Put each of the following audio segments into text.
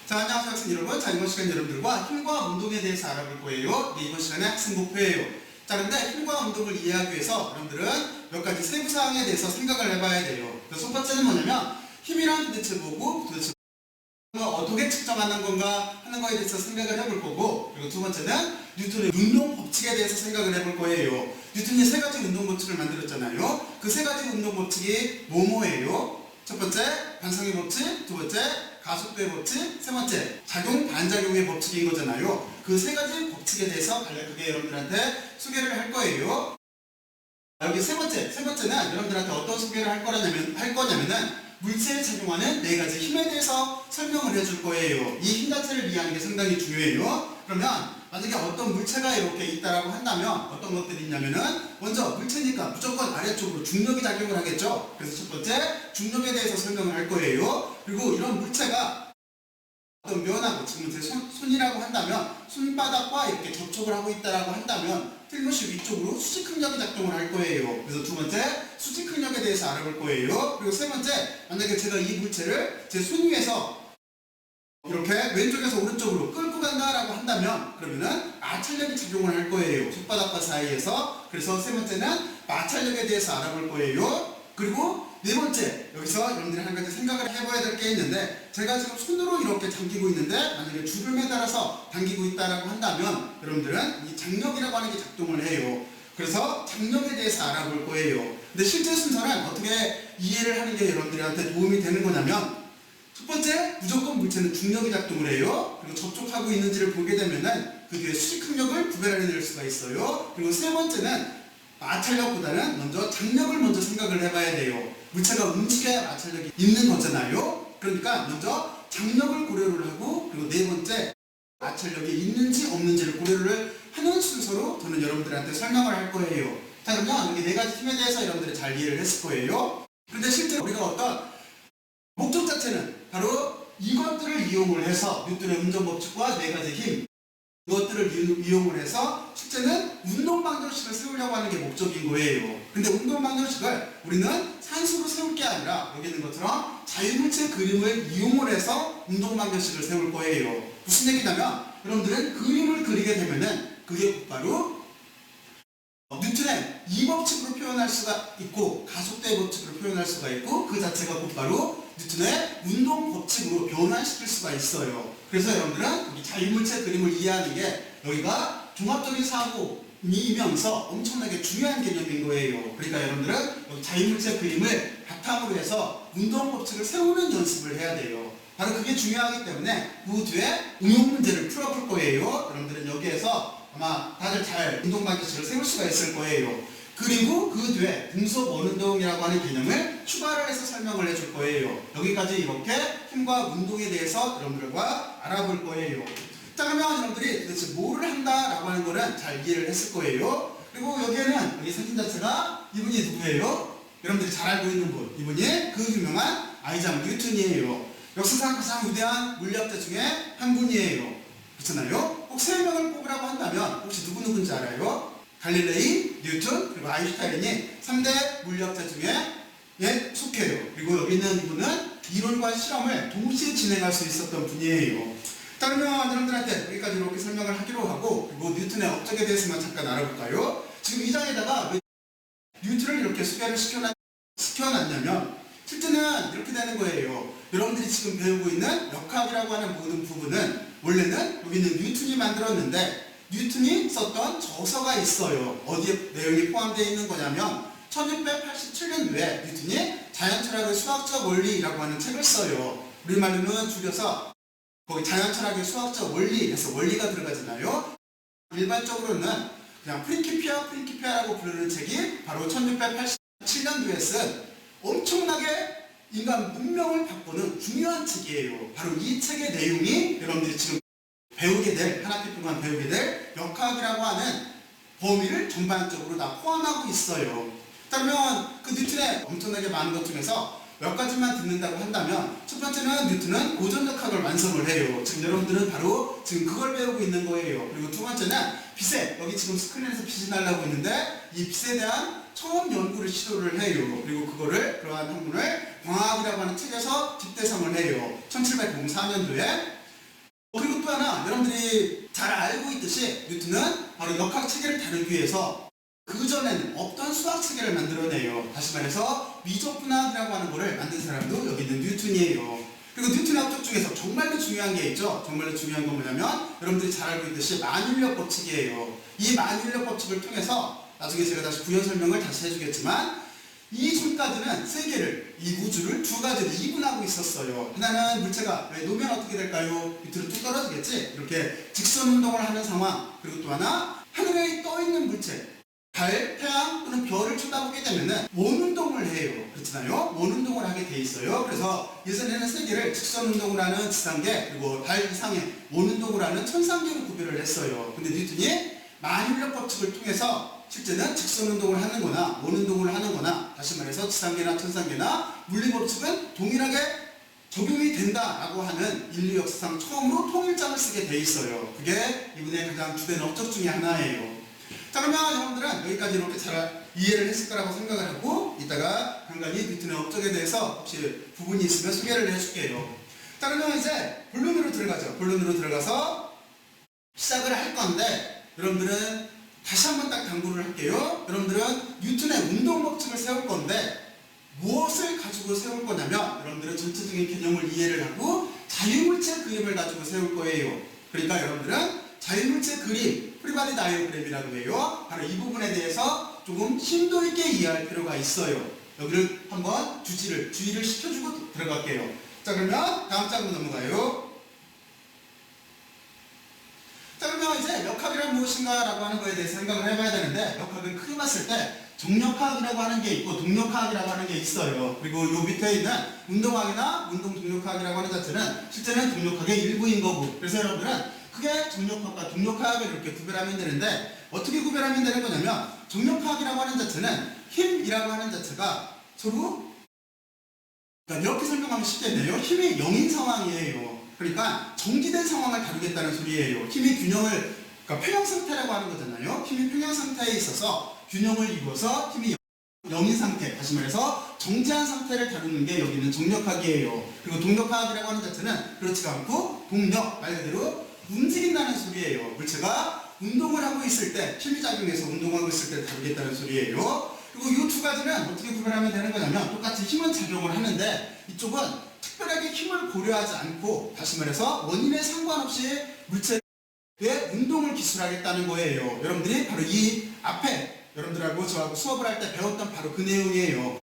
자, 안녕하세요 학생 여러분. 자, 이번 시간 여러분들과 힘과 운동에 대해서 알아볼 거예요. 네, 이번 시간에 학생 목표예요. 자, 그런데 힘과 운동을 이해하기 위해서 여러분들은 몇 가지 세부사항에 대해서 생각을 해봐야 돼요. 그래서 첫 번째는 뭐냐면 힘이란 도대체 뭐고 도대체 어떻게 측정하는 건가 하는 거에 대해서 생각을 해볼 거고, 그리고 두 번째는 뉴턴의 운동 법칙에 대해서 생각을 해볼 거예요. 뉴턴이 세 가지 운동 법칙을 만들었잖아요. 그 세 가지 운동 법칙이 뭐뭐예요? 첫 번째 반상의 법칙, 두 번째 가속도의 법칙, 세 번째 작용 반작용의 법칙인 거잖아요. 그 세 가지 법칙에 대해서 간략하게 여러분들한테 소개를 할 거예요. 여기 세 번째는 여러분들한테 어떤 소개를 할 거냐면은 물체에 작용하는 네 가지 힘에 대해서 설명을 해줄 거예요. 이 힘 자체를 이해하는 게 상당히 중요해요. 그러면 만약에 어떤 물체가 이렇게 있다라고 한다면 어떤 것들이 있냐면은 먼저 물체니까 무조건 아래쪽으로 중력이 작용을 하겠죠. 그래서 첫 번째 중력에 대해서 설명을 할 거예요. 그리고 이런 물체가 어떤 면하고 지금 제 손이라고 한다면 손바닥과 이렇게 접촉을 하고 있다라고 한다면 틀림없이 위쪽으로 수직항력이 작동을 할 거예요. 그래서 두 번째 수직항력에 대해서 알아볼 거예요. 그리고 세 번째 만약에 제가 이 물체를 제 손 위에서 이렇게 왼쪽에서 오른쪽으로 끌고 간다라고 한다면 그러면은 마찰력이 작용을 할 거예요. 손바닥과 사이에서. 그래서 세 번째는 마찰력에 대해서 알아볼 거예요. 그리고 네 번째, 여기서 여러분들이 한 가지 생각을 해봐야 될 게 있는데, 제가 지금 손으로 이렇게 당기고 있는데 만약에 줄을 매달아서 당기고 있다라고 한다면 여러분들은 이 장력이라고 하는 게 작동을 해요. 그래서 장력에 대해서 알아볼 거예요. 근데 실제 순서는 어떻게 이해를 하는 게 여러분들한테 도움이 되는 거냐면, 첫 번째, 무조건 물체는 중력이 작동을 해요. 그리고 접촉하고 있는지를 보게 되면은 그 뒤에 수직항력을 구별해낼 수가 있어요. 그리고 세 번째는 마찰력보다는 먼저 장력을 먼저 생각을 해봐야 돼요. 물체가 움직여야 마찰력이 있는 거잖아요. 그러니까 먼저 장력을 고려를 하고, 그리고 네 번째 마찰력이 있는지 없는지를 고려를 하는 순서로 저는 여러분들한테 설명을 할 거예요. 자, 그러면 여기 네 가지 힘에 대해서 여러분들이 잘 이해를 했을 거예요. 그런데 실제 우리가 어떤 목적 자체는 바로 이것들을 이용을 해서 뉴턴의 운동 법칙과 네 가지 힘, 이것들을 이용을 해서 실제는 운동 방정식을 세우려고 하는 게 목적인 거예요. 근데 운동 방정식을 우리는 산수로 세울 게 아니라 여기 있는 것처럼 자유물체 그림을 이용을 해서 운동 방정식을 세울 거예요. 무슨 얘기냐면 여러분들은 그림을 그리게 되면은 그게 바로 뉴턴의 이 법칙으로 표현할 수가 있고 가속도의 법칙으로 표현할 수가 있고, 그 자체가 곧바로 뉴턴의 운동 법칙으로 변환시킬 수가 있어요. 그래서 여러분들은 여기 자유물체 그림을 이해하는 게 여기가 종합적인 사고이면서 엄청나게 중요한 개념인 거예요. 그러니까 여러분들은 여기 자유물체 그림을 바탕으로 해서 운동 법칙을 세우는 연습을 해야 돼요. 바로 그게 중요하기 때문에 그 뒤에 응용 문제를 풀어볼 거예요. 여러분들은 여기에서 아마 다들 잘 운동 방정식을 세울 수가 있을 거예요. 그리고 그 뒤에 등속 원운동이라고 하는 개념을 추가를 해서 설명을 해줄 거예요. 여기까지 이렇게 힘과 운동에 대해서 여러분들과 알아볼 거예요. 자, 그러면 여러분들이 도대체 뭐를 한다라고 하는 거는 잘 이해를 했을 거예요. 그리고 여기에는 여기 사진 자체가 이분이 누구예요? 여러분들이 잘 알고 있는 분. 이분이 그 유명한 아이작 뉴턴이에요. 역사상 가장 위대한 물리학자 중에 한 분이에요. 그렇잖아요? 꼭 세 명을 뽑으라고 한다면 혹시 누구누군지 알아요? 갈릴레이, 뉴턴, 그리고 아인슈타인이 3대 물리학자 중에 속해요. 그리고 여기 있는 이분은 이론과 실험을 동시에 진행할 수 있었던 분이에요. 자, 그러면 여러분들한테 여기까지 이렇게 설명을 하기로 하고, 그리고 뉴턴의 업적에 대해서만 잠깐 알아볼까요? 지금 이 장에다가 왜 뉴턴을 이렇게 소개를 시켜놨냐면 실제는 이렇게 되는 거예요. 여러분들이 지금 배우고 있는 역학이라고 하는 모든 부분은 원래는 여기 있는 뉴턴이 만들었는데, 뉴턴이 썼던 저서가 있어요. 어디에 내용이 포함되어 있는 거냐면 1687년도에 뉴턴이 자연철학의 수학적 원리라고 하는 책을 써요. 우리말로는 줄여서 거기 자연철학의 수학적 원리에서 원리가 들어가잖아요. 일반적으로는 그냥 프린키피아라고 부르는 책이 바로 1687년도에 쓴 엄청나게 인간 문명을 바꾸는 중요한 책이에요. 바로 이 책의 내용이 여러분들이 지금 배우게 될, 한 학기 동안 배우게 될 역학이라고 하는 범위를 전반적으로 다 포함하고 있어요. 그러면 그 뉴턴의 엄청나게 많은 것 중에서 몇 가지만 듣는다고 한다면, 첫 번째는 뉴턴은 고전역학을 완성을 해요. 지금 여러분들은 바로 지금 그걸 배우고 있는 거예요. 그리고 두 번째는 빛에, 여기 지금 스크린에서 빛이 날라고 있는데 이 빛에 대한 처음 연구를 시도를 해요. 그리고 그러한 학문을 광학이라고 하는 책에서 집대성을 해요. 1704년도에. 하나 여러분들이 잘 알고 있듯이 뉴턴은 바로 역학 체계를 다루기 위해서 그전에는 없던 수학 체계를 만들어내요. 다시 말해서 미적분학이라고 하는 거를 만든 사람도 여기 있는 뉴턴이에요. 그리고 뉴턴의 법칙 중에서 정말로 중요한 게 있죠. 정말로 중요한 건 뭐냐면 여러분들이 잘 알고 있듯이 만율력 법칙이에요. 이 만율력 법칙을 통해서 나중에 제가 다시 부연 설명을 다시 해주겠지만 이전까지는 세계를, 이 우주를 두 가지로 이분하고 있었어요. 하나는 물체가 놓으면 어떻게 될까요? 밑으로 뚝 떨어지겠지? 이렇게 직선 운동을 하는 상황. 그리고 또 하나, 하늘에 떠있는 물체, 달, 태양 또는 별을 쳐다보게 되면은 원운동을 해요. 그렇잖아요? 원운동을 하게 돼 있어요. 그래서 예전에는 세계를 직선 운동을 하는 지상계, 그리고 달 이상의 원운동을 하는 천상계로 구별을 했어요. 근데 뉴턴이 만율력 법칙을 통해서 실제는 직선 운동을 하는 거나 원운동을 하는 거나 다시 말해서 지상계나 천상계나 물리법칙은 동일하게 적용이 된다라고 하는 인류 역사상 처음으로 통일장을 쓰게 돼 있어요. 그게 이분의 가장 주된 업적 중에 하나예요. 자, 그러면 여러분들은 여기까지 이렇게 잘 이해를 했을 거라고 생각을 하고 이따가 간간히 뉴턴의 업적에 대해서 혹시 부분이 있으면 소개를 해줄게요. 자, 그러면 이제 본론으로 들어가죠. 본론으로 들어가서 시작을 할 건데 여러분들은 다시 한번 딱 당부를 할게요. 여러분들은 뉴턴의 운동 법칙을 세울 건데 무엇을 가지고 세울 거냐면 여러분들은 전체적인 개념을 이해를 하고 자유물체 그림을 가지고 세울 거예요. 그러니까 여러분들은 자유물체 그림, 프리바디 다이어그램이라고 해요. 바로 이 부분에 대해서 조금 심도 있게 이해할 필요가 있어요. 여기를 한번 주의를 시켜주고 들어갈게요. 자, 그러면 다음 장으로 넘어가요. 자, 그러면 이제 역학이란 무엇인가 라고 하는 거에 대해서 생각을 해봐야 되는데 역학은 크게 봤을 때 정력학이라고 하는 게 있고 동력학이라고 하는 게 있어요. 그리고 요 밑에 있는 운동학이나 운동동력학이라고 하는 자체는 실제는 동력학의 일부인 거고, 그래서 여러분들은 크게 정력학과 동력학을 이렇게 구별하면 되는데 어떻게 구별하면 되는 거냐면 정력학이라고 하는 자체는 힘이라고 하는 자체가 서로 그러니까 이렇게 설명하면 쉽겠네요. 힘이 0인 상황이에요. 그러니까 정지된 상황을 다루겠다는 소리예요. 힘이 균형을, 그러니까 평형 상태라고 하는 거잖아요. 힘이 평형 상태에 있어서 균형을 이루어서 힘이 0인 상태, 다시 말해서 정지한 상태를 다루는 게 여기는 정력학이에요. 그리고 동력학이라고 하는 자체는 그렇지가 않고 동력, 말 그대로 움직인다는 소리예요. 물체가 운동을 하고 있을 때, 힘이 작용해서 운동하고 있을 때 다루겠다는 소리예요. 그리고 이 두 가지는 어떻게 구별하면 되는 거냐면 똑같이 힘은 작용을 하는데 이쪽은 특별하게 힘을 고려하지 않고 다시 말해서 원인에 상관없이 물체의 운동을 기술하겠다는 거예요. 여러분들이 바로 이 앞에 여러분들하고 저하고 수업을 할 때 배웠던 바로 그 내용이에요.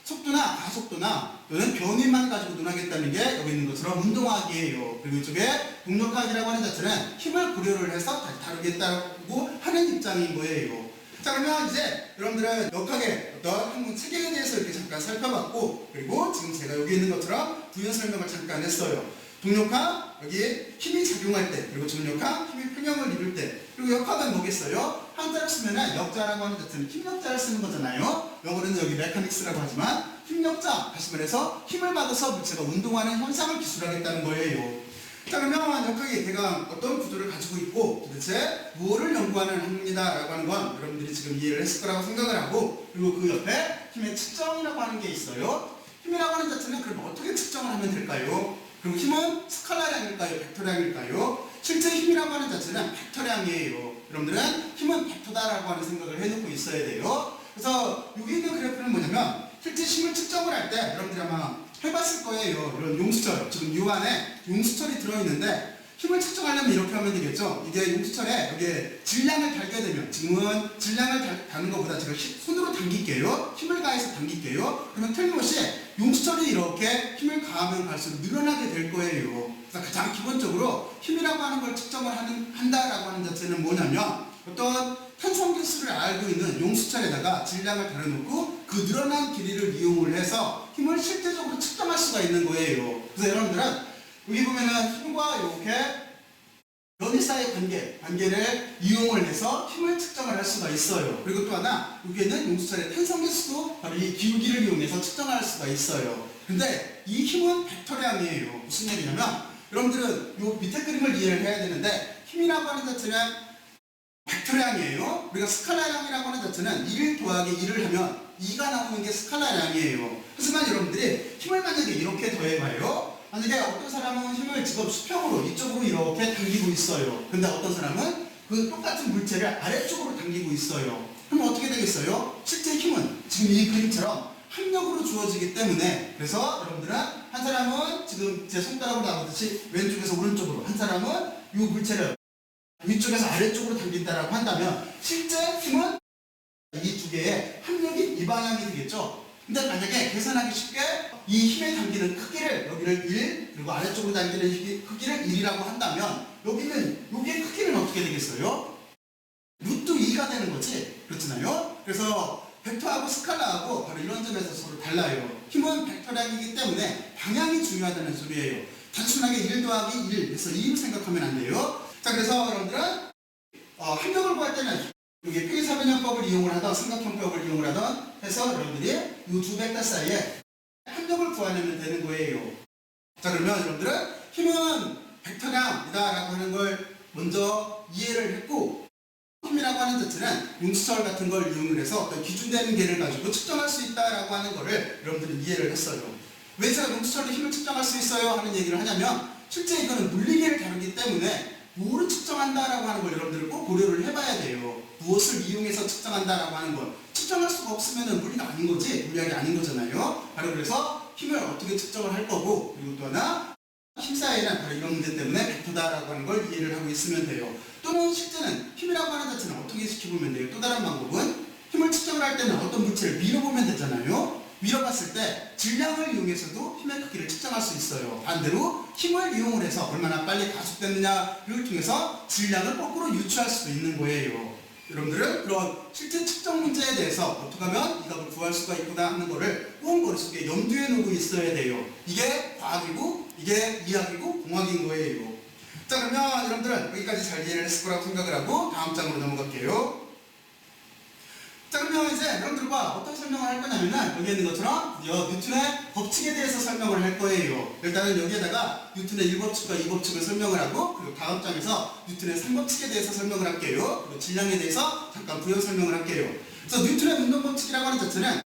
속도나 가속도나 또는 변위만 가지고 논하겠다는 게 여기 있는 것처럼 운동학이에요. 그리고 이쪽에 동력학이라고 하는 자체는 힘을 고려를 해서 다루겠다고 하는 입장인 거예요. 자, 그러면 이제 여러분들은 역학의 어떤 한문 체계에 대해서 이렇게 잠깐 살펴봤고, 그리고 지금 제가 여기 있는 것처럼 부연 설명을 잠깐 했어요. 동력학, 여기에 힘이 작용할 때, 그리고 정력학, 힘이 평형을 이룰 때, 그리고 역학은 뭐겠어요? 한자를 쓰면은 역자라고 하는 자체는 힘력자를 쓰는 거잖아요. 영어로는 여기 메카닉스라고 하지만 힘력자, 다시 말해서 힘을 받아서 물체가 운동하는 현상을 기술하겠다는 거예요. 자, 그러면 역학이 대강 어떤 구조를 가지고 있고 도대체 무엇을 연구하는 학문이다 라고 하는 건 여러분들이 지금 이해를 했을 거라고 생각을 하고, 그리고 그 옆에 힘의 측정이라고 하는 게 있어요. 힘이라고 하는 자체는 그럼 어떻게 측정을 하면 될까요? 그리고 힘은 스칼라량일까요? 벡터량일까요? 실제 힘이라고 하는 자체는 벡터량이에요. 여러분들은 힘은 벡터다라고 하는 생각을 해놓고 있어야 돼요. 그래서 여기 있는 그래프는 뭐냐면 실제 힘을 측정을 할 때 여러분들이 아마 해봤을 거예요. 이런 용수철, 지금 이 안에 용수철이 들어있는데 힘을 측정하려면 이렇게 하면 되겠죠. 이게 용수철에 여기에 질량을 달게 되면, 지금은 질량을 다는 것보다 제가 손으로 당길게요. 힘을 가해서 당길게요. 그러면 틀림없이 용수철이 이렇게 힘을 가하면 갈수록 늘어나게 될 거예요. 그래서 가장 기본적으로 힘이라고 하는 걸 측정을 한다라고 하는 자체는 뭐냐면 어떤 탄성계수를 알고 있는 용수철에다가 질량을 달아놓고 그 늘어난 길이를 이용을 해서 힘을 실제적으로 측정할 수가 있는 거예요. 그래서 여러분들은 여기 보면은 힘과 이렇게 변이 사이의 관계를 이용을 해서 힘을 측정을 할 수가 있어요. 그리고 또 하나 여기에는 용수철의 탄성계수도 바로 이 기울기를 이용해서 측정할 수가 있어요. 근데 이 힘은 벡터량이에요. 무슨 얘기냐면 여러분들은 이 밑에 그림을 이해를 해야 되는데 힘이라고 하는 자체는 벡터량이에요. 우리가 스칼라량이라고 하는 자체는 1 더하기 1을 하면 2가 나오는 게 스칼라량이에요. 하지만 여러분들이 힘을 만약에 이렇게 더해봐요. 만약에 어떤 사람은 힘을 지금 수평으로 이쪽으로 이렇게 당기고 있어요. 근데 어떤 사람은 그 똑같은 물체를 아래쪽으로 당기고 있어요. 그럼 어떻게 되겠어요? 실제 힘은 지금 이 그림처럼 합력으로 주어지기 때문에, 그래서 여러분들은 한 사람은 지금 제 손가락으로 나오듯이 왼쪽에서 오른쪽으로, 한 사람은 이 물체를 위쪽에서 아래쪽으로 당긴다라고 한다면 실제 힘은 이 두 개의 합력이 이 방향이 되겠죠. 근데 만약에 계산하기 쉽게 이 힘에 당기는 크기를 여기를 1, 그리고 아래쪽으로 당기는 크기를 1이라고 한다면 여기는 여기의 크기는 어떻게 되겠어요? 루트 2가 되는 거지. 그렇잖아요. 그래서 벡터하고 스칼라하고 바로 이런 점에서 서로 달라요. 힘은 벡터량이기 때문에 방향이 중요하다는 소리예요. 단순하게 1 더하기 1, 그래서 2로 생각하면 안 돼요. 자, 그래서 여러분들은 합력을 구할 때는 여기 표기사변형법을 이용을 하던 삼각형법을 이용을 하던 해서 여러분들이 이 두 벡터 사이에 합력을 구하려면 되는 거예요. 자, 그러면 여러분들은 힘은 벡터량이다라고 하는 걸 먼저 이해를 했고, 힘이라고 하는 자체는 용수철 같은 걸 이용을 해서 어떤 기준되는 개를 가지고 측정할 수 있다라고 하는 거를 여러분들은 이해를 했어요. 왜 제가 용수철로 힘을 측정할 수 있어요? 하는 얘기를 하냐면 실제 이거는 물리계를 다루기 때문에 뭐를 측정한다라고 하는 걸 여러분들은 꼭 고려를 해봐야 돼요. 무엇을 이용해서 측정한다라고 하는 걸 측정할 수가 없으면 물리가 아닌 거지, 물리학이 아닌 거잖아요. 바로 그래서 힘을 어떻게 측정을 할 거고, 그리고 또 하나 힘 사이에는 바로 이런 문제 때문에 벡터다라고 하는 걸 이해를 하고 있으면 돼요. 또는 실제는 힘이라고 하는 자체는 어떻게 시켜보면 돼요? 또 다른 방법은 힘을 측정을 할 때는 어떤 물체를 밀어보면 되잖아요. 밀어봤을 때 질량을 이용해서도 힘의 크기를 측정할 수 있어요. 반대로 힘을 이용을 해서 얼마나 빨리 가속되느냐를 통해서 질량을 거꾸로 유추할 수도 있는 거예요. 여러분들은 그런 실제 측정 문제에 대해서 어떻게 하면 이 값을 구할 수가 있구나 하는 거를 꼭 머릿속에 염두에 놓고 있어야 돼요. 이게 과학이고 이게 이학이고 공학인 거예요. 자, 그러면 여러분들은 여기까지 잘 이해를 했을 거라고 생각을 하고 다음 장으로 넘어갈게요. 자, 그러면 이제 여러분들과 어떤 설명을 할 거냐면은 여기 있는 것처럼 뉴턴의 법칙에 대해서 설명을 할 거예요. 일단은 여기에다가 뉴턴의 1법칙과 2법칙을 설명을 하고, 그리고 다음 장에서 뉴턴의 3법칙에 대해서 설명을 할게요. 그리고 질량에 대해서 잠깐 부연 설명을 할게요. 그래서 뉴턴의 운동법칙이라고 하는 자체는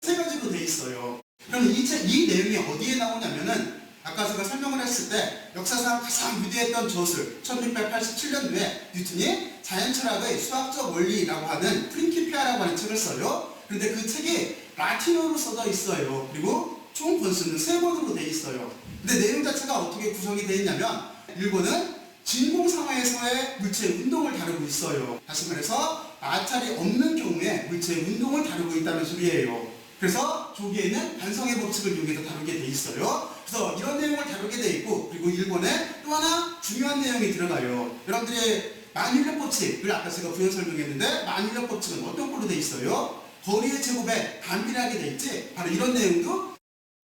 세 가지로 돼 있어요. 그럼 이 내용이 어디에 나오냐면은 아까 제가 설명을 했을 때 역사상 가장 위대했던 저술 1687년도에 뉴턴이 자연철학의 수학적 원리라고 하는 프린키피아라고 하는 책을 써요. 그런데 그 책이 라틴어로 써져 있어요. 그리고 총 권수는 3권으로 돼 있어요. 근데 내용 자체가 어떻게 구성이 되어 있냐면 1권은 진공상황에서의 물체의 운동을 다루고 있어요. 다시 말해서 마찰이 없는 경우에 물체의 운동을 다루고 있다는 소리예요. 그래서 조기에는 반성의 법칙을 이용해서 다루게 돼 있어요. 그래서 이런 내용을 다루게 돼 있고, 그리고 1권에 또 하나 중요한 내용이 들어가요. 여러분들이 만율력 법칙을 아까 제가 부연 설명했는데, 만율력 법칙은 어떤 걸로 돼 있어요? 거리의 제곱에 반비례하게 돼 있지? 바로 이런 내용도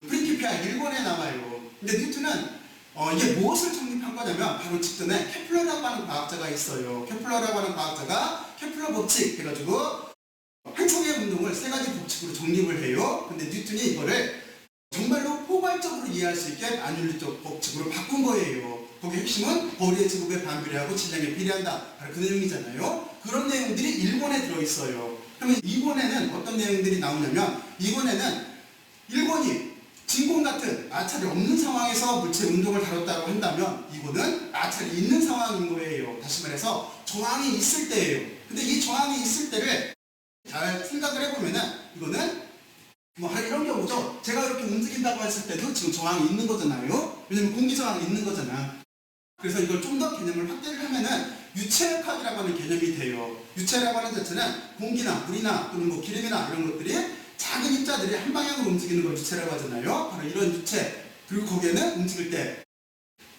프린키피아 1권에 나와요. 근데 뉴턴은 이게 무엇을 정립한 거냐면 바로 직전에 케플러라고 하는 과학자가 있어요. 케플러라고 하는 과학자가 케플러 법칙 해가지고 행성의 운동을 3가지 법칙으로 정립을 해요. 근데 뉴턴이 이거를 정말로 포괄적으로 이해할 수 있게 만율리적 법칙으로 바꾼 거예요. 거기에 핵심은 거리의 제곱에 반비례하고 질량에 비례한다. 바로 그 내용이잖아요. 그런 내용들이 1권에 들어있어요. 그러면 2권에는 어떤 내용들이 나오냐면 2권에는 1권이 진공 같은 마찰이 없는 상황에서 물체 운동을 다뤘다고 한다면 2권은 마찰이 있는 상황인 거예요. 다시 말해서 저항이 있을 때예요. 근데 이 저항이 있을 때를 잘 생각을 해보면은 이거는 이런 경우죠. 제가 이렇게 움직인다고 했을 때도 지금 저항이 있는 거잖아요. 왜냐면 공기 저항이 있는 거잖아. 그래서 이걸 좀 더 개념을 확대를 하면은 유체역학이라고 하는 개념이 돼요. 유체라고 하는 자체는 공기나 물이나 또는 기름이나 이런 것들이 작은 입자들이 한 방향으로 움직이는 걸 유체라고 하잖아요. 바로 이런 유체, 그리고 거기에는 움직일 때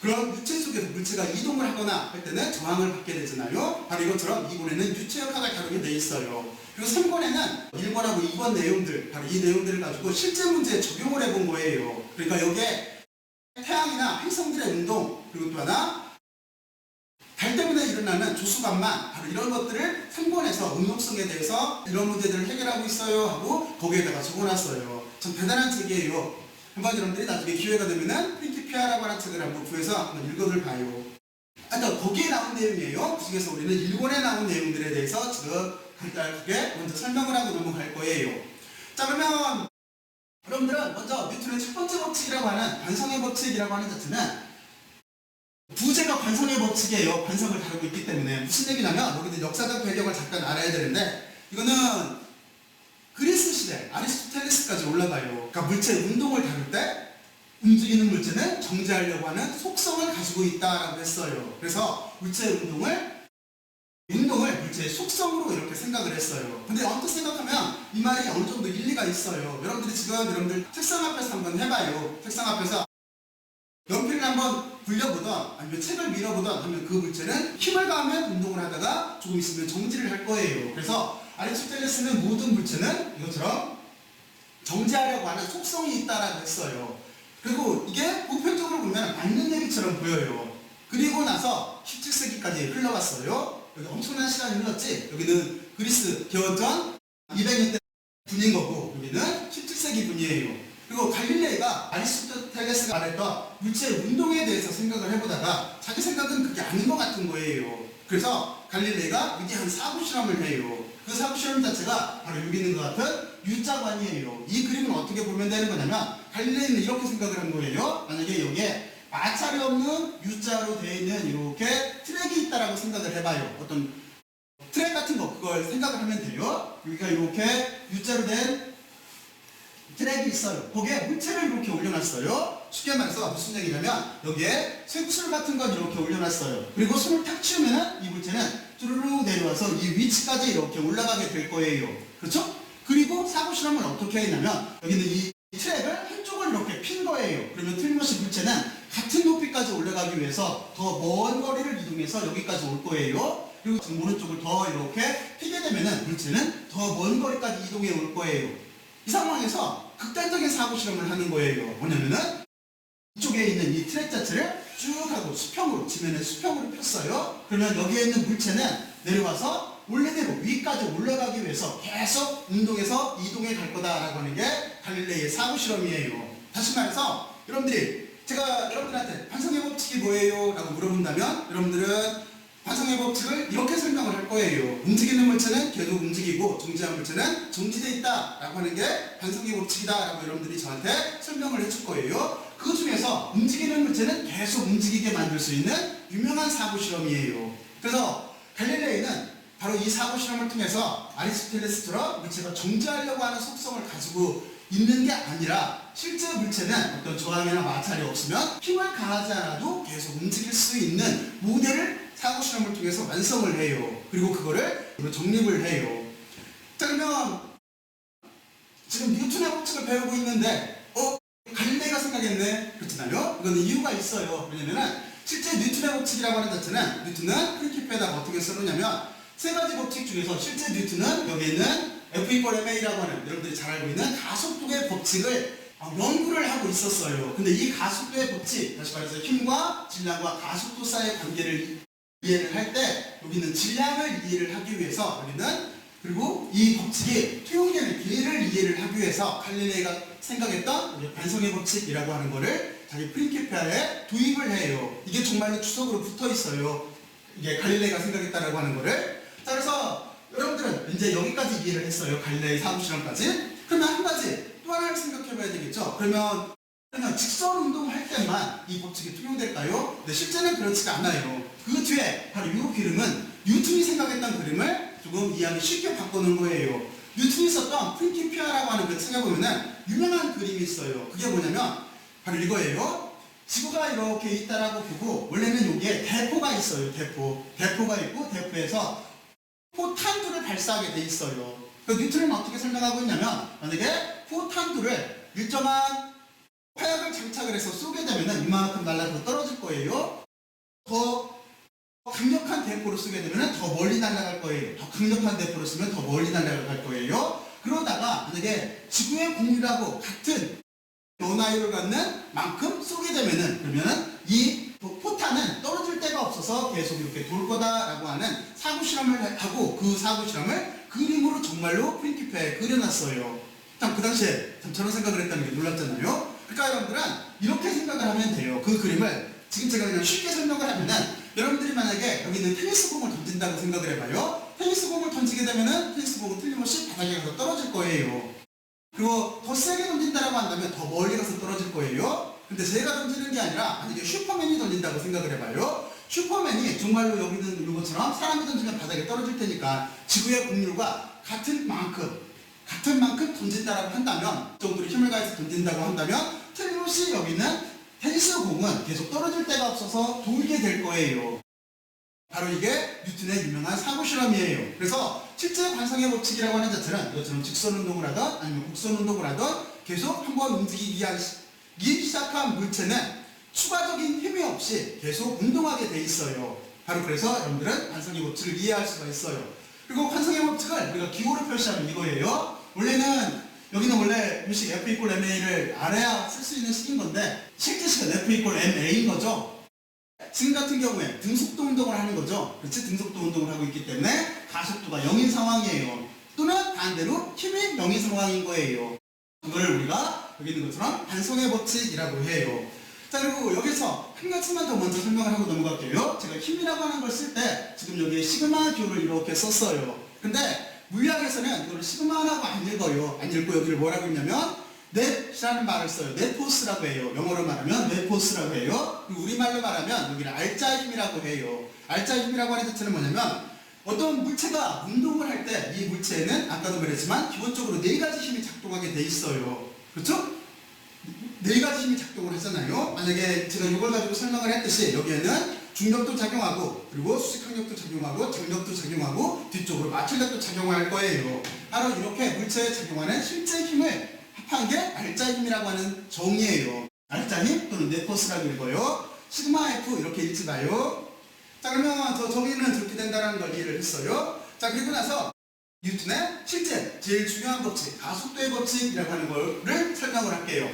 그런 유체 속에서 물체가 이동을 하거나 할 때는 저항을 받게 되잖아요. 바로 이것처럼 2권에는 유체역학을 다루게 돼 있어요. 그리고 3권에는 1권하고 2권 내용들, 바로 이 내용들을 가지고 실제 문제에 적용을 해본 거예요. 그러니까 여기에 태양이나 행성들의 운동, 그리고 또 하나 달 때문에 일어나는 조수간만, 바로 이런 것들을 3권에서 운동성에 대해서 이런 문제들을 해결하고 있어요 하고 거기에다가 적어놨어요. 참 대단한 책이에요. 한번 여러분들이 나중에 기회가 되면은 프린키피아라고 하는 책을 한번 구해서 한번 읽어볼 봐요. 아까 거기에 나온 내용이에요. 그 중에서 우리는 1권에 나온 내용들에 대해서 지금 간단하게 먼저 설명을 하고 넘어갈 거예요. 자, 그러면 여러분들은 먼저 뉴턴의 첫 번째 법칙이라고 하는 관성의 법칙이라고 하는 자체는 부재가 관성의 법칙이에요. 관성을 다루고 있기 때문에. 무슨 얘기냐면 여기는 역사적 배경을 잠깐 알아야 되는데, 이거는 그리스 시대 아리스토텔레스까지 올라가요. 그러니까 물체의 운동을 다룰 때 움직이는 물체는 정지하려고 하는 속성을 가지고 있다라고 했어요. 그래서 물체의 운동을 물체의 속성으로 이렇게 생각을 했어요. 근데 언뜻 생각하면 이 말이 어느 정도 일리가 있어요. 여러분들 책상 앞에서 한번 해봐요. 책상 앞에서 연필을 한번 굴려보던 아니면 책을 밀어보던 하면 그 물체는 힘을 가하면 운동을 하다가 조금 있으면 정지를 할 거예요. 그래서 아리스토텔레스는 모든 물체는 이것처럼 정지하려고 하는 속성이 있다라고 했어요. 그리고 이게 보편적으로 보면 맞는 얘기처럼 보여요. 그리고 나서 17세기까지 흘러갔어요. 여기 엄청난 시간이 흘렀지. 여기는 그리스 개원전 200년 때 분인 거고, 여기는 17세기 분이에요. 그리고 갈릴레이가 아리스토텔레스가 말했던 물체의 운동에 대해서 생각을 해보다가 자기 생각은 그게 아닌 것 같은 거예요. 그래서 갈릴레이가 위대한 사고 실험을 해요. 그 사고 실험 자체가 바로 여기 있는 것 같은 U자관이에요. 이 그림은 어떻게 보면 되는 거냐면, 갈릴레이는 이렇게 생각을 한 거예요. 만약에 여기에 마찰이 없는 U자로 되어 있는 이렇게 트랙이 있다라고 생각을 해봐요. 어떤 트랙 같은 거, 그걸 생각을 하면 돼요. 여기가 이렇게 U자로 된 트랙이 있어요. 거기에 물체를 이렇게 올려놨어요. 쉽게 말해서 무슨 얘기냐면, 여기에 쇠구슬 같은 건 이렇게 올려놨어요. 그리고 손을 탁 치우면은 이 물체는 쭈르르 내려와서 이 위치까지 이렇게 올라가게 될 거예요. 그렇죠? 그리고 사고 실험을 어떻게 했냐면, 여기는 이 트랙을 한쪽을 이렇게 핀 거예요. 그러면 틀림없이 물체는 같은 높이까지 올라가기 위해서 더 먼 거리를 이동해서 여기까지 올 거예요. 그리고 지금 오른쪽을 더 이렇게 피게 되면은 물체는 더 먼 거리까지 이동해 올 거예요. 이 상황에서 극단적인 사고 실험을 하는 거예요. 뭐냐면은 이쪽에 있는 이 트랙 자체를 쭉 하고 수평으로, 지면에 수평으로 폈어요. 그러면 여기에 있는 물체는 내려와서 원래대로 위까지 올라가기 위해서 계속 운동해서 이동해 갈 거다라고 하는 게 갈릴레이의 사고 실험이에요. 다시 말해서 제가 여러분들한테 관성의 법칙이 뭐예요? 라고 물어본다면 여러분들은 관성의 법칙을 이렇게 설명을 할 거예요. 움직이는 물체는 계속 움직이고 정지한 물체는 정지되어 있다 라고 하는 게 관성의 법칙이다 라고 여러분들이 저한테 설명을 해줄 거예요. 그 중에서 움직이는 물체는 계속 움직이게 만들 수 있는 유명한 사고 실험이에요. 그래서 갈릴레이는 바로 이 사고 실험을 통해서 아리스토텔레스처럼 물체가 정지하려고 하는 속성을 가지고 있는 게 아니라, 실제 물체는 어떤 저항이나 마찰이 없으면 힘을 가하지 않아도 계속 움직일 수 있는 모델을 사고 실험을 통해서 완성을 해요. 그리고 그거를 정립을 해요. 자, 그러면 지금 뉴턴의 법칙을 배우고 있는데 갈릴레이가 생각했네, 그렇잖아요. 이거는 이유가 있어요. 왜냐면은 실제 뉴턴의 법칙이라고 하는 자체는, 뉴턴은 프린키피에다가 어떻게 써놓냐면, 세 가지 법칙 중에서 실제 뉴턴은 여기 있는 F=ma라고 하는, 여러분들이 잘 알고 있는 가속도의 법칙을 연구를 하고 있었어요. 근데 이 가속도의 법칙, 다시 말해서 힘과 질량과 가속도 사이의 관계를 이해를 할 때, 여기는 질량을 이해를 하기 위해서, 여기는 그리고 이 법칙이 투영되는 길이를 이해를 하기 위해서 갈릴레이가 생각했던 관성의 법칙이라고 하는 거를 자기 프린키피아에 도입을 해요. 이게 정말로 주석으로 붙어 있어요. 이게 갈릴레이가 생각했다라고 하는 거를. 자, 그래서 여러분들은 이제 여기까지 이해를 했어요. 갈릴레이 사고 실험까지. 그러면 한 가지 또 하나를 생각해 봐야 되겠죠. 그러면 직선 운동을 할 때만 이 법칙이 통용될까요? 근데 실제는 그렇지가 않아요. 그 뒤에 바로 이 그림은 뉴턴이 생각했던 그림을 조금 이해하기 쉽게 바꾸는 거예요. 뉴턴이 썼던 프린키피아라고 하는 그 책에 보면은 유명한 그림이 있어요. 그게 뭐냐면 바로 이거예요. 지구가 이렇게 있다라고 보고, 원래는 여기에 대포가 있어요. 대포가 있고, 대포에서 포탄두를 발사하게 돼 있어요. 그 뉴턴은 어떻게 설명하고 있냐면, 만약에 포탄두를 일정한 화약을 장착을 해서 쏘게 되면은 이만큼 날아서 떨어질 거예요. 더 강력한 대포를 쓰게 되면 더 멀리 날아갈 거예요. 더 강력한 대포를 쓰면 더 멀리 날아갈 거예요. 그러다가 만약에 지구의 공유라고 같은 연하율을 갖는 만큼 쏘게 되면은, 그러면은 이 포탄은 떨어질 데가 없어서 계속 이렇게 돌 거다라고 하는 사고 실험을 하고, 그 사고 실험을 그림으로 정말로 프린키피아에 그려놨어요. 참 그 당시에 저런 생각을 했다는 게 놀랐잖아요. 그러니까 여러분들은 이렇게 생각을 하면 돼요. 그 그림을 지금 제가 그냥 쉽게 설명을 하면은, 여러분들이 만약에 여기 있는 테니스 공을 던진다고 생각을 해봐요. 테니스 공을 던지게 되면은 테니스 공은 틀림없이 바닥에 가서 떨어질 거예요. 그리고 더 세게 던진다라고 한다면 더 멀리 가서 떨어질 거예요. 근데 제가 던지는 게 아니라 만약에 슈퍼맨이 던진다고 생각을 해봐요. 슈퍼맨이 정말로 여기 있는 것처럼 사람이 던지면 바닥에 떨어질 테니까 지구의 곡률과 같은 만큼 던진다라고 한다면, 그 정도로 힘을 가해서 던진다고 한다면 틀림없이 여기 있는 테니스 공은 계속 떨어질 데가 없어서 돌게 될 거예요. 바로 이게 뉴턴의 유명한 사고 실험이에요. 그래서 실제 관성의 법칙이라고 하는 자체는 이것처럼 직선 운동을 하든 아니면 곡선 운동을 하든 계속 한번 움직이기 시작한 물체는 추가적인 힘이 없이 계속 운동하게 돼 있어요. 바로 그래서 여러분들은 관성의 법칙을 이해할 수가 있어요. 그리고 관성의 법칙을 우리가 기호로 표시하면 이거예요. 원래는 여기는 원래 유식 F = MA를 알아야 쓸 수 있는 식인 건데 실제 식은 F = MA인 거죠. 지금 같은 경우에 등속도 운동을 하는 거죠. 그렇지? 등속도 운동을 하고 있기 때문에 가속도가 0인 상황이에요. 또는 반대로 힘이 0인 상황인 거예요. 그걸 우리가 여기 있는 것처럼 관성의 법칙이라고 해요. 자, 그리고 여기서 한 가지만 더 먼저 설명을 하고 넘어갈게요. 제가 힘이라고 하는 걸 쓸 때 지금 여기에 시그마 기호를 이렇게 썼어요. 근데 물리학에서는 이걸 시그마라고 안 읽어요. 안 읽고 여기를 뭐라고 읽냐면 넷이라는 말을 써요. 넷포스라고 해요. 영어로 말하면 넷포스라고 해요. 그리고 우리말로 말하면 여기를 알자 힘이라고 해요. 알자 힘이라고 하는 자체는 뭐냐면 어떤 물체가 운동을 할 때 이 물체에는 아까도 말했지만 기본적으로 4가지 힘이 작동하게 돼 있어요. 그렇죠? 4가지 힘이 작동을 하잖아요. 만약에 제가 이걸 가지고 설명을 했듯이 여기에는 중력도 작용하고 그리고 수직항력도 작용하고 장력도 작용하고 뒤쪽으로 마찰력도 작용할 거예요. 바로 이렇게 물체에 작용하는 실제 힘을 합한 게 알자 힘이라고 하는 정의예요. 알자 힘 또는 넷포스라고 읽어요. 시그마 F 이렇게 읽지 마요. 자, 그러면 저 정의는 저렇게 된다는 걸 이해를 했어요. 자, 그리고 나서 뉴턴의 실제 제일 중요한 법칙, 가속도의 법칙이라고 하는 거를 설명을 할게요.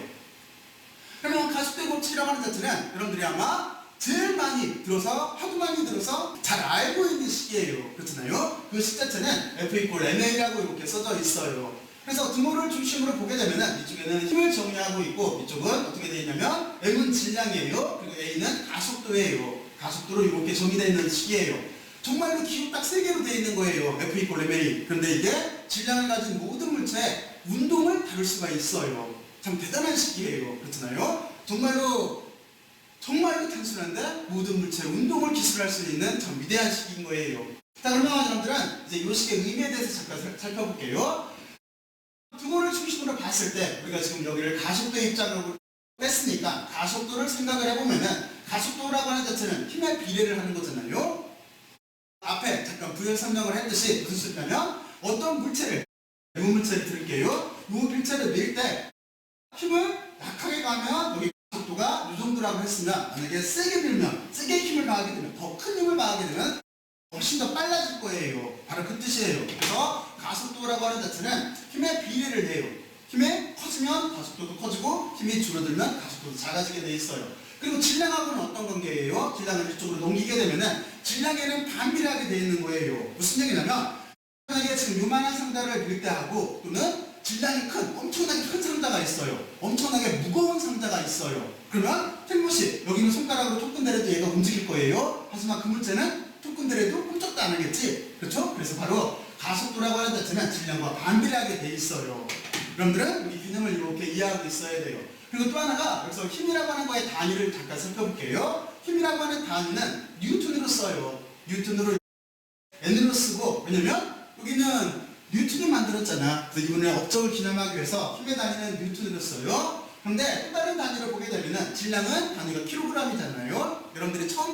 그러면 가속도의 법칙이라고 하는 자체는 여러분들이 아마 제일 많이 들어서, 하도 많이 들어서 잘 알고 있는 식이에요. 그렇잖아요? 그 식 자체는 F = MA라고 이렇게 써져 있어요. 그래서 등호를 중심으로 보게 되면은 이쪽에는 힘을 정의하고 있고 이쪽은 어떻게 되어 있냐면 M은 질량이에요. 그리고 A는 가속도예요. 가속도로 이렇게 정의되어 있는 식이에요. 정말로 기호 딱 3개로 되어 있는 거예요. F = MA. 그런데 이게 질량을 가진 모든 물체의 운동을 다룰 수가 있어요. 참 대단한 식이에요. 그렇잖아요? 정말로 단순한데 모든 물체의 운동을 기술할 수 있는 참 위대한 식인 거예요. 자, 그러면 여러분들은 이제 이 식의 의미에 대해서 잠깐 살펴볼게요. 등호를 중심으로 봤을 때 우리가 지금 여기를 가속도의 입장으로 뺐으니까 가속도를 생각을 해보면은 가속도라고 하는 자체는 힘의 비례를 하는 거잖아요. 앞에 잠깐 부연 설명을 했듯이 무슨 소리냐면 어떤 물체를, 이 물체를 들을게요. 이 물체를 밀 때 힘을 약하게 가면 여기 가속도가 이 정도라고 했으면 만약에 세게 밀면, 세게 힘을 가하게 되면, 더 큰 힘을 가하게 되면 훨씬 더 빨라질 거예요. 바로 그 뜻이에요. 그래서 가속도라고 하는 자체는 힘의 비례를 해요. 힘이 커지면 가속도도 커지고 힘이 줄어들면 가속도도 작아지게 돼 있어요. 그리고 질량하고는 어떤 관계예요? 질량을 이쪽으로 넘기게 되면은 질량에는 반비례하게 돼 있는 거예요. 무슨 얘기냐면 만약에 지금 요만한 상자를 밀 때 하고 또는 질량이 큰, 엄청나게 큰 상자가 있어요. 엄청나게 무거운 상자가 있어요. 그러면 틀림없이 여기는 손가락으로 톡 건드려도 얘가 움직일 거예요. 하지만 그 물체는 톡 건드려도 꼼짝도 안 하겠지. 그렇죠? 그래서 바로 가속도라고 하는 자체는 질량과 반비례하게 돼 있어요. 여러분들은 이 개념을 이렇게 이해하고 있어야 돼요. 그리고 또 하나가 여기서 힘이라고 하는 거의 단위를 잠깐 살펴볼게요. 힘이라고 하는 단위는 뉴턴으로 써요. 뉴턴으로 N으로 쓰고, 왜냐면 여기는 뉴턴이 만들었잖아. 그래서 이번에 업적을 기념하기 위해서 힘의 단위는 뉴턴으로 써요. 그런데 또 다른 단위를 보게 되면은 질량은 단위가 킬로그램이잖아요. 여러분들이 첫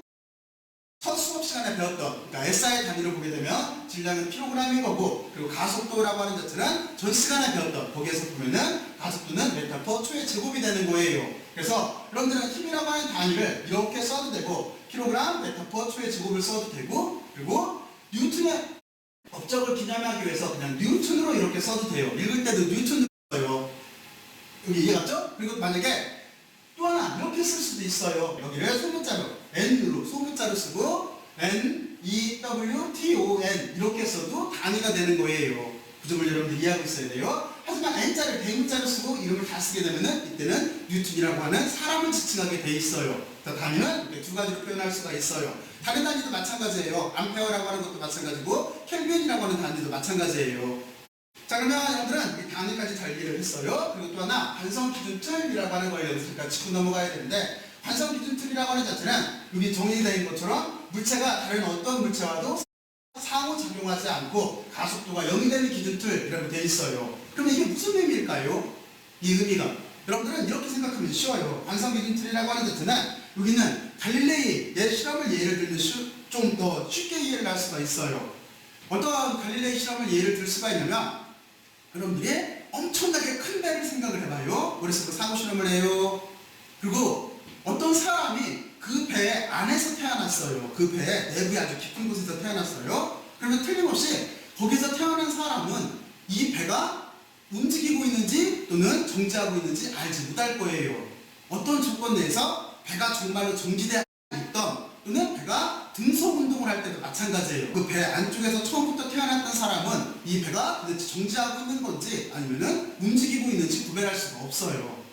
수업 시간에 배웠던, 그러니까 SI 단위로 보게 되면 질량은 킬로그램인 거고, 그리고 가속도라고 하는 자체는 전 시간에 배웠던, 거기에서 보면은 가속도는 메타/퍼 초의 제곱이 되는 거예요. 그래서 여러분들은 힘이라고 하는 단위를 이렇게 써도 되고, 킬로그램, 메타/퍼 초의 제곱을 써도 되고, 그리고 뉴턴의 업적을 기념하기 위해서 그냥 뉴턴으로 이렇게 써도 돼요. 읽을 때도 뉴턴으로 써요. 여기 이해갔죠? 그리고 만약에 또 하나 이렇게 쓸 수도 있어요. 여기를 소문자로 N으로 소문자로 쓰고 NEWTON 이렇게 써도 단위가 되는 거예요. 그 점을 여러분들 이해하고 있어야 돼요. 하지만 N자를 대문자로 쓰고 이름을 다 쓰게 되면은 이때는 뉴턴이라고 하는 사람을 지칭하게 돼 있어요. 단위는 이렇게 2가지로 표현할 수가 있어요. 다른 단위도 마찬가지예요. 암페어라고 하는 것도 마찬가지고 켈빈이라고 하는 단위도 마찬가지예요. 자, 그러면 여러분들은 이 단위까지 잘 이해를 했어요. 그리고 또 하나 관성기준틀이라고 하는 거에 대해서 잠깐 짚고 넘어가야 되는데, 관성기준틀이라고 하는 자체는 여기 정의되어 것처럼 물체가 다른 어떤 물체와도 상호작용하지 않고 가속도가 0이 되는 기준틀이라고 되어 있어요. 그러면 이게 무슨 의미일까요? 이 의미가 여러분들은 이렇게 생각하면 쉬워요. 관성기준틀이라고 하는 자체는 여기는 갈릴레이의 실험을 예를 들면 좀 더 쉽게 이해를 할 수가 있어요. 어떤 갈릴레이 실험을 예를 들 수가 있냐면, 여러분들이 엄청나게 큰 배를 생각을 해봐요. 머릿속으로 상호 실험을 해요. 그리고 어떤 사람이 그 배 안에서 태어났어요. 그 배 내부에 아주 깊은 곳에서 태어났어요. 그러면 틀림없이 거기서 태어난 사람은 이 배가 움직이고 있는지 또는 정지하고 있는지 알지 못할 거예요. 어떤 조건 내에서 배가 정말로 정지되어 있던 또는 배가 등속 운동을 할 때도 마찬가지예요. 그 배 안쪽에서 처음부터 태어났던 사람은 이 배가 도대체 정지하고 있는 건지 아니면은 움직이고 있는지 구별할 수가 없어요.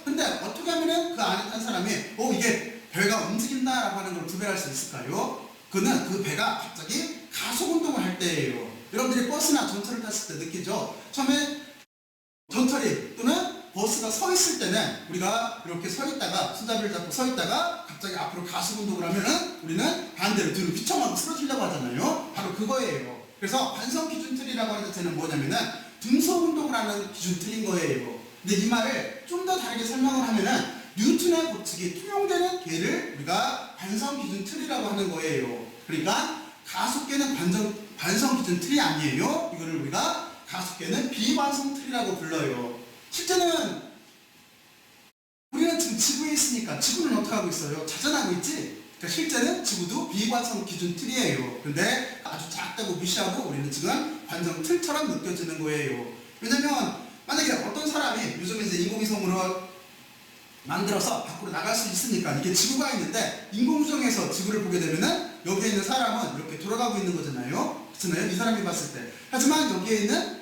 근데 어떻게 하면은 그 안에 탄 사람이 이게 배가 움직인다라고 하는 걸 구별할 수 있을까요? 그는 그 배가 갑자기 가속 운동을 할 때예요. 여러분들이 버스나 전철을 탔을 때 느끼죠? 처음에 전철이 또는 버스가 서 있을 때는 우리가 이렇게 서 있다가 손잡이를 잡고 서 있다가 갑자기 앞으로 가속 운동을 하면은 우리는 반대로 뒤로 휘청하고 쓰러지려고 하잖아요. 바로 그거예요. 그래서 관성기준틀이라고 하는 자체는 뭐냐면은 등속 운동을 하는 기준틀인 거예요. 근데 이 말을 좀 더 다르게 설명을 하면은 뉴턴의 법칙이 통용되는 계를 우리가 관성기준틀이라고 하는 거예요. 그러니까 가속계는 관성기준틀이 아니에요. 이거를 우리가 가속계는 비관성틀이라고 불러요. 실제는 우리는 지금 지구에 있으니까 지구는 어떻게 하고 있어요? 자전하고 있지? 그러니까 실제는 지구도 비관성 기준틀이에요. 근데 아주 작다고 무시하고 우리는 지금 관성틀처럼 느껴지는 거예요. 왜냐면 만약에 어떤 사람이 요즘 이제 인공위성으로 만들어서 밖으로 나갈 수 있으니까 이게 지구가 있는데 인공위성에서 지구를 보게 되면은 여기에 있는 사람은 이렇게 돌아가고 있는 거잖아요. 그렇잖아요. 이 사람이 봤을 때. 하지만 여기에 있는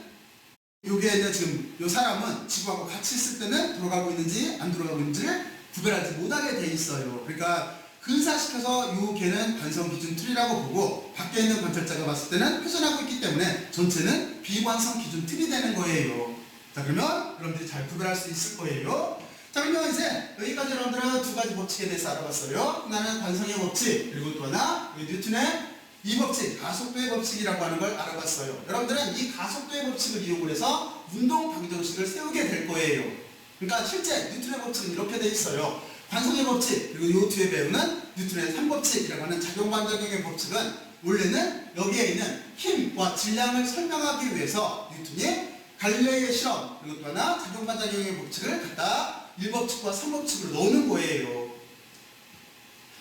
지금 이 사람은 지구하고 같이 있을 때는 돌아가고 있는지 안 돌아가고 있는지를 구별하지 못하게 돼 있어요. 그러니까 근사시켜서 이 개는 관성기준틀이라고 보고 밖에 있는 관찰자가 봤을 때는 회전하고 있기 때문에 전체는 비관성 기준틀이 되는 거예요. 자, 그러면 여러분들이 잘 구별할 수 있을 거예요. 자, 그러면 이제 여기까지 여러분들은 두 가지 법칙에 대해서 알아봤어요. 하나는 관성의 법칙, 그리고 또 하나 뉴턴의 이 법칙, 가속도의 법칙이라고 하는 걸 알아봤어요. 여러분들은 이 가속도의 법칙을 이용을 해서 운동 방정식을 세우게 될 거예요. 그러니까 실제 뉴턴의 법칙은 이렇게 돼 있어요. 관성의 법칙, 그리고 요 뒤에 배우는 뉴턴의 3법칙이라고 하는 작용반작용의 법칙은 원래는 여기에 있는 힘과 질량을 설명하기 위해서 뉴턴이 갈릴레이의 실험, 그리고 또 하나 작용반작용의 법칙을 갖다 1법칙과 3법칙으로 넣는 거예요.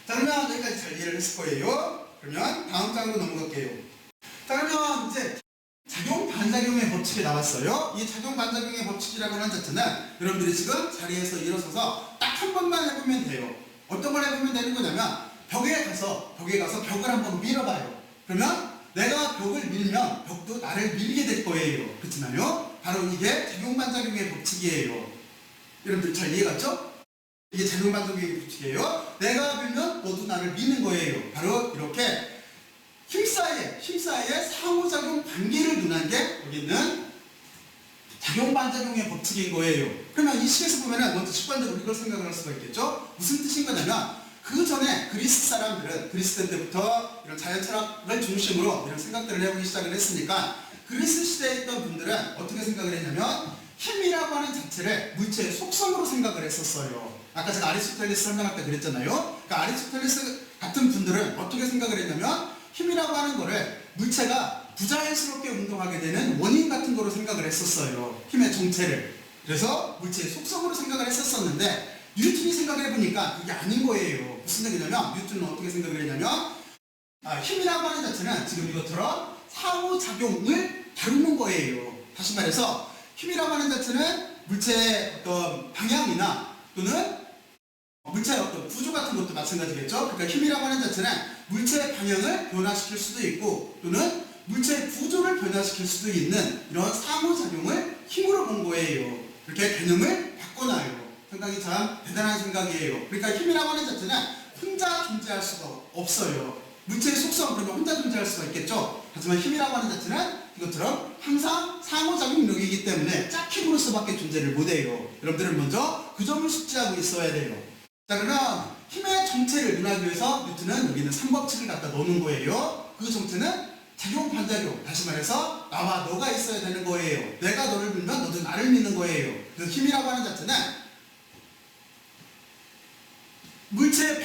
자, 그러면 여기까지 잘 이해를 했을 거예요. 그러면 다음 장으로 넘어갈게요. 자, 그러면 이제 작용반작용의 법칙이 나왔어요. 이 작용반작용의 법칙이라고 하는 자체는 여러분들이 지금 자리에서 일어서서 딱 한 번만 해보면 돼요. 어떤 걸 해보면 되는 거냐면 벽에 가서 벽을 한번 밀어봐요. 그러면 내가 벽을 밀면 벽도 나를 밀게 될 거예요. 그렇잖아요? 바로 이게 작용반작용의 법칙이에요. 여러분들 잘 이해갔죠? 이게 작용반작용의 법칙이에요. 내가 밀면 너도 나를 미는 거예요. 바로 이렇게 힘사이의 상호작용 관계를 논한 게 여기 있는 작용반작용의 법칙인 거예요. 그러면 이 식에서 보면은 먼저 직관적으로 이걸 생각을 할 수가 있겠죠? 무슨 뜻인 거냐면 그 전에 그리스 사람들은 그리스 때부터 이런 자연 철학을 중심으로 이런 생각들을 해보기 시작을 했으니까 그리스 시대에 있던 분들은 어떻게 생각을 했냐면 힘이라고 하는 자체를 물체의 속성으로 생각을 했었어요. 아까 제가 아리스토텔레스 설명할 때 그랬잖아요. 그러니까 아리스토텔레스 같은 분들은 어떻게 생각을 했냐면 힘이라고 하는 거를 물체가 부자연스럽게 운동하게 되는 원인 같은 거로 생각을 했었어요. 힘의 정체를. 그래서 물체의 속성으로 생각을 했었는데 뉴턴이 생각을 해보니까 그게 아닌 거예요. 무슨 얘기냐면 뉴턴은 어떻게 생각을 했냐면 힘이라고 하는 자체는 지금 이것처럼 상호작용을 다루는 거예요. 다시 말해서 힘이라고 하는 자체는 물체의 어떤 방향이나 또는 물체의 어떤 구조 같은 것도 마찬가지겠죠. 그러니까 힘이라고 하는 자체는 물체의 방향을 변화시킬 수도 있고 또는 물체의 구조를 변화시킬 수도 있는 이런 상호작용을 힘으로 본 거예요. 이렇게 개념을 바꿔놔요. 생각이 참 대단한 생각이에요. 그러니까 힘이라고 하는 자체는 혼자 존재할 수가 없어요. 물체의 속성 그러면 혼자 존재할 수가 있겠죠. 하지만 힘이라고 하는 자체는 이것처럼 항상 상호작용력이기 때문에 짝힘으로서밖에 존재를 못해요. 여러분들은 먼저 그 점을 숙지하고 있어야 돼요. 자, 그러면 힘의 정체를 논하기 위해서 뉴턴은 여기 있는 3법칙을 갖다 넣는 거예요. 그 정체는 작용 반작용, 다시 말해서 나와 너가 있어야 되는 거예요. 내가 너를 믿면 너도 나를 믿는 거예요. 그래서 힘이라고 하는 자체는 물체의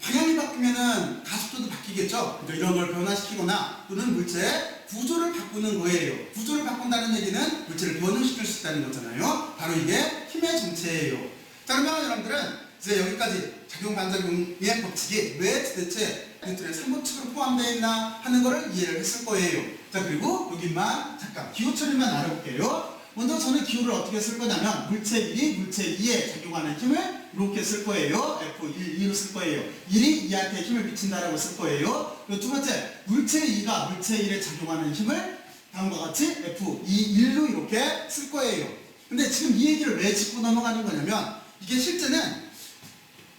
방향이 바뀌면은 가속도도 바뀌겠죠. 그러니까 이런 걸 변화시키거나 또는 물체의 구조를 바꾸는 거예요. 구조를 바꾼다는 얘기는 물체를 변형시킬 수 있다는 거잖아요. 바로 이게 힘의 정체예요. 자, 그러면 여러분들은 이제 여기까지 작용 반작용의 법칙이 왜 도대체 뉴턴의 3법칙으로 포함되어 있나 하는 거를 이해를 했을 거예요. 자, 그리고 여기만 잠깐 기호 처리만 알아볼게요. 먼저 저는 기호를 어떻게 쓸 거냐면 물체 1이 물체 2에 작용하는 힘을 이렇게 쓸 거예요. F1, 2로 쓸 거예요. 1이 2한테 힘을 미친다라고 쓸 거예요. 그리고 두 번째, 물체 2가 물체 1에 작용하는 힘을 다음과 같이 F2, 1로 이렇게 쓸 거예요. 근데 지금 이 얘기를 왜 짚고 넘어가는 거냐면 이게 실제는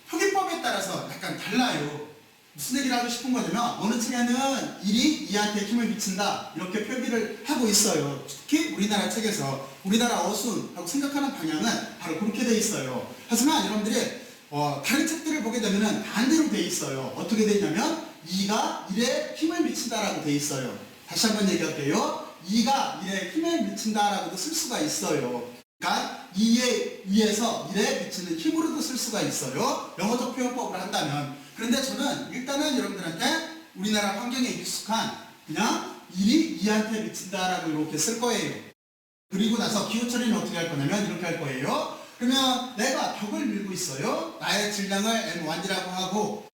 표기법에 따라서 약간 달라요. 무슨 얘기를 하고 싶은 거냐면 어느 책에는 1이 2한테 힘을 미친다 이렇게 표기를 하고 있어요. 특히 우리나라 책에서 우리나라 어순하고 생각하는 방향은 바로 그렇게 돼 있어요. 하지만 여러분들이 다른 책들을 보게 되면 반대로 돼 있어요. 어떻게 돼 있냐면 2가 1에 힘을 미친다라고 돼 있어요. 다시 한번 얘기할게요. 2가 1에 힘을 미친다라고도 쓸 수가 있어요. 그러니까 2에 의해서 1에 미치는 힘으로도 쓸 수가 있어요. 영어적 표현법을 한다면. 그런데 저는 일단은 여러분들한테 우리나라 환경에 익숙한 그냥 1이 2한테 미친다라고 이렇게 쓸 거예요. 그리고 나서 기호 처리는 어떻게 할 거냐면 이렇게 할 거예요. 그러면 내가 벽을 밀고 있어요. 나의 질량을 M1이라고 하고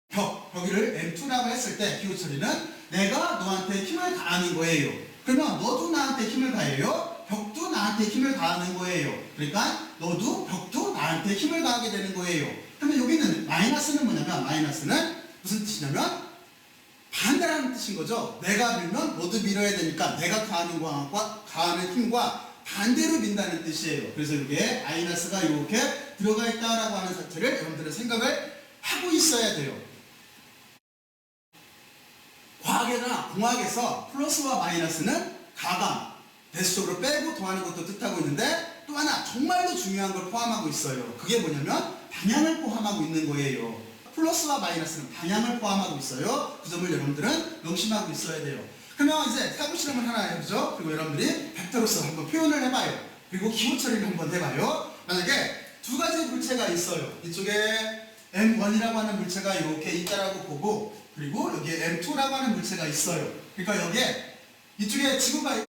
벽을 M2라고 했을 때 기호 처리는 내가 너한테 힘을 가하는 거예요. 그러면 너도 나한테 힘을 가해요. 벽도 나한테 힘을 가하는 거예요. 그러니까 너도 벽도 나한테 힘을 가하게 되는 거예요. 그러면 여기는 마이너스는 뭐냐면 마이너스는 무슨 뜻이냐면 반대라는 뜻인 거죠. 내가 밀면 너도 밀어야 되니까 내가 가하는 힘과 반대로 민다는 뜻이에요. 그래서 이게 마이너스가 이렇게 들어가 있다라고 하는 자체를 여러분들은 생각을 하고 있어야 돼요. 과학이나 공학에서 플러스와 마이너스는 가감, 대수적으로 빼고 더하는 것도 뜻하고 있는데 또 하나 정말로 중요한 걸 포함하고 있어요. 그게 뭐냐면 방향을 포함하고 있는 거예요. 플러스와 마이너스는 방향을 포함하고 있어요. 그 점을 여러분들은 명심하고 있어야 돼요. 그러면 이제 사고 실험을 하나 해보죠. 그리고 여러분들이 벡터로서 한번 표현을 해봐요. 그리고 기호 처리를 한번 해봐요. 만약에 두 가지 물체가 있어요. 이쪽에 M1이라고 하는 물체가 이렇게 있다라고 보고 그리고 여기에 M2라고 하는 물체가 있어요. 그러니까 여기에 이쪽에 지구가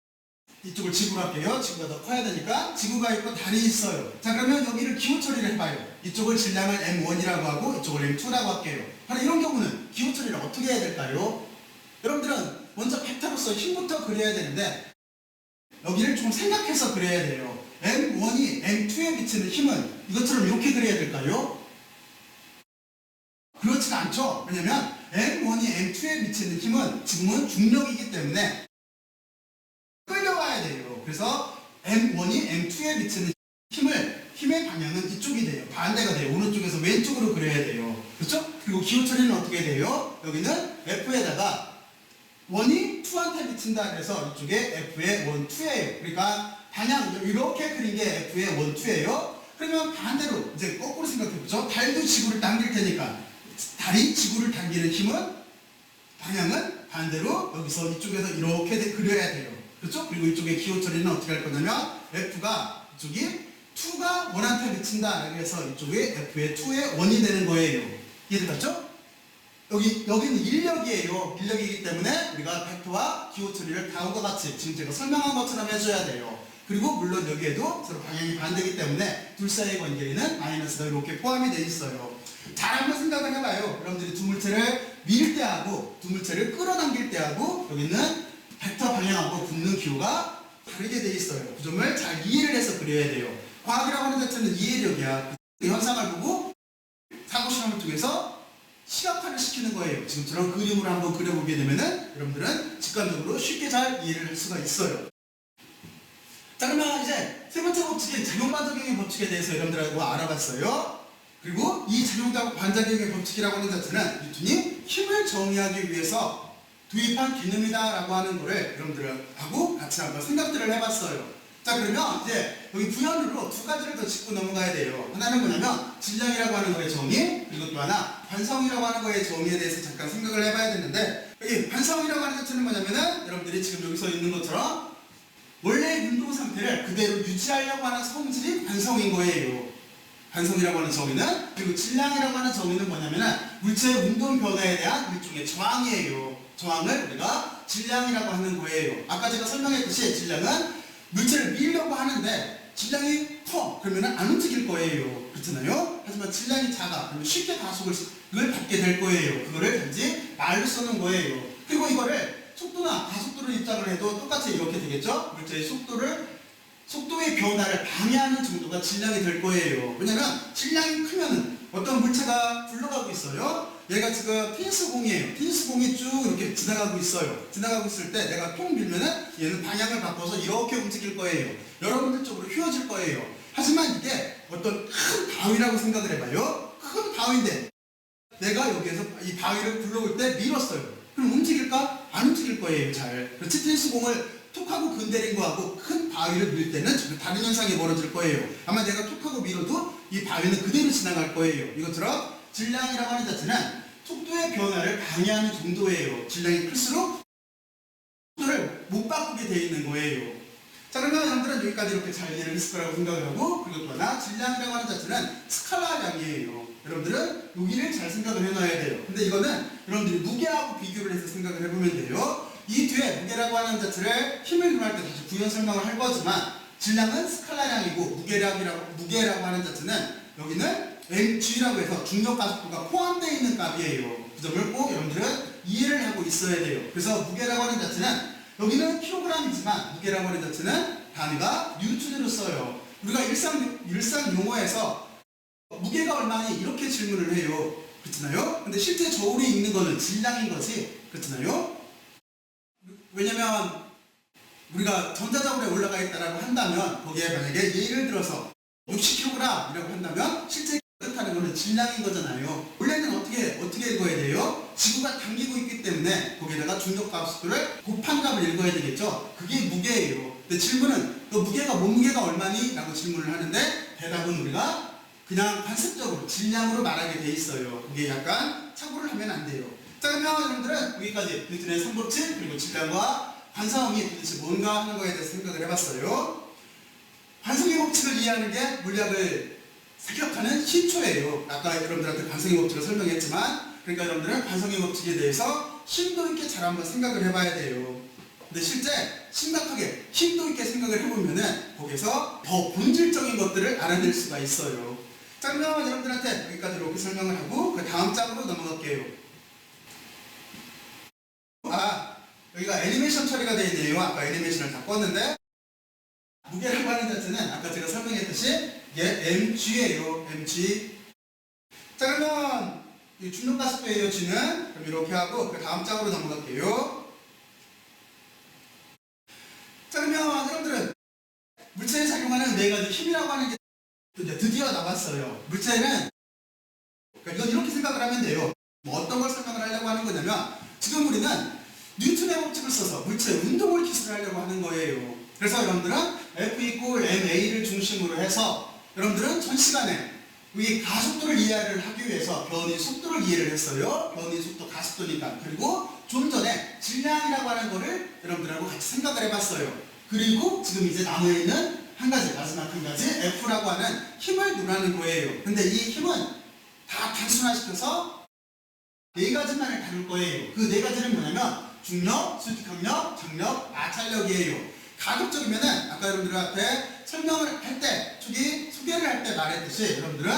이쪽을 지구로 할게요. 지구가 더 커야 되니까 지구가 있고 달이 있어요. 자, 그러면 여기를 기호 처리를 해봐요. 이쪽을 질량을 M1이라고 하고 이쪽을 M2라고 할게요. 바로 이런 경우는 기호 처리를 어떻게 해야 될까요? 여러분들은 먼저 벡터로서 힘부터 그려야 되는데 여기를 좀 생각해서 그려야 돼요. M1이 M2에 미치는 힘은 이것처럼 이렇게 그려야 될까요? 그렇지가 않죠. 왜냐면 M1이 M2에 미치는 힘은 지금은 중력이기 때문에 끌려와야 돼요. 그래서 M1이 M2에 미치는 힘의 방향은 이쪽이 돼요. 반대가 돼요. 오른쪽에서 왼쪽으로 그려야 돼요. 그렇죠? 그리고 기호 처리는 어떻게 돼요? 여기는 F에다가 1이 2한테 미친다 그래서 이쪽에 F의 1, 2예요. 그러니까 방향 이렇게 그린 게 F의 1, 2예요. 그러면 반대로 이제 거꾸로 생각해보죠. 달도 지구를 당길 테니까 달이 지구를 당기는 힘은 방향은 반대로 여기서 이쪽에서 이렇게 그려야 돼요. 그렇죠? 그리고 이쪽에 기호 처리는 어떻게 할 거냐면 F가 이쪽이 2가 1한테 미친다 그래서 이쪽에 F의 2의 1이 되는 거예요. 이해되셨죠? 여기는 인력이에요. 인력이기 때문에 우리가 벡터와 기호 처리를 다음과 같이 지금 제가 설명한 것처럼 해줘야 돼요. 그리고 물론 여기에도 서로 방향이 반대이기 때문에 둘 사이의 관계에는 마이너스가 이렇게 포함이 되어 있어요. 잘 한번 생각을 해봐요. 여러분들이 두 물체를 밀 때하고 두 물체를 끌어당길 때하고 여기는 벡터 방향하고 붙는 기호가 다르게 되어 있어요. 그 점을 잘 이해를 해서 그려야 돼요. 과학이라고 하는 자체는 이해력이야. 그 현상을 보고 사고실험을 통해서 시각화를 시키는 거예요. 지금처럼 그림으로 한번 그려보게 되면은 여러분들은 직관적으로 쉽게 잘 이해를 할 수가 있어요. 자, 그러면 이제 세 번째 법칙인 작용반작용의 법칙에 대해서 여러분들하고 알아봤어요. 그리고 이 작용반작용의 법칙이라고 하는 자체는 뉴턴이 힘을 정의하기 위해서 도입한 개념이다라고 하는 거를 여러분들하고 같이 한번 생각들을 해봤어요. 자, 그러면 이제 여기 부연으로 두 가지를 더 짚고 넘어가야 돼요. 하나는 뭐냐면 질량이라고 하는 거의 정의, 그리고 또 하나 관성이라고 하는 거의 정의에 대해서 잠깐 생각을 해봐야 되는데, 여기 관성이라고 하는 자체는 뭐냐면은 여러분들이 지금 여기서 있는 것처럼 원래 운동 상태를 그대로 유지하려고 하는 성질이 관성인 거예요. 관성이라고 하는 정의는, 그리고 질량이라고 하는 정의는 뭐냐면은 물체의 운동 변화에 대한 일종의 저항이에요. 저항을 우리가 질량이라고 하는 거예요. 아까 제가 설명했듯이 질량은 물체를 밀려고 하는데 질량이 커 그러면 안 움직일 거예요. 그렇잖아요. 하지만 질량이 작아 그러면 쉽게 가속을 받게 될 거예요. 그거를 단지 말로 쓰는 거예요. 그리고 이거를 속도나 가속도를 입장을 해도 똑같이 이렇게 되겠죠. 물체의 속도의 변화를 방해하는 정도가 질량이 될 거예요. 왜냐면 질량이 크면은 어떤 물체가 굴러가고 있어요. 얘가 지금 테니스 공이에요. 테니스 공이 쭉 이렇게 지나가고 있어요. 지나가고 있을 때 내가 통 밀면은 얘는 방향을 바꿔서 이렇게 움직일 거예요. 여러분들 쪽으로 휘어질 거예요. 하지만 이게 어떤 큰 바위라고 생각을 해봐요. 큰 바위인데 내가 여기에서 이 바위를 굴러올 때 밀었어요. 그럼 움직일까? 안 움직일 거예요. 잘. 그렇지? 테니스 공을 툭 하고 건드린 거하고 큰 바위를 밀 때는 전혀 다른 현상이 벌어질 거예요. 아마 내가 툭 하고 밀어도 이 바위는 그대로 지나갈 거예요. 이것처럼 질량이라고 하는 자체는 속도의 변화를 방해하는 정도예요. 질량이 클수록 속도를 못 바꾸게 되어 있는 거예요. 자, 그러면 여러분들은 여기까지 이렇게 잘 이해를 했을 거라고 생각을 하고, 그리고 또 하나 질량이라고 하는 자체는 스칼라량이에요. 여러분들은 여기를 잘 생각을 해놔야 돼요. 근데 이거는 여러분들이 무게하고 비교를 해서 생각을 해보면 돼요. 이 뒤에 무게라고 하는 자체를 힘을 이용할 때 다시 부연 설명을 할 거지만 질량은 스칼라량이고 무게라고 하는 자체는 여기는 mg라고 해서 중력 가속도가 포함되어 있는 값이에요. 그 점을 꼭 여러분들은 이해를 하고 있어야 돼요. 그래서 무게라고 하는 자체는 여기는 킬로그램이지만 무게라고 하는 자체는 단위가 뉴턴으로 써요. 우리가 일상 용어에서 무게가 얼마니 이렇게 질문을 해요. 그렇잖아요? 근데 실제 저울이 있는 거는 질량인 거지. 그렇잖아요? 왜냐면 우리가 전자저울에 올라가 있다라고 한다면 거기에 만약에 예를 들어서 60kg이라고 한다면 실제 뜻하는 거는 질량인 거잖아요. 원래는 어떻게 읽어야 돼요? 지구가 당기고 있기 때문에 거기에다가 중력 가속도를 곱한 값을 읽어야 되겠죠. 그게 무게예요. 근데 질문은 너 몸무게가 얼마니? 라고 질문을 하는데 대답은 우리가 그냥 관습적으로 질량으로 말하게 돼 있어요. 그게 약간 참고를 하면 안 돼요. 자, 그러면 여러분들은 여기까지 뉴턴의 3법칙 그리고 질량과 관성이 도대체 뭔가 하는 거에 대해서 생각을 해봤어요. 관성의 법칙을 이해하는 게 물리학을 사격하는 시초예요. 아까 여러분들한테 관성의 법칙을 설명했지만, 그러니까 여러분들은 관성의 법칙에 대해서 심도 있게 잘 한번 생각을 해봐야 돼요. 근데 실제 심각하게 심도 있게 생각을 해보면은 거기서 더 본질적인 것들을 알아낼 수가 있어요. 자, 그러면 여러분들한테 여기까지 이렇게 설명을 하고 그 다음 장으로 넘어갈게요. 여기가 애니메이션 처리가 되어 있네요. 아까 애니메이션을 다 껐는데 무게라고 하는 자체는 아까 제가 설명했듯이 이게 mg예요. mg. 자, 그러면 이 중력 가속도예요. g는 그럼 이렇게 하고 그 다음 장으로 넘어갈게요. 자, 그러면 여러분들은 물체에 작용하는 네 가지 힘이라고 하는 게 이제 드디어 나왔어요. 물체는 그러니까 이건 이렇게 생각을 하면 돼요. 뭐 어떤 걸 설명을 하려고 하는 거냐면 지금 우리는 뉴턴의 법칙을 써서 물체의 운동을 기술하려고 하는 거예요. 그래서 여러분들은 F = ma를 중심으로 해서 여러분들은 전 시간에 이 가속도를 이해를 하기 위해서 변의 속도를 이해를 했어요. 변의 속도 가속도니까. 그리고 좀 전에 질량이라고 하는 거를 여러분들하고 같이 생각을 해봤어요. 그리고 지금 이제 남아있는 한 가지, 마지막 한 가지 F라고 하는 힘을 논하는 거예요. 근데 이 힘은 다 단순화시켜서 네 가지만을 다룰 거예요. 그 네 가지는 뭐냐면 중력, 수직항력, 장력, 마찰력이에요. 가급적이면은 아까 여러분들한테 설명을 할 때, 소개를 할 때 말했듯이 여러분들은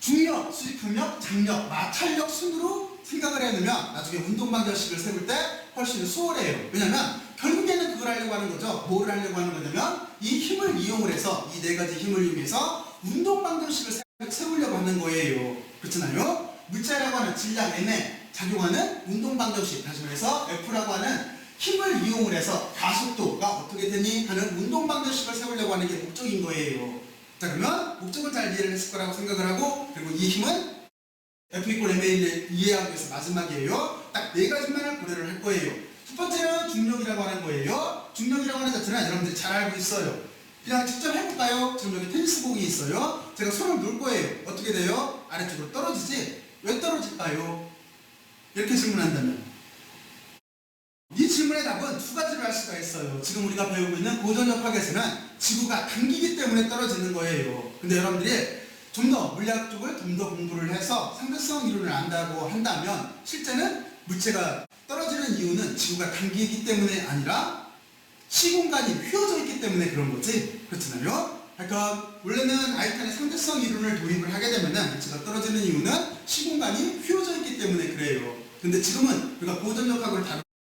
중력, 수직항력, 장력, 마찰력 순으로 생각을 해놓으면 나중에 운동방정식을 세울 때 훨씬 수월해요. 왜냐면 결국에는 그걸 하려고 하는 거죠. 뭐를 하려고 하는 거냐면 이 힘을 이용을 해서 이 네 가지 힘을 이용해서 운동방정식을 세우려고 하는 거예요. 그렇잖아요. 물체라고 하는 질량 M에 작용하는 운동방정식, 다시 말해서 F라고 하는 힘을 이용을 해서 가속도가 어떻게 되니 하는 운동방정식을 세우려고 하는 게 목적인 거예요. 자, 그러면 목적을 잘 이해를 했을 거라고 생각을 하고, 그리고 이 힘은 F = ma를 이해하기 위해서 마지막이에요. 딱 네 가지만을 고려를 할 거예요. 첫 번째는 중력이라고 하는 거예요. 중력이라고 하는 자체는 여러분들이 잘 알고 있어요. 그냥 직접 해볼까요? 지금 여기 테니스공이 있어요. 제가 손을 놓을 거예요. 어떻게 돼요? 아래쪽으로 떨어지지? 왜 떨어질까요? 이렇게 질문한다면 이 질문의 답은 두 가지로 할 수가 있어요. 지금 우리가 배우고 있는 고전력학에서는 지구가 당기기 때문에 떨어지는 거예요. 근데 여러분들이 좀 더 물리학 쪽을 좀 더 공부를 해서 상대성 이론을 안다고 한다면 실제는 물체가 떨어지는 이유는 지구가 당기기 때문에 아니라 시공간이 휘어져 있기 때문에 그런 거지. 그렇잖아요? 그러니까 원래는 아인슈타인의 상대성 이론을 도입을 하게 되면 물체가 떨어지는 이유는 시공간이 휘어져 있기 때문에 그래요. 근데 지금은 우리가 고전력학을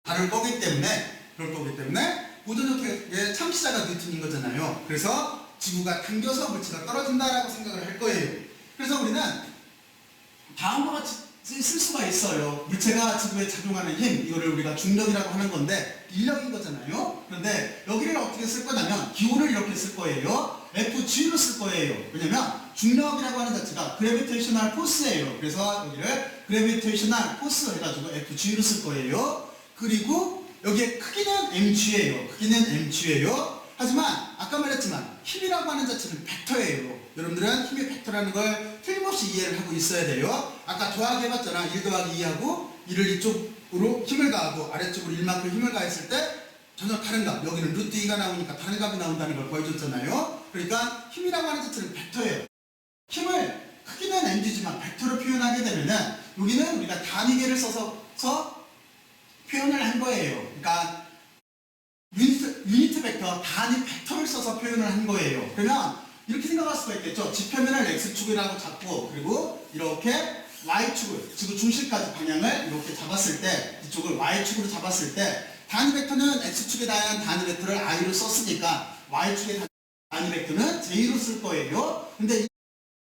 다룰 거기 때문에 그럴 거기 때문에 고전력학의 창시자가 뉴턴인 거잖아요. 그래서 지구가 당겨서 물체가 떨어진다라고 생각을 할 거예요. 그래서 우리는 다음과 같이 쓸 수가 있어요. 물체가 지구에 작용하는 힘, 이거를 우리가 중력이라고 하는 건데 인력인 거잖아요. 그런데 여기를 어떻게 쓸 거냐면 기호를 이렇게 쓸 거예요. FG로 쓸 거예요. 왜냐면 중력이라고 하는 자체가 그래비테이셔널 포스예요. 그래서 여기를 그래비테이셔널 포스 해가지고 FG로 쓸 거예요. 그리고 여기에 크기는 mg예요. 크기는 mg예요. 하지만 아까 말했지만 힘이라고 하는 자체는 벡터예요. 여러분들은 힘의 벡터라는 걸 틀림없이 이해를 하고 있어야 돼요. 아까 더하기 해봤잖아. 1 더하기 2하고 1을 이쪽으로 힘을 가하고 아래쪽으로 1만큼 힘을 가했을 때 전혀 다른 값. 여기는 루트 2가 나오니까 다른 값이 나온다는 걸 보여줬잖아요. 그러니까 힘이라고 하는 자체는 벡터예요. 힘을 크기는 mg지만 벡터로 표현하게 되면은 여기는 우리가 단위계를 써서 표현을 한 거예요. 그러니까 유니트 벡터, 단위 벡터를 써서 표현을 한 거예요. 그러면 이렇게 생각할 수가 있겠죠. 지표면을 x축이라고 잡고 그리고 이렇게 y축을, 지구 중심까지 방향을 이렇게 잡았을 때 이쪽을 y축으로 잡았을 때 단위 벡터는 x축에 대한 단위 벡터를 i로 썼으니까 y축의 단위 벡터는 j로 쓸 거예요. 근데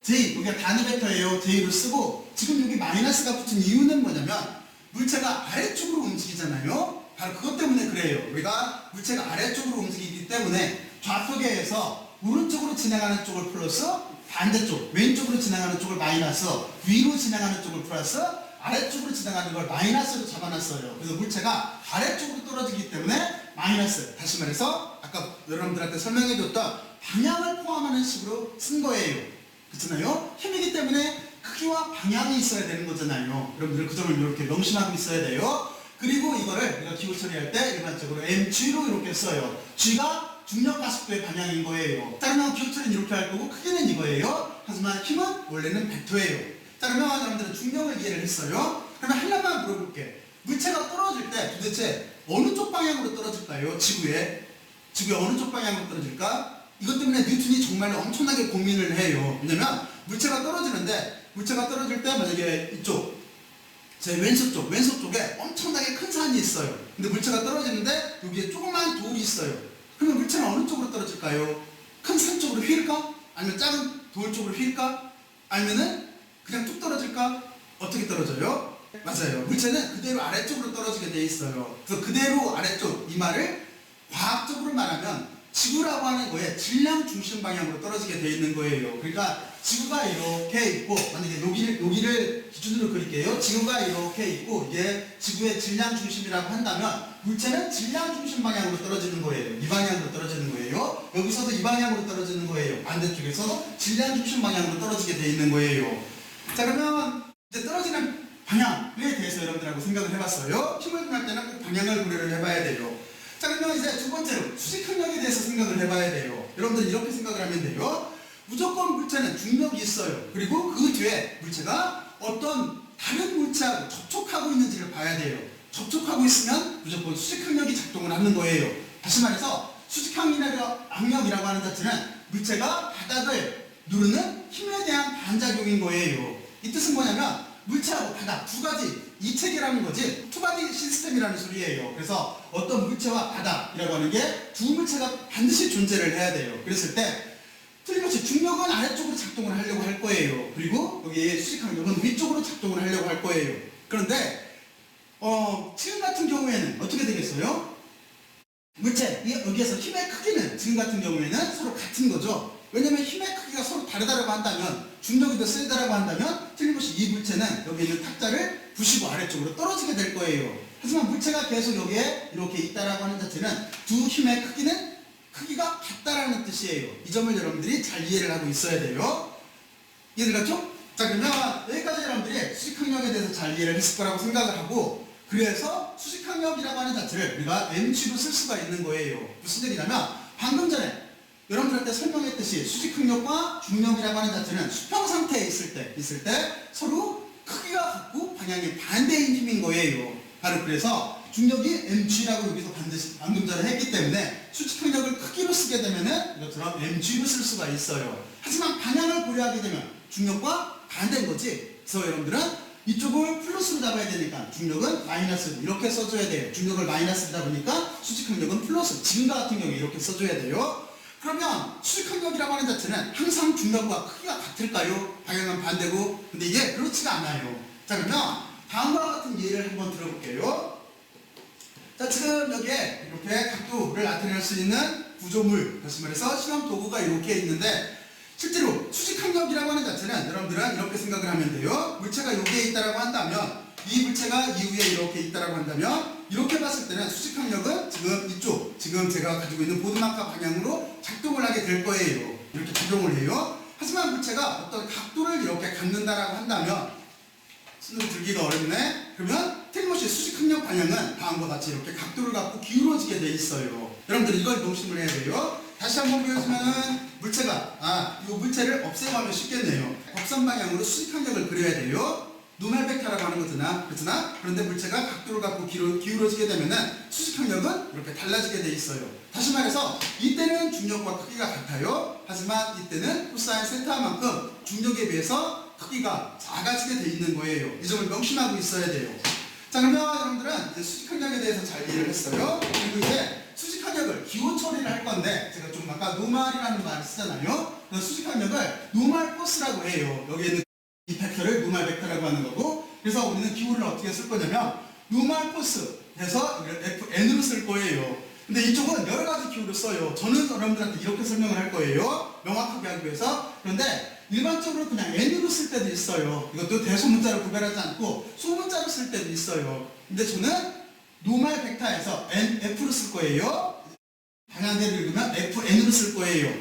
j, 여기가 단위 벡터예요. j로 쓰고 지금 여기 마이너스가 붙은 이유는 뭐냐면 물체가 아래쪽으로 움직이잖아요. 바로 그것 때문에 그래요. 우리가 물체가 아래쪽으로 움직이기 때문에 좌표계에서 오른쪽으로 진행하는 쪽을 플러스 반대쪽, 왼쪽으로 진행하는 쪽을 마이너스, 위로 진행하는 쪽을 플러스 아래쪽으로 진행하는 걸 마이너스로 잡아놨어요. 그래서 물체가 아래쪽으로 떨어지기 때문에 마이너스. 다시 말해서 아까 여러분들한테 설명해줬던 방향을 포함하는 식으로 쓴 거예요. 그렇잖아요? 힘이기 때문에 크기와 방향이 있어야 되는 거잖아요. 여러분들 그 점을 이렇게 명심하고 있어야 돼요. 그리고 이거를 우리가 기호 처리할 때 일반적으로 mg로 이렇게 써요. g가 중력 가속도의 방향인 거예요. 따르면 기호 처리는 이렇게 할 거고 크기는 이거예요. 하지만 힘은 원래는 벡터예요. 따르면 여러분들은 중력을 이해를 했어요. 그러면 하나만 물어볼게. 물체가 떨어질 때 도대체 어느 쪽 방향으로 떨어질까요? 지구에 어느 쪽 방향으로 떨어질까? 이것 때문에 뉴턴이 정말 엄청나게 고민을 해요. 왜냐면 물체가 떨어질 때 만약에 이쪽 제 왼쪽 쪽에 엄청나게 큰 산이 있어요. 근데 물체가 떨어지는데 여기에 조그만 돌이 있어요. 그러면 물체는 어느 쪽으로 떨어질까요? 큰 산 쪽으로 휠까? 아니면 작은 돌 쪽으로 휠까? 아니면은 그냥 뚝 떨어질까? 어떻게 떨어져요? 맞아요. 물체는 그대로 아래쪽으로 떨어지게 돼 있어요. 그래서 그대로 아래쪽, 이 말을 과학적으로 말하면 지구라고 하는 거에 질량 중심 방향으로 떨어지게 돼 있는 거예요. 그러니까 지구가 이렇게 있고, 만약에 여기를 기준으로 그릴게요. 지구가 이렇게 있고 이게 지구의 질량 중심이라고 한다면 물체는 질량 중심 방향으로 떨어지는 거예요. 이 방향으로 떨어지는 거예요. 여기서도 이 방향으로 떨어지는 거예요. 반대쪽에서도 질량 중심 방향으로 떨어지게 돼 있는 거예요. 자, 그러면 이제 떨어지는 방향에 대해서 여러분들하고 생각을 해봤어요. 힘을 구할 때는 꼭 방향을 고려를 해봐야 돼요. 자, 그러면 이제 두 번째로 수직 항력에 대해서 생각을 해봐야 돼요. 여러분들 이렇게 생각을 하면 돼요. 무조건 물체는 중력이 있어요. 그리고 그 뒤에 물체가 어떤 다른 물체하고 접촉하고 있는지를 봐야 돼요. 접촉하고 있으면 무조건 수직 항력이 작동을 하는 거예요. 다시 말해서 수직 항력이라고 하는 자체는 물체가 바닥을 누르는 힘에 대한 반작용인 거예요. 이 뜻은 뭐냐면 물체하고 바닥 두 가지 이체계라는 거지 투바디 시스템이라는 소리예요. 그래서 어떤 물체와 바닥이라고 하는 게 두 물체가 반드시 존재를 해야 돼요. 그랬을 때 틀림없이 중력은 아래쪽으로 작동을 하려고 할 거예요. 그리고 여기 수직항력은 위쪽으로 작동을 하려고 할 거예요. 그런데 지금 같은 경우에는 어떻게 되겠어요? 물체 여기에서 힘의 크기는 지금 같은 경우에는 서로 같은 거죠. 왜냐면 힘의 크기가 서로 다르다고 한다면, 중력이 더 세다라고 한다면 틀림없이 이 물체는 여기 있는 탁자를 부시고 아래쪽으로 떨어지게 될 거예요. 하지만 물체가 계속 여기에 이렇게 있다라고 하는 자체는 두 힘의 크기가 같다라는 뜻이에요. 이 점을 여러분들이 잘 이해를 하고 있어야 돼요. 이해들 갔죠? 자, 그러면 여기까지 여러분들이 수직항력에 대해서 잘 이해를 했을 거라고 생각을 하고, 그래서 수직항력이라고 하는 자체를 우리가 mg로 쓸 수가 있는 거예요. 무슨 얘기냐면 방금 전에 여러분들한테 설명했듯이 수직항력과 중력이라고 하는 자체는 수평 상태에 있을 때 서로 크기가 같고 방향이 반대인 힘인 거예요. 바로 그래서 중력이 mg라고 여기서 반드시 방금 전에 했기 때문에 수직항력을 크기로 쓰게 되면은 이것처럼 mg로 쓸 수가 있어요. 하지만 방향을 고려하게 되면 중력과 반대인 거지. 그래서 여러분들은 이쪽을 플러스로 잡아야 되니까 중력은 마이너스로 이렇게 써줘야 돼요. 중력을 마이너스로 잡으니까 수직항력은 플러스. 지금과 같은 경우에 이렇게 써줘야 돼요. 그러면 수직항력이라고 하는 자체는 항상 중력과 크기가 같을까요? 방향은 반대고. 근데 이게 그렇지가 않아요. 자, 그러면 다음과 같은 예를 한번 들어볼게요. 자, 지금 여기에 이렇게 각도를 나타낼 수 있는 구조물, 다시 말해서 실험 도구가 이렇게 있는데, 실제로 수직항력이라고 하는 자체는 여러분들은 이렇게 생각을 하면 돼요. 물체가 여기에 있다라고 한다면, 이 물체가 이후에 이렇게 있다라고 한다면, 이렇게 봤을 때는 수직항력은 지금 이쪽, 지금 제가 가지고 있는 보드마커 방향으로 작동을 하게 될 거예요. 이렇게 작동을 해요. 하지만 물체가 어떤 각도를 이렇게 갖는다라고 한다면, 손으로 들기가 어렵네. 그러면 틀림없이 수직항력 방향은 다음과 같이 이렇게 각도를 갖고 기울어지게 돼 있어요. 여러분들 이걸 명심을 해야 돼요. 다시 한번 보여주면은 물체가 이 물체를 없애가면 쉽겠네요. 곡선 방향으로 수직항력을 그려야 돼요. 노멀 벡터라고 하는 거잖아. 그렇잖아? 그런데 물체가 각도를 갖고 기울어지게 되면은 수직항력은 이렇게 달라지게 돼 있어요. 다시 말해서 이때는 중력과 크기가 같아요. 하지만 이때는 코사인 세타만큼 중력에 비해서 크기가 작아지게 돼 있는 거예요. 이 점을 명심하고 있어야 돼요. 자, 그러면 여러분들은 이제 수직항력에 대해서 잘 이해를 했어요. 그리고 이제 수직항력을 기호 처리를 할 건데, 제가 좀 아까 노멀이라는 말을 쓰잖아요. 그래서 수직항력을 노멀 포스라고 해요. 여기에 있는 이 벡터를 노멀 벡터라고 하는 거고, 그래서 우리는 기호를 어떻게 쓸 거냐면 노멀 포스 해서 FN으로 쓸 거예요. 근데 이쪽은 여러 가지 기호를 써요. 저는 여러분들한테 이렇게 설명을 할 거예요. 명확하게 하기 위해서. 그런데 일반적으로 그냥 N으로 쓸 때도 있어요. 이것도 대소문자로 구별하지 않고 소문자로 쓸 때도 있어요. 근데 저는 노멀 벡터에서 F로 쓸 거예요. 방향대로 읽으면 FN으로 쓸 거예요.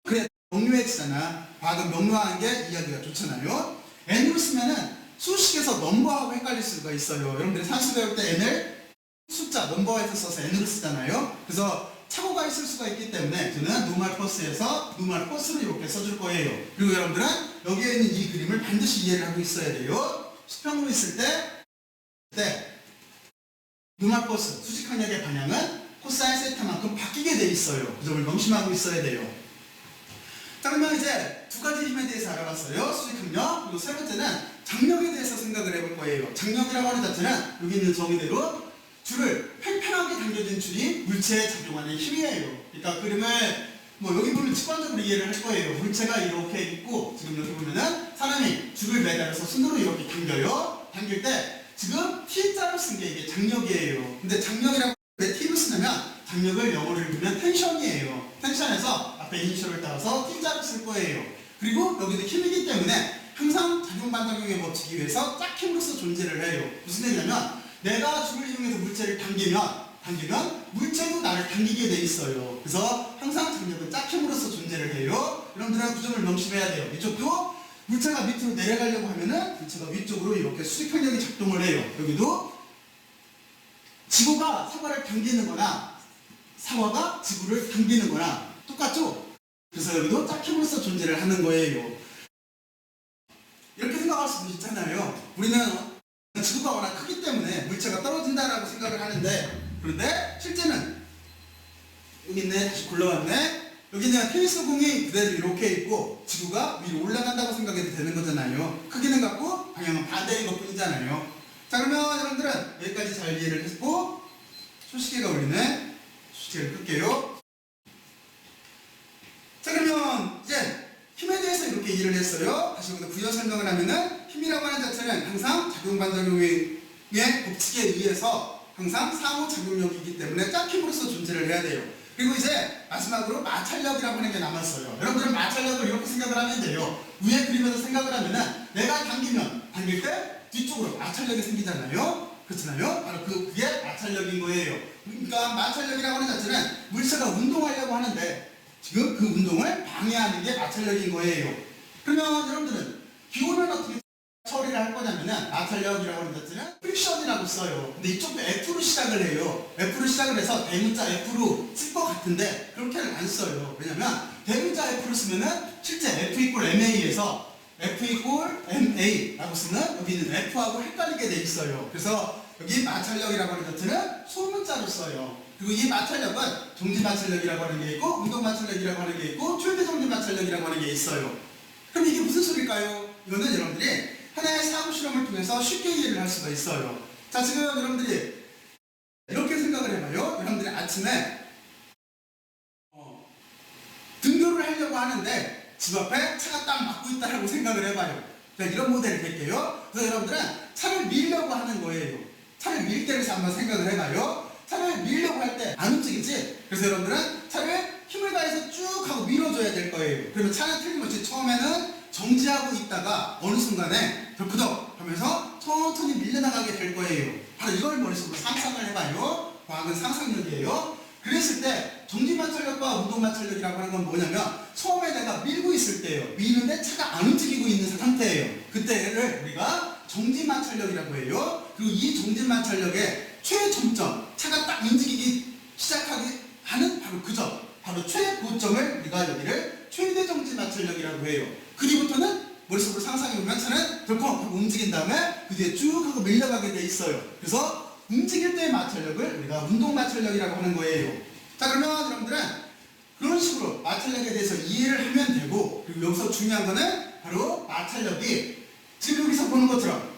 그래, 명료해지잖아. 과학은 명료한 게 이야기가 좋잖아요. N으로 쓰면은 수식에서 넘버하고 헷갈릴 수가 있어요. 여러분들이 산수 배울 때 N을 숫자, 넘버에서 써서 N으로 쓰잖아요. 그래서 착오가 있을 수가 있기 때문에 저는 노멀 포스에서 노멀 포스로 이렇게 써줄 거예요. 그리고 여러분들은 여기에 있는 이 그림을 반드시 이해를 하고 있어야 돼요. 수평으로 있을 때 노멀 포스, 수직항력의 방향은 코사인 세타만큼 바뀌게 돼 있어요. 그 점을 명심하고 있어야 돼요. 자, 그러면 이제 두 가지 힘에 대해서 알아봤어요. 수직항력. 그리고 세 번째는 장력에 대해서 생각을 해볼 거예요. 장력이라고 하는 자체는 여기 있는 정의대로 줄을 팽팽하게 당겨진 줄이 물체에 작용하는 힘이에요. 그러니까 그림을 여기 보면 직관적으로 이해를 할 거예요. 물체가 이렇게 있고, 지금 여기 보면은 사람이 줄을 매달아서 손으로 이렇게 당겨요. 당길 때 지금 T자로 쓴 게 이게 장력이에요. 근데 장력이라고 왜 T로 쓰냐면 장력을 영어로 읽으면 텐션이에요. 텐션에서 앞에 이니셜을 따라서 T자로 쓸 거예요. 그리고 여기도 힘이기 때문에 항상 작용반작용의 법칙에 의해서 짝힘으로서 존재를 해요. 무슨 얘기냐면 내가 줄을 이용해서 물체를 당기면 물체도 나를 당기게 돼 있어요. 그래서 항상 장력은 짝힘으로서 존재를 해요. 여러분들은 그 점을 명심해야 돼요. 이쪽도 물체가 밑으로 내려가려고 하면은 물체가 위쪽으로 이렇게 수직항력이 작동을 해요. 여기도 지구가 사과를 당기는 거나 사과가 지구를 당기는 거나 똑같죠? 그래서 여기도 짝힘으로서 존재를 하는 거예요. 이렇게 생각할 수도 있잖아요. 우리는 지구가 워낙 크기 때문에 물체가 떨어진다라고 생각을 하는데, 그런데 실제는 여기 있네. 다시 굴러왔네. 여기는 테니스 공이 그대로 이렇게 있고 지구가 위로 올라간다고 생각해도 되는 거잖아요. 크기는 같고 방향은 반대인 것 뿐이잖아요. 자, 그러면 여러분들은 여기까지 잘 이해를 했고, 소시계가 울리네. 소시계를 끌게요. 자, 그러면 이제 힘에 대해서 이렇게 이해를 했어요. 다시 여기서 부연 설명을 하면은 힘이라고 하는 자체는 항상 작용반작용의 법칙에 의해서 항상 상호작용력이기 때문에 짝힘으로서 존재를 해야 돼요. 그리고 이제 마지막으로 마찰력이라고 하는 게 남았어요. 여러분들은 마찰력을 이렇게 생각을 하면 돼요. 위에 그림에서 생각을 하면은 내가 당길 때 뒤쪽으로 마찰력이 생기잖아요. 그렇잖아요. 바로 그게 마찰력인 거예요. 그러니까 마찰력이라고 하는 자체는 물체가 운동하려고 하는데 지금 그 운동을 방해하는 게 마찰력인 거예요. 그러면 여러분들은 기호는 어떻게 처리를 할 거냐면은 마찰력이라고 하는 자체는 프릭션이라고 써요. 근데 이쪽도 F로 시작을 해요. F로 시작을 해서 대문자 F로 쓸 것 같은데 그렇게는 안 써요. 왜냐면 대문자 F로 쓰면은 실제 F 이퀄 MA에서 F 이퀄 MA라고 쓰면 여기 있는 F하고 헷갈리게 돼 있어요. 그래서 여기 마찰력이라고 하는 자체는 소문자로 써요. 그리고 이 마찰력은 정지 마찰력이라고 하는 게 있고 운동 마찰력이라고 하는 게 있고 최대 정지 마찰력이라고 하는 게 있어요. 그럼 이게 무슨 소리일까요? 이거는 여러분들이 하나의 사고 실험을 통해서 쉽게 이해를 할 수가 있어요. 자, 지금 여러분들이 이렇게 생각을 해봐요. 여러분들이 아침에 등교를 하려고 하는데 집 앞에 차가 딱 막고 있다라고 생각을 해봐요. 자, 이런 모델을 댈게요. 그래서 여러분들은 차를 밀려고 하는 거예요. 차를 밀 때를 한번 생각을 해봐요. 차를 밀려고 할 때 안 움직이지? 그래서 여러분들은 차를 힘을 다해서 쭉 하고 밀어줘야 될 거예요. 그러면 차는 틀림없이 처음에는 정지하고 있다가 어느 순간에 덜크덕 하면서 천천히 밀려나가게 될 거예요. 바로 이걸 머릿속으로 상상을 해봐요. 과학은 상상력이에요. 그랬을 때 정지마찰력과 운동마찰력이라고 하는 건 뭐냐면 처음에 내가 밀고 있을 때예요. 미는데 차가 안 움직이고 있는 상태예요. 그때를 우리가 정지마찰력이라고 해요. 그리고 이 정지마찰력의 최종점, 차가 딱 움직이기 시작하기 하는 바로 그 점, 바로 최고점을 우리가 여기를 최대 정지마찰력이라고 해요. 그 뒤부터는 머릿속으로 상상해보면 차는 덜컥 하고 움직인 다음에 그 뒤에 쭉 하고 밀려가게 돼 있어요. 그래서 움직일 때의 마찰력을 우리가 운동 마찰력이라고 하는 거예요. 자, 그러면 여러분들은 그런 식으로 마찰력에 대해서 이해를 하면 되고, 그리고 여기서 중요한 거는 바로 마찰력이 지금 여기서 보는 것처럼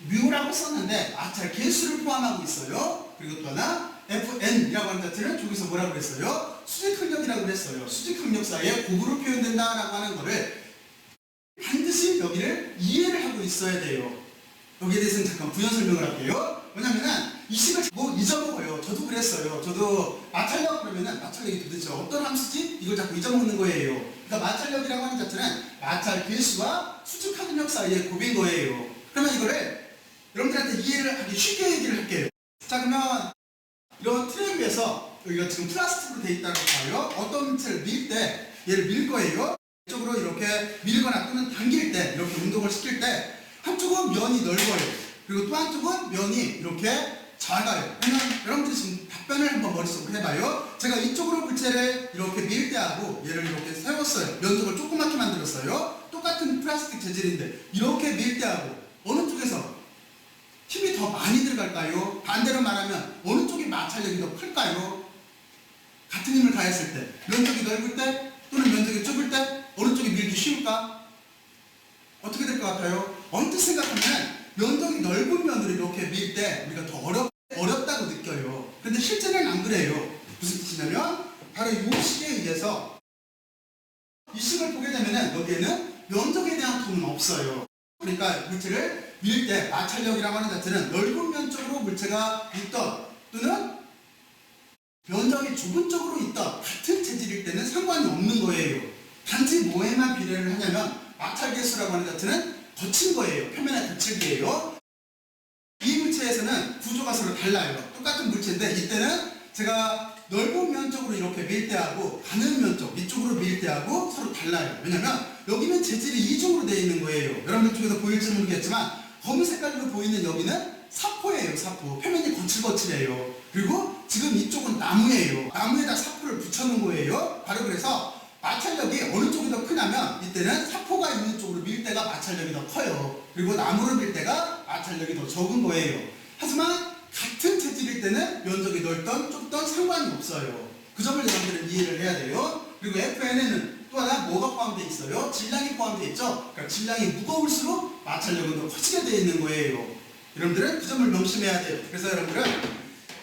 뮤라고 썼는데 마찰 개수를 포함하고 있어요. 그리고 또 하나 Fn이라고 하는 자체는 저기서 뭐라고 그랬어요? 수직항력이라고 그랬어요. 수직항력 사이에 곱으로 표현된다라고 하는 거를 반드시 여기를 이해를 하고 있어야 돼요. 여기에 대해서는 잠깐 부연 설명을 할게요. 왜냐면은 이 식을 뭐 잊어먹어요. 저도 그랬어요. 저도 마찰력 그러면은 마찰력이 도대체 어떤 함수지? 이걸 자꾸 잊어먹는 거예요. 그러니까 마찰력이라고 하는 자체는 마찰 개수와 수직항력 사이의 곱인 거예요. 그러면 이거를 여러분들한테 이해를 하기 쉽게 얘기를 할게요. 자, 그러면 이런 트랙 위에서 여기가 지금 플라스틱으로 되어 있다고 봐요. 어떤 물체를 밀 때 얘를 밀 거예요. 이쪽으로 이렇게 밀거나 또는 당길 때 이렇게 운동을 시킬 때 한쪽은 면이 넓어요. 그리고 또 한쪽은 면이 이렇게 작아요. 그러면 여러분들이 지금 답변을 한번 머릿속으로 해봐요. 제가 이쪽으로 물체를 이렇게 밀 때하고 얘를 이렇게 세웠어요. 면적을 조그맣게 만들었어요. 똑같은 플라스틱 재질인데 이렇게 밀 때하고 어느 쪽에서 힘이 더 많이 들어갈까요? 반대로 말하면 어느 쪽이 마찰력이 더 클까요? 같은 힘을 가했을 때 면적이 넓을 때 또는 면적이 좁을 때 어느 쪽이 밀기 쉬울까? 어떻게 될 것 같아요? 언뜻 생각하면 면적이 넓은 면으로 이렇게 밀 때 우리가 더 어렵다고 느껴요. 근데 실제는 안 그래요. 무슨 뜻이냐면 바로 이 식에 의해서 이 식을 보게 되면 여기에는 면적에 대한 통은 없어요. 그러니까 물체를 밀 때 마찰력이라고 하는 자체는 넓은 면 쪽으로 물체가 있던 또는 면적이 좁은 쪽으로 있던 같은 체질일 때는 상관이 없는 거예요. 단지 뭐에만 비례를 하냐면 마찰 개수라고 하는 자체는 거친 거예요. 표면의 거칠기예요. 이 물체에서는 구조가 서로 달라요. 똑같은 물체인데 이때는 제가 넓은 면 쪽으로 이렇게 밀 때하고 가는 면 쪽, 이쪽으로 밀 때하고 서로 달라요. 왜냐면 여기는 재질이 이중으로 되어 있는 거예요. 여러분들 쪽에서 보일지 모르겠지만 검은 색깔로 보이는 여기는 사포예요. 사포. 표면이 거칠거칠해요. 그리고 지금 이쪽은 나무예요. 나무에다 사포를 붙여놓은 거예요. 바로 그래서 마찰력이 어느 쪽이 더 크냐면 이때는 사포가 있는 쪽으로 밀 때가 마찰력이 더 커요. 그리고 나무로 밀 때가 마찰력이 더 적은 거예요. 하지만 같은 체질일 때는 면적이 넓던 좁던 상관이 없어요. 그 점을 여러분들은 이해를 해야 돼요. 그리고 FN에는 또 하나 뭐가 포함되어 있어요? 질량이 포함되어 있죠. 그러니까 질량이 무거울수록 마찰력은 더 커지게 되어 있는 거예요. 여러분들은 그 점을 명심해야 돼요. 그래서 여러분들은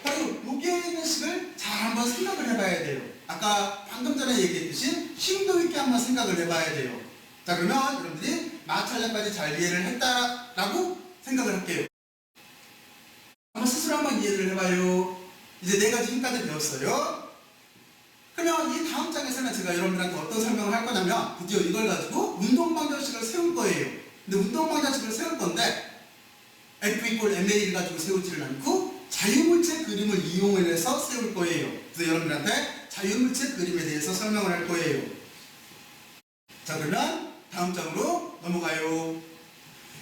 바로 여기에 있는 식을 잘 한번 생각을 해봐야 돼요. 아까 방금 전에 얘기했듯이 심도 있게 한번 생각을 해봐야 돼요. 자, 그러면 여러분들이 마찰력까지 잘 이해를 했다라고 생각을 할게요. 한번 스스로 한번 이해를 해봐요. 이제 네 가지 힘까지 배웠어요. 그러면 이 다음 장에서는 제가 여러분들한테 어떤 설명을 할 거냐면 드디어 이걸 가지고 운동방정식을 세울 거예요. 근데 운동방정식을 세울 건데 F 이퀄 MA를 가지고 세우지를 않고 자유물체 그림을 이용해서 세울 거예요. 그래서 여러분들한테 자유물체 그림에 대해서 설명을 할 거예요. 자, 그러면 다음 장으로 넘어가요.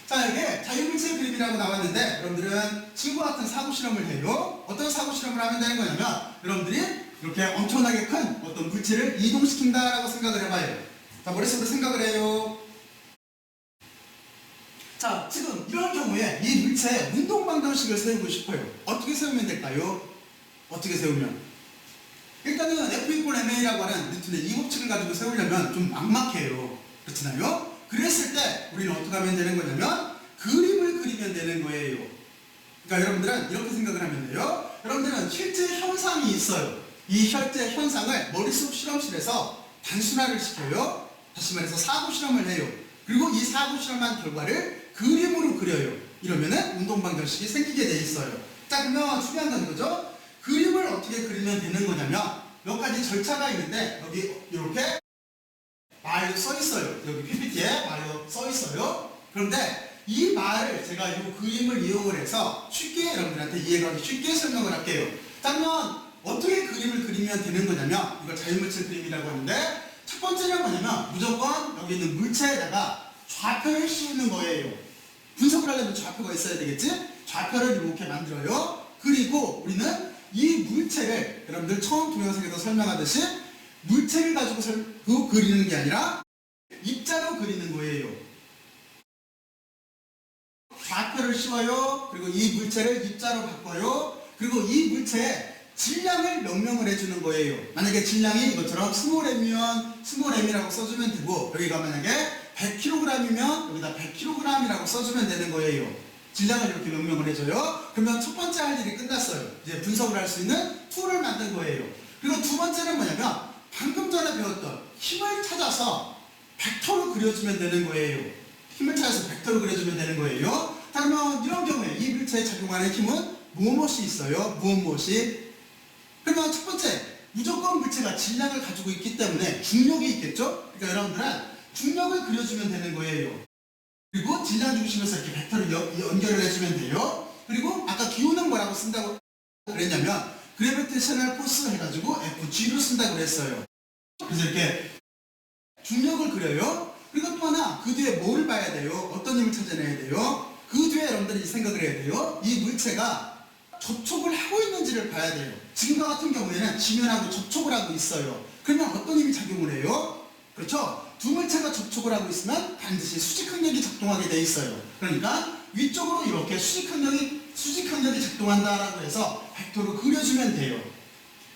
자, 이게 자유물체 그림이라고 나왔는데 여러분들은 지금과 같은 사고실험을 해요. 어떤 사고실험을 하면 되는 거냐면 여러분들이 이렇게 엄청나게 큰 어떤 물체를 이동시킨다라고 생각을 해봐요. 자, 머릿속으로 생각을 해요. 자, 지금 이런 경우에 이 물체에 운동방정식을 세우고 싶어요. 어떻게 세우면 될까요? 어떻게 세우면? 일단은 F 이퀄 MA라고 하는 뉴턴의 이 법칙을 가지고 세우려면 좀 막막해요. 그렇잖아요? 그랬을 때 우리는 어떻게 하면 되는 거냐면 그림을 그리면 되는 거예요. 그러니까 여러분들은 이렇게 생각을 하면 돼요. 여러분들은 실제 현상이 있어요. 이 실제 현상을 머릿속 실험실에서 단순화를 시켜요. 다시 말해서 사고 실험을 해요. 그리고 이 사고 실험한 결과를 그림으로 그려요. 이러면은 운동방정식이 생기게 돼 있어요. 자, 그러면 중요한 건 이거죠. 그림을 어떻게 그리면 되는 거냐면 몇 가지 절차가 있는데 여기 이렇게 말도 써 있어요. 여기 PPT에 말도 써 있어요. 그런데 이 말을 제가 이 그림을 이용을 해서 쉽게 여러분들한테 이해가 쉽게 설명을 할게요. 자, 그러면 어떻게 그림을 그리면 되는 거냐면 이걸 자유물체 그림이라고 하는데 첫 번째는 뭐냐면 무조건 여기 있는 물체에다가 좌표를 씌우는 거예요. 분석을 하려면 좌표가 있어야 되겠지? 좌표를 이렇게 만들어요. 그리고 우리는 이 물체를 여러분들 처음 동영상에서 설명하듯이 물체를 가지고 그리는 게 아니라 입자로 그리는 거예요. 좌표를 씌워요. 그리고 이 물체를 입자로 바꿔요. 그리고 이 물체에 질량을 명명을 해주는 거예요. 만약에 질량이 이것처럼 스몰 m이라고 써주면 되고 여기가 만약에 100kg이면 여기다 100kg이라고 써주면 되는 거예요. 질량을 이렇게 명명을 해줘요. 그러면 첫 번째 할 일이 끝났어요. 이제 분석을 할 수 있는 툴을 만든 거예요. 그리고 두 번째는 뭐냐면 방금 전에 배웠던 힘을 찾아서 벡터로 그려주면 되는 거예요. 힘을 찾아서 벡터로 그려주면 되는 거예요. 자, 그러면 이런 경우에 이 물체에 작용하는 힘은 무엇이 있어요? 무엇이? 그러면 첫 번째, 무조건 물체가 질량을 가지고 있기 때문에 중력이 있겠죠? 그러니까 여러분들은 중력을 그려주면 되는 거예요. 그리고 질량 중심에서 이렇게 벡터를 연결을 해주면 돼요. 그리고 아까 기호는 뭐라고 쓴다고 그랬냐면 그래비테이셔널 포스 해가지고 FG로 쓴다고 그랬어요. 그래서 이렇게 중력을 그려요. 그리고 또 하나 그 뒤에 뭐를 봐야 돼요? 어떤 힘을 찾아내야 돼요? 그 뒤에 여러분들이 생각을 해야 돼요. 이 물체가 접촉을 하고 있는지를 봐야 돼요. 지금과 같은 경우에는 지면하고 접촉을 하고 있어요. 그러면 어떤 힘이 작용을 해요? 그렇죠? 두 물체가 접촉을 하고 있으면 반드시 수직항력이 작동하게 돼 있어요. 그러니까 위쪽으로 이렇게 수직항력이 작동한다라고 해서 벡터로 그려주면 돼요.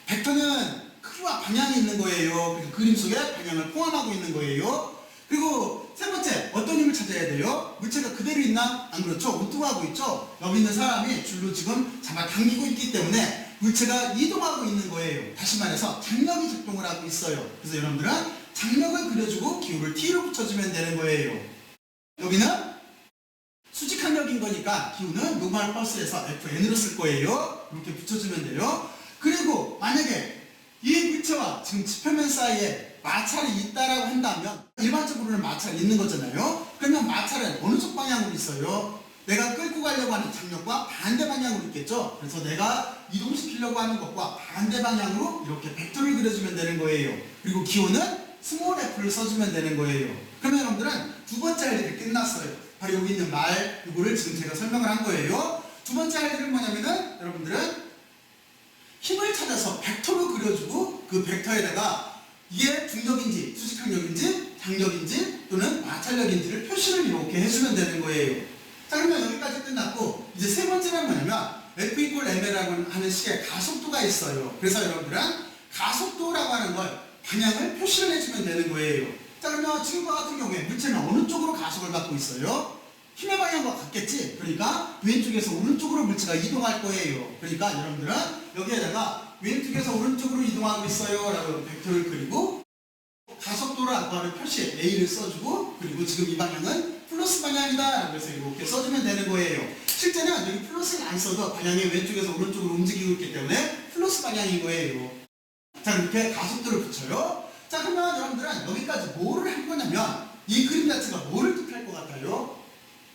벡터는 크기와 방향이 있는 거예요. 그래서 그림 속에 방향을 포함하고 있는 거예요. 그리고 세 번째, 어떤 힘을 찾아야 돼요? 물체가 그대로 있나? 안 그렇죠? 운동하고 있죠? 여기 있는 사람이 줄로 지금 잡아당기고 있기 때문에 물체가 이동하고 있는 거예요. 다시 말해서 장력이 작동을 하고 있어요. 그래서 여러분들은 장력을 그려주고 기호를 T로 붙여주면 되는 거예요. 여기는 수직항력인 거니까 기호는 노멀 펄스에서 FN으로 쓸 거예요. 이렇게 붙여주면 돼요. 그리고 만약에 이 물체와 지금 지표면 사이에 마찰이 있다라고 한다면 일반적으로는 마찰이 있는 거잖아요. 그러면 마찰은 어느 쪽 방향으로 있어요? 내가 끌고 가려고 하는 장력과 반대 방향으로 있겠죠. 그래서 내가 이동시키려고 하는 것과 반대 방향으로 이렇게 벡터를 그려주면 되는 거예요. 그리고 기호는 스몰 f를 써주면 되는 거예요. 그러면 여러분들은 두 번째 할 일이 끝났어요. 바로 여기 있는 말, 이거를 지금 제가 설명을 한 거예요. 두 번째 할 일은 뭐냐면은 여러분들은 힘을 찾아서 벡터로 그려주고 그 벡터에다가 이게 중력인지 수직항력인지 장력인지 또는 마찰력인지를 표시를 이렇게 해주면 되는 거예요. 자, 그러면 여기까지 끝났고 이제 세 번째는 뭐냐면 F 이퀄 m이라고 하는 식의 가속도가 있어요. 그래서 여러분들은 가속도라고 하는 걸 방향을 표시를 해주면 되는 거예요. 자, 그러면 지금과 같은 경우에 물체는 어느 쪽으로 가속을 받고 있어요? 힘의 방향과 같겠지? 그러니까 왼쪽에서 오른쪽으로 물체가 이동할 거예요. 그러니까 여러분들은 여기에다가 왼쪽에서 오른쪽으로 이동하고 있어요 라고 벡터를 그리고 가속도라고 하는 표시 A를 써주고 그리고 지금 이 방향은 플러스 방향이다 라고 해서 이렇게 써주면 되는 거예요. 실제는 여기 플러스를 안 써도 방향이 왼쪽에서 오른쪽으로 움직이고 있기 때문에 플러스 방향인 거예요. 자, 이렇게 가속도를 붙여요. 자, 그러면 여러분들은 여기까지 뭐를 한 거냐면 이 그림 자체가 뭐를 뜻할 것 같아요?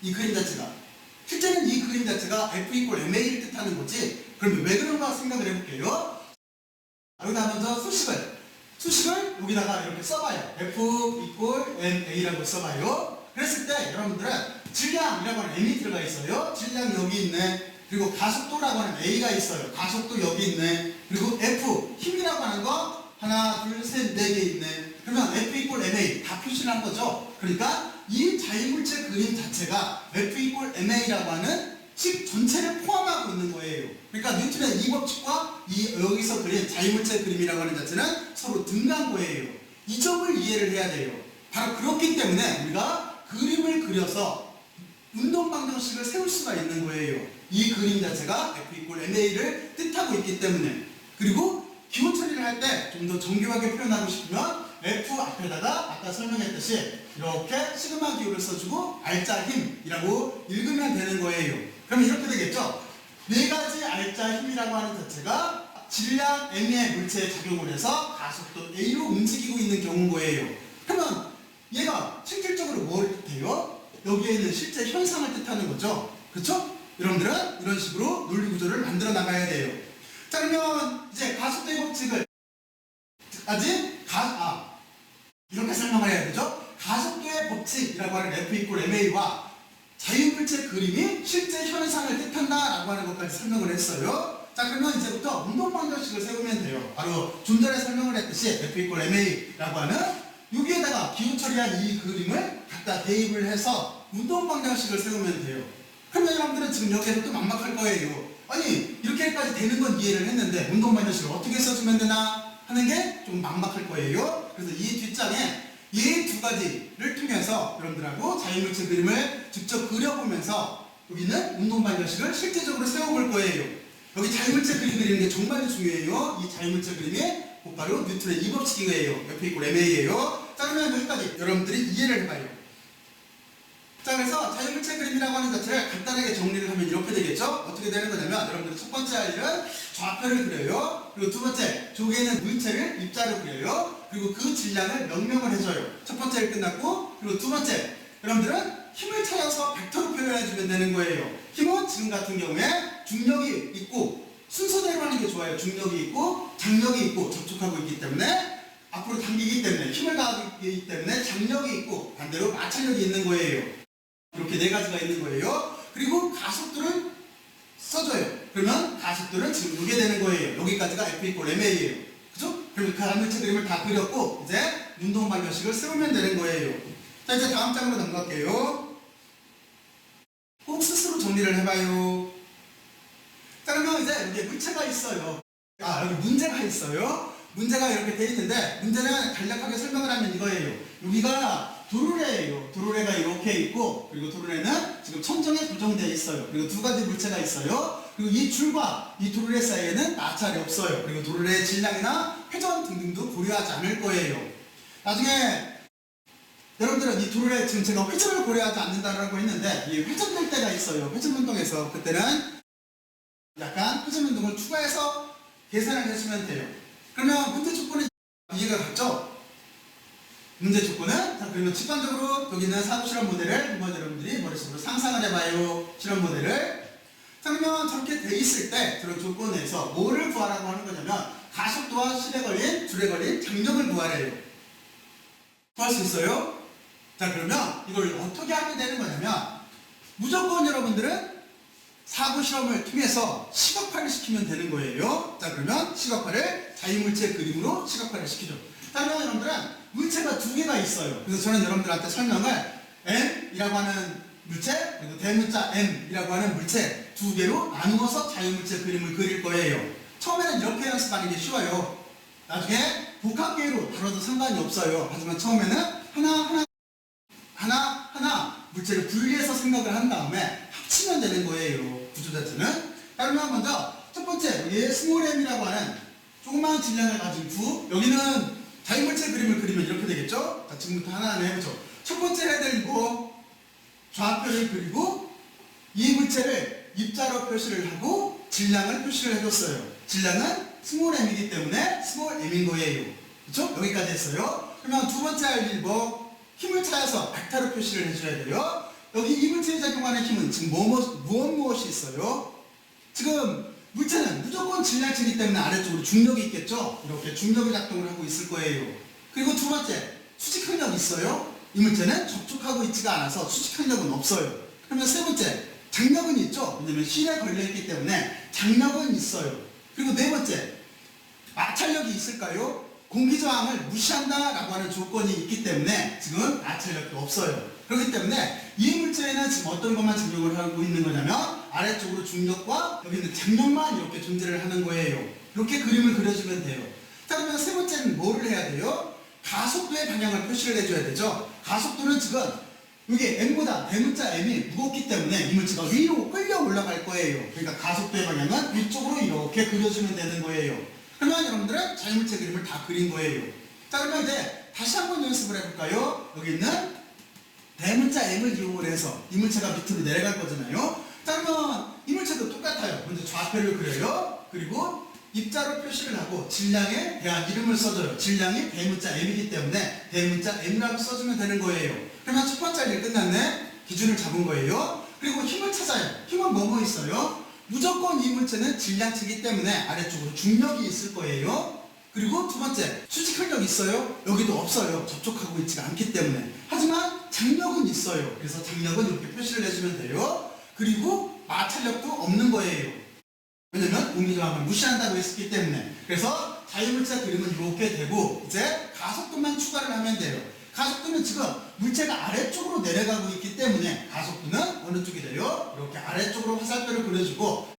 이 그림 자체가 실제는 이 그림 자체가 F 이퀄 MA를 뜻하는 거지. 그럼 왜 그런가 생각을 해볼게요. 여기다 먼저 수식을 여기다가 이렇게 써봐요. F 이퀄 MA라고 써봐요. 그랬을 때 여러분들은 질량이라고 하는 M이 들어가 있어요. 질량 여기 있네. 그리고 가속도라고 하는 A가 있어요. 가속도 여기 있네. 그리고 F 힘이라고 하는 거 하나, 둘, 셋, 네 개 있네. 그러면 F 이퀄 MA 다 표시를 한 거죠. 그러니까 이 자유물체 그림 자체가 F 이퀄 MA라고 하는 식 전체를 포함하고 있는 거예요. 그러니까 뉴턴의 이 법칙과 여기서 그린 자유물체 그림이라고 하는 자체는 서로 등간고예요. 이 점을 이해를 해야 돼요. 바로 그렇기 때문에 우리가 그림을 그려서 운동 방정식을 세울 수가 있는 거예요. 이 그림 자체가 F 이퀄 MA를 뜻하고 있기 때문에. 그리고 기호 처리를 할 때 좀 더 정교하게 표현하고 싶으면 F 앞에다가 아까 설명했듯이 이렇게 시그마 기호를 써주고 알짜 힘이라고 읽으면 되는 거예요. 그러면 이렇게 되겠죠? 네 가지 알짜 힘이라고 하는 자체가 질량 M의 물체에 작용을 해서 가속도 A로 움직이고 있는 경우인 거예요. 그러면 얘가 실질적으로 뭘 뜻해요? 여기에 있는 실제 현상을 뜻하는 거죠. 그렇죠? 여러분들은 이런 식으로 논리 구조를 만들어 나가야 돼요. 자, 그러면 이제 가속도의 법칙을 이렇게 설명을 해야 되죠. 가속도의 법칙이라고 하는 F 이퀄 MA와 자유물체 그림이 실제 현상을 뜻한다라고 하는 것까지 설명을 했어요. 자, 그러면 이제부터 운동 방정식을 세우면 돼요. 바로 좀 전에 설명을 했듯이 F 이퀄 MA라고 하는 여기에다가 기호 처리한 이 그림을 갖다 대입을 해서 운동 방정식을 세우면 돼요. 그러면 여러분들은 지금 여기에서 또 막막할 거예요. 아니, 이렇게까지 되는 건 이해를 했는데 운동 방정식을 어떻게 써주면 되나 하는 게 좀 막막할 거예요. 그래서 이 뒷장에 이 두 가지를 통해서 여러분들하고 자유물체 그림을 직접 그려보면서 여기는 운동 방정식을 실제적으로 세워볼 거예요. 여기 자유물체 그림 그리는 게 정말 중요해요. 이 자유물체 그림이 곧바로 뉴턴의 이 법칙이에요. F 이퀄 MA예요. 자, 그러면 여기까지 여러분들이 이해를 해봐요. 자, 그래서 자유물체 그림이라고 하는 자체를 간단하게 정리를 하면 이렇게 되겠죠? 어떻게 되는 거냐면 여러분들 첫 번째 할 일은 좌표를 그려요. 그리고 두 번째, 저기에 있는 물체를 입자로 그려요. 그리고 그 질량을 명명을 해줘요. 첫 번째를 끝났고, 그리고 두 번째, 여러분들은 힘을 찾아서 벡터로 표현해주면 되는 거예요. 힘은 지금 같은 경우에 중력이 있고 순서대로 하는 게 좋아요. 중력이 있고 장력이 있고 접촉하고 있기 때문에 앞으로 당기기 때문에 힘을 가하기 때문에 장력이 있고 반대로 마찰력이 있는 거예요. 이렇게 네 가지가 있는 거예요. 그리고 가속도를 써줘요. 그러면 가속도는 지금 이게 되는 거예요. 여기까지가 F 이퀄 MA예요. 그죠? 그럼 그 자유물체 그림을 다 그렸고 이제 운동 방정식을 세우면 되는 거예요. 자, 이제 다음 장으로 넘어갈게요. 꼭 스스로 정리를 해봐요. 자, 그러면 이제 여기 물체가 있어요. 여기 문제가 있어요. 문제가 이렇게 돼 있는데 문제는 간략하게 설명을 하면 이거예요. 여기가 도르래예요. 도르래가 이렇게 있고 그리고 도르래는 지금 천정에 고정되어 있어요. 그리고 두 가지 물체가 있어요. 그리고 이 줄과 이 도르래 사이에는 마찰이 없어요. 그리고 도르래의 질량이나 회전 등등도 고려하지 않을 거예요. 나중에 여러분들은 이 도르래 지금 제가 회전을 고려하지 않는다라고 했는데 이 회전될 때가 있어요. 회전 운동에서 그때는 약간 회전 운동을 추가해서 계산을 해주면 돼요. 그러면 문제 조건이 이해가 갔죠? 문제 조건은 자, 그러면 직관적으로 여기 있는 사고 실험 모델을 한번 여러분들이 머릿속으로 상상을 해봐요. 실험 모델을. 자, 그러면 저렇게 돼 있을 때 그런 조건에서 뭐를 구하라고 하는 거냐면 가속도와 실에 걸린 줄에 걸린 장력을 구하래요. 구할 수 있어요? 자, 그러면 이걸 어떻게 하게 되는 거냐면 무조건 여러분들은 사고 실험을 통해서 시각화를 시키면 되는 거예요. 자, 그러면 시각화를 자유물체 그림으로 시각화를 시키죠. 자, 그러면 여러분들은 물체가 두 개가 있어요. 그래서 저는 여러분들한테 설명을 M이라고 하는 물체 그리고 대문자 M이라고 하는 물체 두 개로 나누어서 자유물체 그림을 그릴 거예요. 처음에는 이렇게 연습하는 게 쉬워요. 나중에 복합계로 다뤄도 상관이 없어요. 하지만 처음에는 하나 물체를 분리해서 생각을 한 다음에 합치면 되는 거예요. 구조 자체는. 그러면 먼저 첫 번째 여기 스몰 m이라고 하는 조그마한 질량을 가진 구, 여기는 자유물체 그림을 그리면 이렇게 되겠죠? 자, 지금부터 하나하나 해보죠. 첫 번째 해드리고 좌표를 그리고 이 물체를 입자로 표시를 하고 질량을 표시를 해줬어요. 질량은 스몰 m이기 때문에 스몰 m인 거예요. 그렇죠? 여기까지 했어요. 그러면 두 번째 할 일 뭐? 힘을 찾아서 벡터로 표시를 해줘야 돼요. 여기 이 물체에 작용하는 힘은 지금 무엇이 있어요? 지금 물체는 무조건 질량체이기 때문에 아래쪽으로 중력이 있겠죠? 이렇게 중력이 작동을 하고 있을 거예요. 그리고 두 번째, 수직항력이 있어요? 이 물체는 접촉하고 있지가 않아서 수직항력은 없어요. 그러면 세 번째, 장력은 있죠? 왜냐면 실에 걸려있기 때문에 장력은 있어요. 그리고 네 번째, 마찰력이 있을까요? 공기저항을 무시한다라고 하는 조건이 있기 때문에 지금 마찰력도 없어요. 그렇기 때문에 이 물체에는 지금 어떤 것만 작용을 하고 있는 거냐면 아래쪽으로 중력과 여기 있는 장력만 이렇게 존재를 하는 거예요. 이렇게 그림을 그려주면 돼요. 자, 그러면 세 번째는 뭐를 해야 돼요? 가속도의 방향을 표시를 해줘야 되죠. 가속도는 지금 여기 m보다 대문자 m이 무겁기 때문에 이 물체가 위로 끌려 올라갈 거예요. 그러니까 가속도의 방향은 위쪽으로 이렇게 그려주면 되는 거예요. 그러면 여러분들은 자유물체 그림을 다 그린 거예요. 자, 그러면 이제 다시 한번 연습을 해볼까요? 여기 있는 대문자 m을 이용을 해서 이 물체가 밑으로 내려갈 거잖아요. 자, 그러면 이 물체도 똑같아요. 먼저 좌표를 그려요. 그리고 입자로 표시를 하고 질량에 대한 이름을 써줘요. 질량이 대문자 m이기 때문에 대문자 m이라고 써주면 되는 거예요. 그러면 첫 번째 일 끝났네. 기준을 잡은 거예요. 그리고 힘을 찾아요. 힘은 뭐뭐 있어요? 무조건 이 물체는 질량체이기 때문에 아래쪽으로 중력이 있을 거예요. 그리고 두 번째, 수직항력 있어요? 여기도 없어요. 접촉하고 있지가 않기 때문에. 하지만 장력은 있어요. 그래서 장력은 이렇게 표시를 해주면 돼요. 그리고 마찰력도 없는 거예요. 왜냐면 공기저항을 무시한다고 했기 때문에. 그래서 자유물체 그림은 이렇게 되고 이제 가속도만 추가를 하면 돼요. 가속도는 지금 물체가 아래쪽으로 내려가고 있기 때문에 가속도는 어느 쪽이 돼요? 이렇게 아래쪽으로 화살표를 그려주고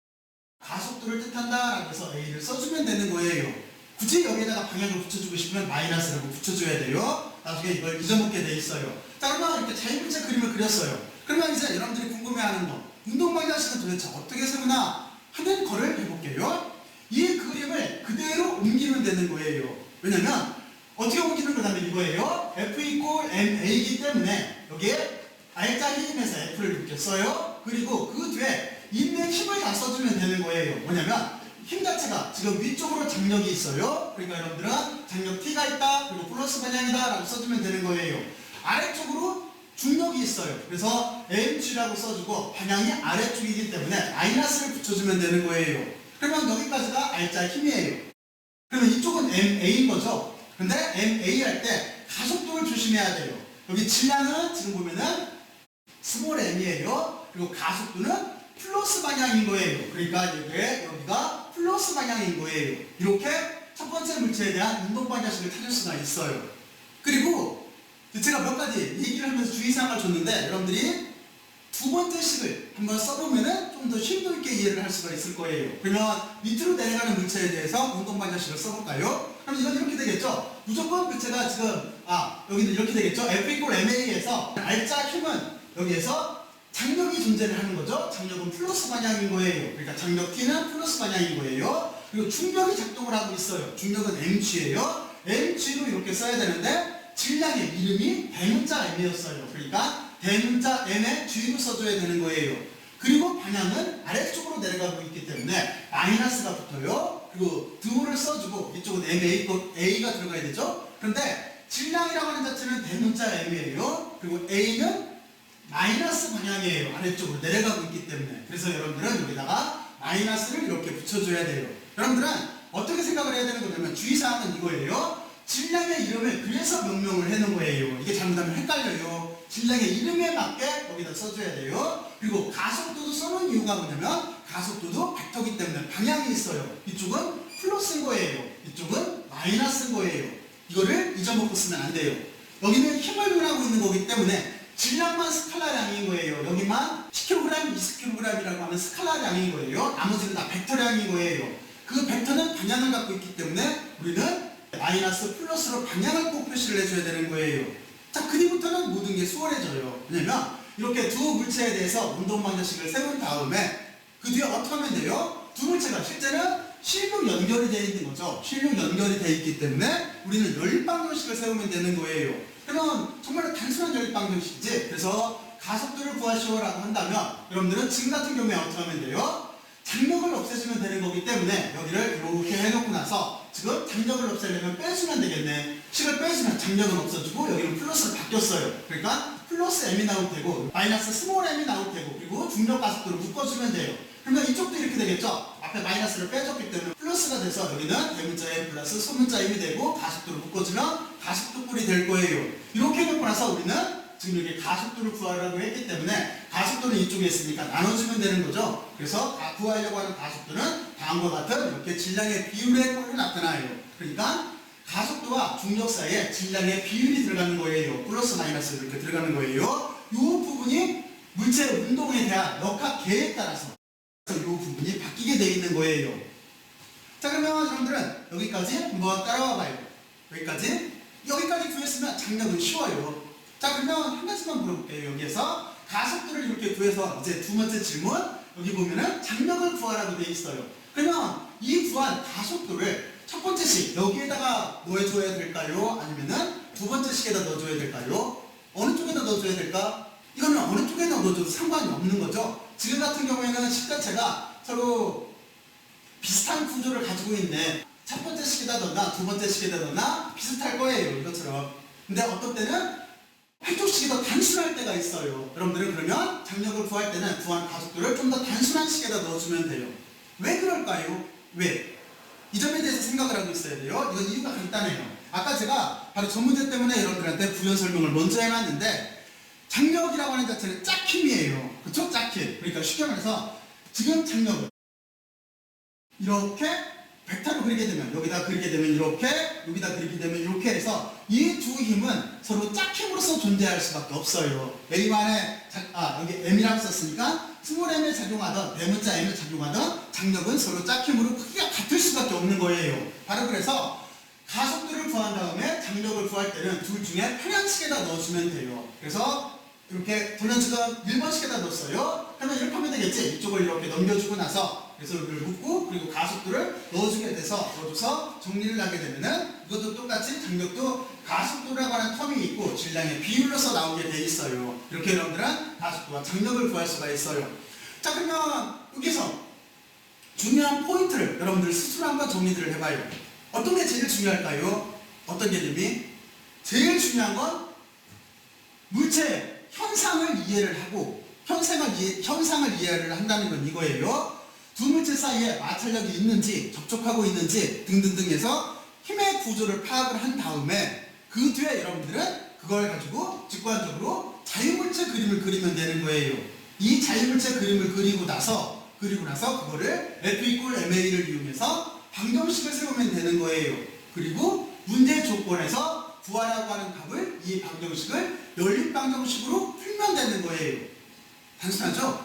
가속도를 뜻한다라고 해서 A를 써주면 되는 거예요. 굳이 여기에다가 방향을 붙여주고 싶으면 마이너스라고 붙여줘야 돼요. 나중에 이걸 잊어먹게 돼 있어요. 자, 그러면 이렇게 자유물체 그림을 그렸어요. 그러면 이제 여러분들이 궁금해하는 거, 운동방향식은 도대체 어떻게 세우나 하는 거를 해볼게요. 이 그림을 그대로 옮기면 되는 거예요. 왜냐면 어떻게 옮기는 거냐면 이거예요. F 이퀄 MA이기 때문에 여기에 R자 힘에서 F를 이렇게 써요. 그리고 그 뒤에 있는 힘을 다 써주면 되는 거예요. 뭐냐면 힘 자체가 지금 위쪽으로 장력이 있어요. 그러니까 여러분들은 장력 T가 있다. 그리고 플러스 방향이다 라고 써주면 되는 거예요. 아래쪽으로 중력이 있어요. 그래서 mg라고 써주고 방향이 아래쪽이기 때문에 마이너스를 붙여주면 되는 거예요. 그러면 여기까지가 R자 힘이에요. 그러면 이쪽은 MA인 거죠. 근데 MA 할 때 가속도를 조심해야 돼요. 여기 질량은 지금 보면은 스몰 m이에요. 그리고 가속도는 플러스 방향인 거예요. 그러니까 여기가 플러스 방향인 거예요. 이렇게 첫 번째 물체에 대한 운동 방향식을 찾을 수가 있어요. 그리고 제가 몇 가지 얘기를 하면서 주의사항을 줬는데 여러분들이 두 번째 식을 한번 써보면은 좀 더 심도 있게 이해를 할 수가 있을 거예요. 그러면 밑으로 내려가는 물체에 대해서 운동 방향식을 써볼까요? 그럼 이건 이렇게 되겠죠? 무조건 물체가 지금 여기는 이렇게 되겠죠? F 이퀄 MA에서 R자 힘은 여기에서 장력이 존재를 하는 거죠. 장력은 플러스 방향인 거예요. 그러니까 장력 T는 플러스 방향인 거예요. 그리고 중력이 작동을 하고 있어요. 중력은 mg예요. mg로 이렇게 써야 되는데 질량의 이름이 대문자 m이었어요. 그러니까 대문자 m의 g로 써줘야 되는 거예요. 그리고 방향은 아래쪽으로 내려가고 있기 때문에 마이너스가 붙어요. 그리고 드호를 써주고 이쪽은 A가 들어가야 되죠. 그런데 질량이라고 하는 자체는 대문자 m이에요. 그리고 A는 마이너스 방향이에요. 아래쪽으로 내려가고 있기 때문에. 그래서 여러분들은 여기다가 마이너스를 이렇게 붙여줘야 돼요. 여러분들은 어떻게 생각을 해야 되는 거냐면 주의사항은 이거예요. 질량의 이름을 그래서 명명을 해놓은 거예요. 이게 잘못하면 헷갈려요. 질량의 이름에 맞게 여기다 써줘야 돼요. 그리고 가속도도 써놓은 이유가 뭐냐면 가속도도 벡터기 때문에 방향이 있어요. 이쪽은 플러스인 거예요. 이쪽은 마이너스인 거예요. 이거를 잊어먹고 쓰면 안 돼요. 여기는 힘을 표현하고 있는 거기 때문에 질량만 스칼라량인 거예요. 여기만 10kg, 20kg이라고 하면 스칼라량인 거예요. 나머지는 다 벡터량인 거예요. 그 벡터는 방향을 갖고 있기 때문에 우리는 마이너스 플러스로 방향을 꼭 표시를 해줘야 되는 거예요. 자, 그뒤부터는 모든 게 수월해져요. 왜냐면 이렇게 두 물체에 대해서 운동 방정식을 세운 다음에 그 뒤에 어떻게 하면 돼요? 두 물체가 실제는 실로 연결이 되어 있는 거죠. 실로 연결이 되어 있기 때문에 우리는 연립방정식을 세우면 되는 거예요. 그러면 정말 단순한 연립방정식이지. 그래서 가속도를 구하시오라고 한다면 여러분들은 지금 같은 경우에 어떻게 하면 돼요? 장력을 없애주면 되는 거기 때문에 여기를 이렇게 해놓고 나서 지금 장력을 없애려면 빼주면 되겠네. 식을 빼주면 장력은 없어지고 여기는 플러스로 바뀌었어요. 그러니까 플러스 m이 나올 테고 마이너스 스몰 m이 나올 테고 그리고 중력 가속도를 묶어주면 돼요. 그러면 이쪽도 이렇게 되겠죠. 앞에 마이너스를 빼줬기 때문에 플러스가 돼서 여기는 대문자 m 플러스 소문자 m이 되고 가속도를 묶어주면 가속도 뿔이 될 거예요. 이렇게 해놓고 나서 우리는 지금 여기 가속도를 구하라고 했기 때문에 가속도는 이쪽에 있으니까 나눠주면 되는 거죠. 그래서 구하려고 하는 가속도는 다음과 같은 이렇게 질량의 비율의 꼴로 나타나요. 그러니까 가속도와 중력 사이에 질량의 비율이 들어가는 거예요. 플러스 마이너스 이렇게 들어가는 거예요. 이 부분이 물체 운동에 대한 역학계에 따라서 이 부분이 바뀌게 되어 있는 거예요. 자, 그러면 여러분들은 여기까지 한번 따라와 봐요. 여기까지 구했으면 장력은 쉬워요. 자, 그러면 한 가지만 물어볼게요. 여기에서 가속도를 이렇게 구해서 이제 두 번째 질문, 여기 보면은 장력을 구하라고 되어 있어요. 그러면 이 구한 가속도를 첫 번째 식 여기에다가 넣어줘야 될까요? 아니면은 두 번째 식에다 넣어줘야 될까요? 어느 쪽에다 넣어줘야 될까? 이거는 어느 쪽에다 넣어줘도 상관이 없는 거죠. 지금 같은 경우에는 식 자체가 서로 비슷한 구조를 가지고 있네. 첫 번째 식에다 넣나 두 번째 식에다 넣나 비슷할 거예요. 이것처럼. 근데 어떤 때는 한쪽식이 더 단순할 때가 있어요. 여러분들은 그러면 장력을 구할 때는 구한 가속도를 좀 더 단순한 식에다 넣어주면 돼요. 왜 그럴까요? 왜? 이 점에 대해서 생각을 하고 있어야 돼요. 이건 이유가 간단해요. 아까 제가 바로 전 문제 때문에 여러분들한테 부연 설명을 먼저 해놨는데 장력이라고 하는 자체는 짝힘이에요. 그쵸? 짝힘. 그러니까 쉽게 말해서 지금 장력은 이렇게 벡터로 그리게 되면 여기다 그리게 되면 이렇게 여기다 그리게 되면 이렇게 해서 이 두 힘은 서로 짝힘으로서 존재할 수밖에 없어요. A만에 여기 M이라고 썼으니까 스몰 M에 작용하던 대문자 M에 작용하던 장력은 서로 짝힘으로 크기가 같을 수밖에 없는 거예요. 바로 그래서 가속도를 구한 다음에 장력을 구할 때는 둘 중에 편향식에다 넣어주면 돼요. 그래서 이렇게 저는 지금 1번식에다 넣었어요. 그러면 이렇게 하면 되겠지. 이쪽을 이렇게 넘겨주고 나서 그래서 여기를 묶고 그리고 가속도를 넣어주게 돼서 넣어줘서 정리를 하게 되면은 이것도 똑같이 장력도 가속도라고 하는 텀이 있고 질량의 비율로서 나오게 돼 있어요. 이렇게 여러분들은 가속도와 장력을 구할 수가 있어요. 자, 그러면 여기서 중요한 포인트를 여러분들 스스로 한번 정리를 해봐요. 어떤 게 제일 중요할까요? 어떤 개념이? 제일 중요한 건 물체의 현상을 이해를 하고 현상을 이해를 한다는 건 이거예요. 두 물체 사이에 마찰력이 있는지 접촉하고 있는지 등등등 해서 힘의 구조를 파악을 한 다음에 그 뒤에 여러분들은 그걸 가지고 직관적으로 자유물체 그림을 그리면 되는 거예요. 이 자유물체 그림을 그리고 나서 그거를 F=MA를 이용해서 방정식을 세우면 되는 거예요. 그리고 문제 조건에서 구하라고 하는 값을 이 방정식을 연립 방정식으로 풀면 되는 거예요. 단순하죠?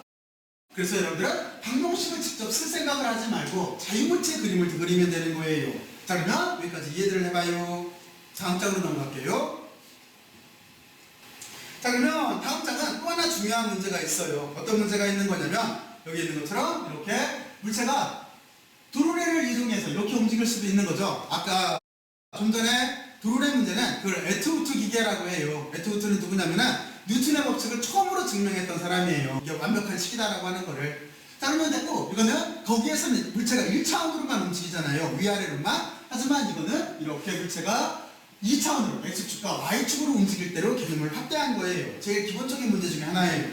그래서 여러분들은 방정식을 직접 쓸 생각을 하지 말고 자유물체 그림을 그리면 되는 거예요. 자, 그러면 여기까지 이해를 해봐요. 다음 장으로 넘어갈게요. 자, 그러면 다음 장은 또 하나 중요한 문제가 있어요. 어떤 문제가 있는 거냐면 여기 있는 것처럼 이렇게 물체가 도르래를 이용해서 이렇게 움직일 수도 있는 거죠. 아까 좀 전에 도르래 문제는 그걸 에트우트 기계라고 해요. 에트우트는 누구냐면은 뉴턴의 법칙을 처음으로 증명했던 사람이에요. 이게 완벽한 식이다라고 하는 거를. 자, 그러면 됐고 이거는 거기에서는 물체가 1차원으로만 움직이잖아요. 위아래로만. 하지만 이거는 이렇게 물체가 2차원으로 X축과 Y축으로 움직일 대로 개념을 확대한 거예요. 제일 기본적인 문제 중에 하나예요.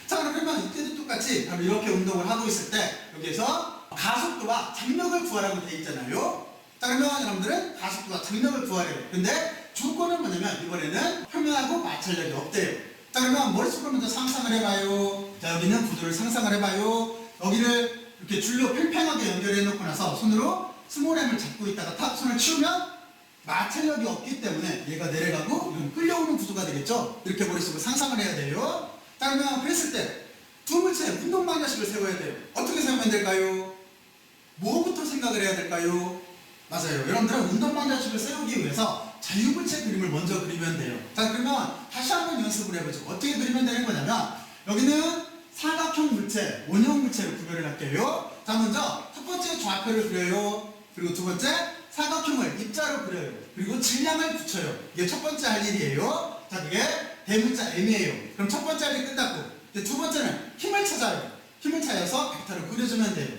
자, 그러면 이때도 똑같이 바로 이렇게 운동을 하고 있을 때 여기에서 가속도와 장력을 구하라고 되어 있잖아요. 자, 그러면 여러분들은 가속도와 장력을 구하래요. 근데 조건은 뭐냐면 이번에는 표면하고 마찰력이 없대요. 자, 그러면 머릿속으로 먼저 상상을 해봐요. 자, 여기는 구조를 상상을 해봐요. 여기를 이렇게 줄로 팽팽하게 연결해 놓고 나서 손으로 스몰 M을 잡고 있다가 탁 손을 치우면 마찰력이 없기 때문에 얘가 내려가고 이건 끌려오는 구조가 되겠죠. 이렇게 머릿속으로 상상을 해야 돼요. 자, 그러면 그랬을 때 두 물체의 운동 방정식을 세워야 돼요. 어떻게 세우면 될까요? 뭐부터 생각을 해야 될까요? 맞아요. 여러분들은 운동 방정식을 세우기 위해서 자유물체 그림을 먼저 그리면 돼요. 자, 그러면 다시 한번 연습을 해보죠. 어떻게 그리면 되는 거냐면 여기는 사각형 물체, 원형 물체를 구별을 할게요. 자, 먼저 첫 번째 좌표를 그려요. 그리고 두 번째 사각형을 입자로 그려요. 그리고 질량을 붙여요. 이게 첫 번째 할 일이에요. 자, 그게 대문자 M이에요. 그럼 첫 번째 할 일 끝났고 이제 두 번째는 힘을 찾아요. 힘을 찾아서 벡터를 그려주면 돼요.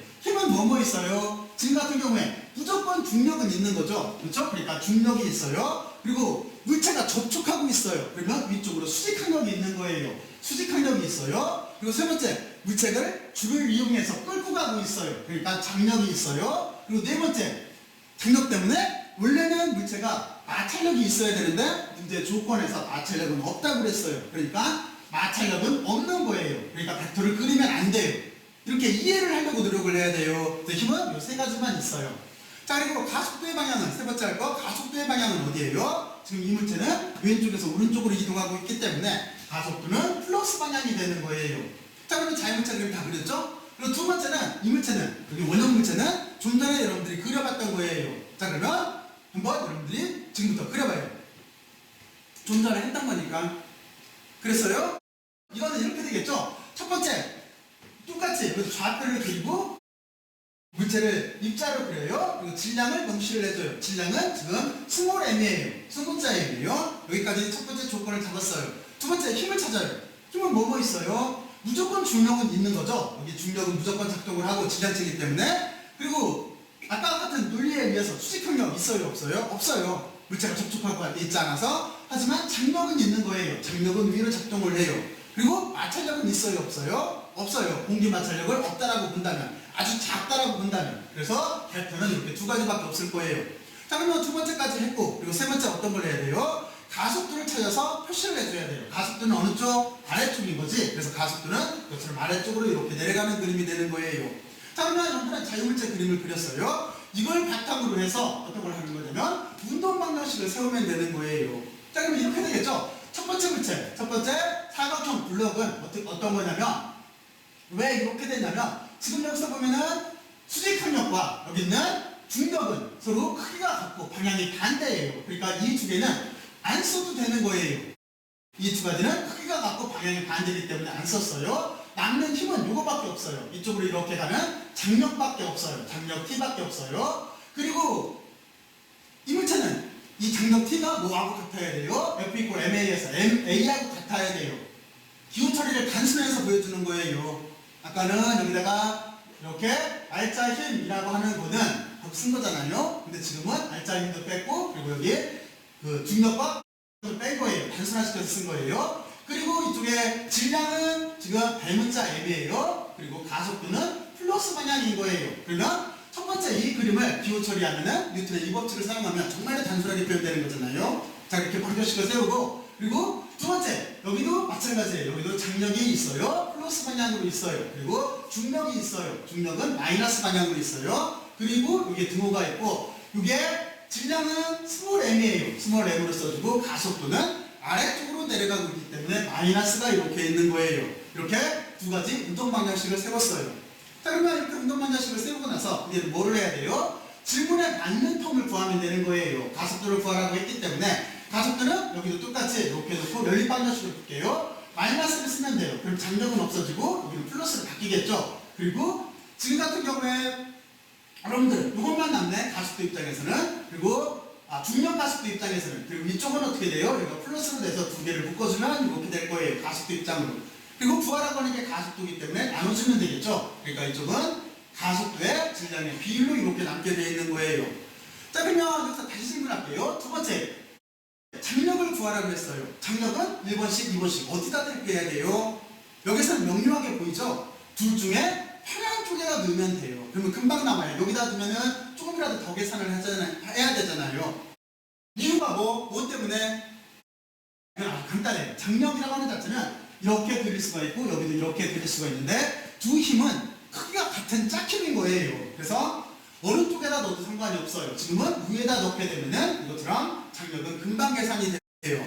힘은 뭐뭐 있어요? 지금 같은 경우에 무조건 중력은 있는 거죠. 그렇죠? 그러니까 중력이 있어요. 그리고 물체가 접촉하고 있어요. 그러면 위쪽으로 수직항력이 있는 거예요. 수직항력이 있어요. 그리고 세 번째, 물체를 줄을 이용해서 끌고 가고 있어요. 그러니까 장력이 있어요. 그리고 네 번째, 장력 때문에 원래는 물체가 마찰력이 있어야 되는데 문제 조건에서 마찰력은 없다고 그랬어요. 그러니까 마찰력은 없는 거예요. 그러니까 벡터를 그리면 안 돼요. 이렇게 이해를 하려고 노력을 해야 돼요. 힘은 이 세 가지만 있어요. 자, 그리고 가속도의 방향은 세 번째 할 거, 가속도의 방향은 어디예요? 지금 이 물체는 왼쪽에서 오른쪽으로 이동하고 있기 때문에 가속도는 플러스 방향이 되는 거예요. 자, 그러면 자유물체 그림 다 그렸죠? 그리고 두 번째는 이 물체는, 여기 원형 물체는 좀 전에 여러분들이 그려봤던 거예요. 자, 그러면 한번 여러분들이 지금부터 그려봐요. 좀 전에 했던 거니까. 그랬어요? 이거는 이렇게 되겠죠? 첫 번째, 똑같이 좌표를 그리고 물체를 입자로 그려요. 그리고 질량을 명시를 해줘요. 질량은 지금 스몰 m이에요. 소문자 m이에요. 여기까지 첫 번째 조건을 잡았어요. 두 번째, 힘을 찾아요. 힘은 뭐뭐 있어요? 무조건 중력은 있는 거죠. 여기 중력은 무조건 작동을 하고 질량체이기 때문에. 그리고 아까 같은 논리에 의해서 수직항력 있어요? 없어요? 없어요. 물체가 접촉하고 있지 않아서. 하지만 장력은 있는 거예요. 장력은 위로 작동을 해요. 그리고 마찰력은 있어요? 없어요? 없어요. 공기 마찰력을 없다라고 본다면, 아주 작다라고 본다면. 그래서 벡터는 이렇게 두 가지밖에 없을 거예요. 자, 그러면 두 번째까지 했고, 그리고 세 번째 어떤 걸 해야 돼요? 가속도를 찾아서 표시를 해줘야 돼요. 가속도는 어느 쪽? 아래쪽인 거지. 그래서 가속도는 이것처럼 아래쪽으로 이렇게 내려가는 그림이 되는 거예요. 자, 그러면 여러분은 자유물체 그림을 그렸어요. 이걸 바탕으로 해서 어떤 걸 하는 거냐면 운동 방정식을 세우면 되는 거예요. 자, 그러면 이렇게 되겠죠? 첫 번째 물체, 첫 번째 사각형 블록은 어떤 거냐면, 왜 이렇게 되냐면 지금 여기서 보면은 수직항력과 여기 있는 중력은 서로 크기가 같고 방향이 반대예요. 그러니까 이 두 개는 안 써도 되는 거예요. 이 두 가지는 크기가 같고 방향이 반대이기 때문에 안 썼어요. 남는 힘은 요거밖에 없어요. 이쪽으로 이렇게 가면 장력밖에 없어요. 장력 T밖에 없어요. 그리고 이 물체는 이 장력 T가 뭐하고 같아야 돼요? F = MA에서 MA하고 같아야 돼요. 기호 처리를 단순해서 보여주는 거예요. 아까는 여기다가 이렇게 알짜 힘이라고 하는 거는 하고 쓴 거잖아요. 근데 지금은 알짜 힘도 뺐고, 그리고 여기 그 중력과 뺀 거예요. 단순화시켜서 쓴 거예요. 그리고 이쪽에 질량은 지금 대문자 m이에요. 그리고 가속도는 플러스 방향인 거예요. 그러면 첫 번째 이 그림을 기호 처리하면은 뉴턴의 이 법칙을 사용하면 정말 단순하게 표현되는 거잖아요. 자, 이렇게 방정식을 세우고, 그리고 두 번째, 여기도 마찬가지예요. 여기도 장력이 있어요. 플러스 방향으로 있어요. 그리고 중력이 있어요. 중력은 마이너스 방향으로 있어요. 그리고 여기에 등호가 있고, 이게 질량은 스몰 m이에요. 스몰 m으로 써주고, 가속도는 아래쪽으로 내려가고 있기 때문에 마이너스가 이렇게 있는 거예요. 이렇게 두 가지 운동 방정식을 세웠어요. 자, 그러면 이렇게 운동 방정식을 세우고 나서 이제 뭐를 해야 돼요? 질문에 맞는 텀을 구하면 되는 거예요. 가속도를 구하라고 했기 때문에 가속도는 여기도 똑같이 이렇게 놓고 연립 방정식을 볼게요. 마이너스를 쓰면 돼요. 그럼 장력은 없어지고 여기는 플러스로 바뀌겠죠. 그리고 지금 같은 경우에 여러분들 이것만 남네. 가속도 입장에서는. 그리고 중력 가속도 입장에서는. 그리고 이쪽은 어떻게 돼요? 여기가 플러스로 돼서 두 개를 묶어주면 이렇게 될 거예요. 가속도 입장으로. 그리고 구하라고 하는 게 가속도이기 때문에 나눠주면 되겠죠. 그러니까 이쪽은 가속도의 질량의 비율로 이렇게 남게 되어 있는 거예요. 자, 그러면 여기서 다시 질문할게요. 두 번째, 장력을 구하라고 했어요. 장력은 1번씩, 2번씩 어디다 대입해야 돼요? 여기서는 명료하게 보이죠? 둘 중에 편한 쪽에다 넣으면 돼요. 그러면 금방 남아요. 여기다 두면은 조금이라도 더 계산을 해야 되잖아요. 이유가 뭐 때문에? 간단해요. 장력이라고 하는 자체는 이렇게 그릴 수가 있고 여기도 이렇게 그릴 수가 있는데 두 힘은 크기가 같은 짝힘인 거예요. 그래서 어느 쪽에다 넣어도 상관이 없어요. 지금은 위에다 넣게 되면은 이것처럼 장력은 금방 계산이 돼요.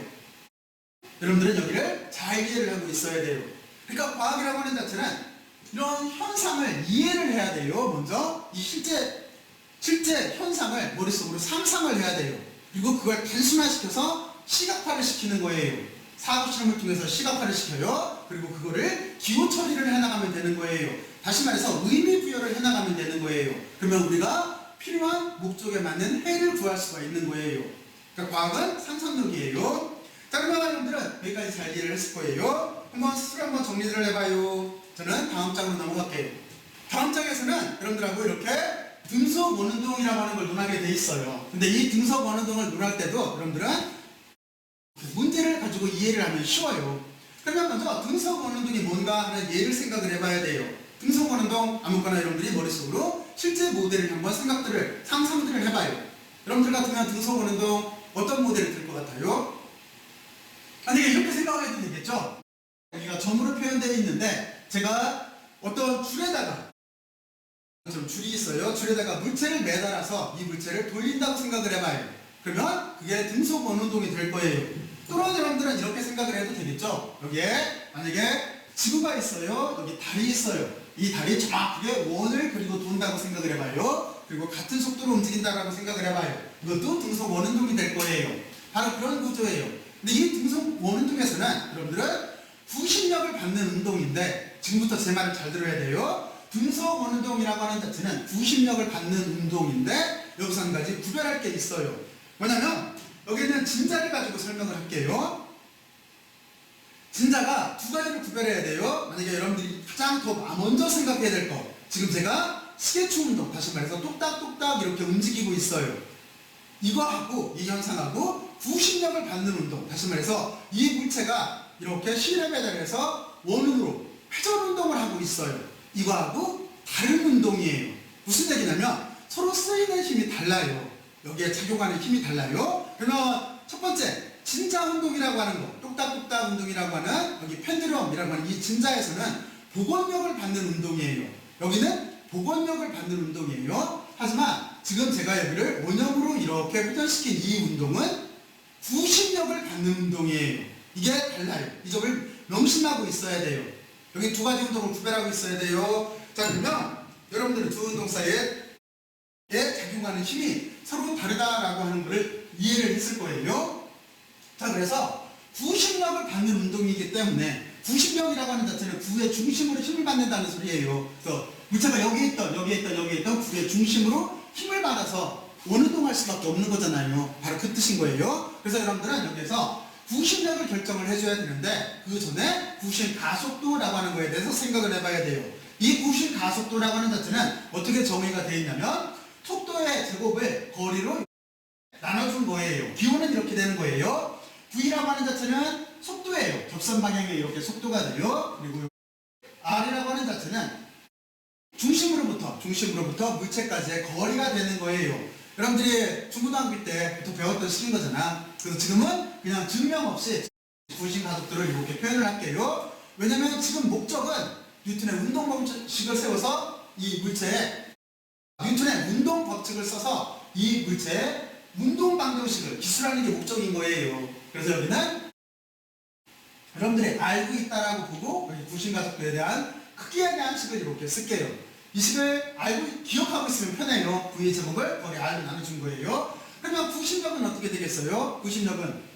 여러분들은 여기를 잘 이해를 하고 있어야 돼요. 그러니까 과학이라고 하는 자체는 이런 현상을 이해를 해야 돼요. 먼저 이 실제 현상을 머릿속으로 상상을 해야 돼요. 그리고 그걸 단순화시켜서 시각화를 시키는 거예요. 사고 실험을 통해서 시각화를 시켜요. 그리고 그거를 기호 처리를 해나가면 되는 거예요. 다시 말해서 의미 부여를 해나가면 되는 거예요. 그러면 우리가 필요한 목적에 맞는 해를 구할 수가 있는 거예요. 그러니까 과학은 상상력이에요. 자, 그러면 여러분들은 여기까지 잘 이해를 했을 거예요. 한번 스스로 한번 정리를 해봐요. 저는 다음 장으로 넘어갈게요. 다음 장에서는 여러분 여러분들하고 이렇게 등속 원운동이라고 하는 걸 논하게 돼 있어요. 근데 이 등속 원운동을 논할 때도 여러분들은 문제를 가지고 이해를 하면 쉬워요. 그러면 먼저 등속 원운동이 뭔가 하는 예를 생각을 해봐야 돼요. 등속 원운동 아무거나 여러분들이 머릿속으로 실제 모델을 한번 상상들을 해봐요. 여러분들 같으면 등속 원운동 어떤 모델을 들 것 같아요? 만약에 이렇게 생각해도 되겠죠? 여기가 점으로 표현되어 있는데 제가 어떤 줄에다가 좀 줄이 있어요. 줄에다가 물체를 매달아서 이 물체를 돌린다고 생각을 해봐요. 그러면 그게 등속 원운동이 될 거예요. 또는 여러분들은 이렇게 생각을 해도 되겠죠? 여기에 만약에 지구가 있어요. 여기 달이 있어요. 이 달이 정확하게 원을 그리고 돈다고 생각을 해봐요. 그리고 같은 속도로 움직인다라고 생각을 해봐요. 이것도 등속 원운동이 될 거예요. 바로 그런 구조예요. 근데 이 등속 원운동에서는 여러분들은 구심력을 받는 운동인데 지금부터 제 말을 잘 들어야 돼요. 등속 원운동이라고 하는 자체는 구심력을 받는 운동인데 여기서 한 가지 구별할 게 있어요. 뭐냐면 여기는 진자를 가지고 설명을 할게요. 진자가 두 가지를 구별해야 돼요. 만약에 여러분들이 가장 더 먼저 생각해야 될 거, 지금 제가 시계추 운동, 다시 말해서 똑딱똑딱 이렇게 움직이고 있어요. 이거하고 이 현상하고 구심력을 받는 운동, 다시 말해서 이 물체가 이렇게 실에 매달려서 원운으로 회전 운동을 하고 있어요. 이거하고 다른 운동이에요. 무슨 얘기냐면 서로 쓰이는 힘이 달라요. 여기에 작용하는 힘이 달라요. 그러면 첫 번째 진자 운동이라고 하는 거, 똑딱똑딱 운동이라고 하는 여기 펜드럼이라고 하는 이 진자에서는 복원력을 받는 운동이에요. 여기는 복원력을 받는 운동이에요. 하지만 지금 제가 여기를 원형으로 이렇게 회전시킨 이 운동은 구심력을 받는 운동이에요. 이게 달라요. 이 점을 명심하고 있어야 돼요. 여기 두 가지 운동을 구별하고 있어야 돼요. 자, 그러면 여러분들은 두 운동 사이에 작용하는 힘이 서로 다르다라고 하는 것을 이해를 했을 거예요. 자, 그래서 구심력을 받는 운동이기 때문에 구심력이라고 하는 자체는 구의 중심으로 힘을 받는다는 소리예요. 그래서 물체가 여기에 있던 구의 중심으로 힘을 받아서 원운동할 수밖에 없는 거잖아요. 바로 그 뜻인 거예요. 그래서 여러분들은 여기에서 구심력을 결정을 해줘야 되는데 그 전에 구심 가속도라고 하는 거에 대해서 생각을 해봐야 돼요. 이 구심 가속도라고 하는 자체는 어떻게 정의가 되어 있냐면 속도의 제곱을 거리로 나눠준 거예요. 기호는 이렇게 되는 거예요. V라고 하는 자체는 속도예요. 접선 방향에 이렇게 속도가 돼요. 그리고 R이라고 하는 자체는 중심으로부터 물체까지의 거리가 되는 거예요. 여러분들이 중고등학교 때부터 배웠던 식인 거잖아. 그래서 지금은 그냥 증명 없이 구심 가속도를 이렇게 표현을 할게요. 왜냐면 지금 목적은 뉴턴의 운동 법칙을 세워서 이 물체에 뉴턴의 운동 법칙을 써서 이 물체의 운동 방정식을 기술하는 게 목적인 거예요. 그래서 여기는 여러분들이 알고 있다라고 보고 여기 구심 가속도에 대한 크기에 대한 식을 이렇게 쓸게요. 이 식을 알고 기억하고 있으면 편해요. V의 제목을 거리 R로 나눠준 거예요. 그러면 구심력은 어떻게 되겠어요? 구심력은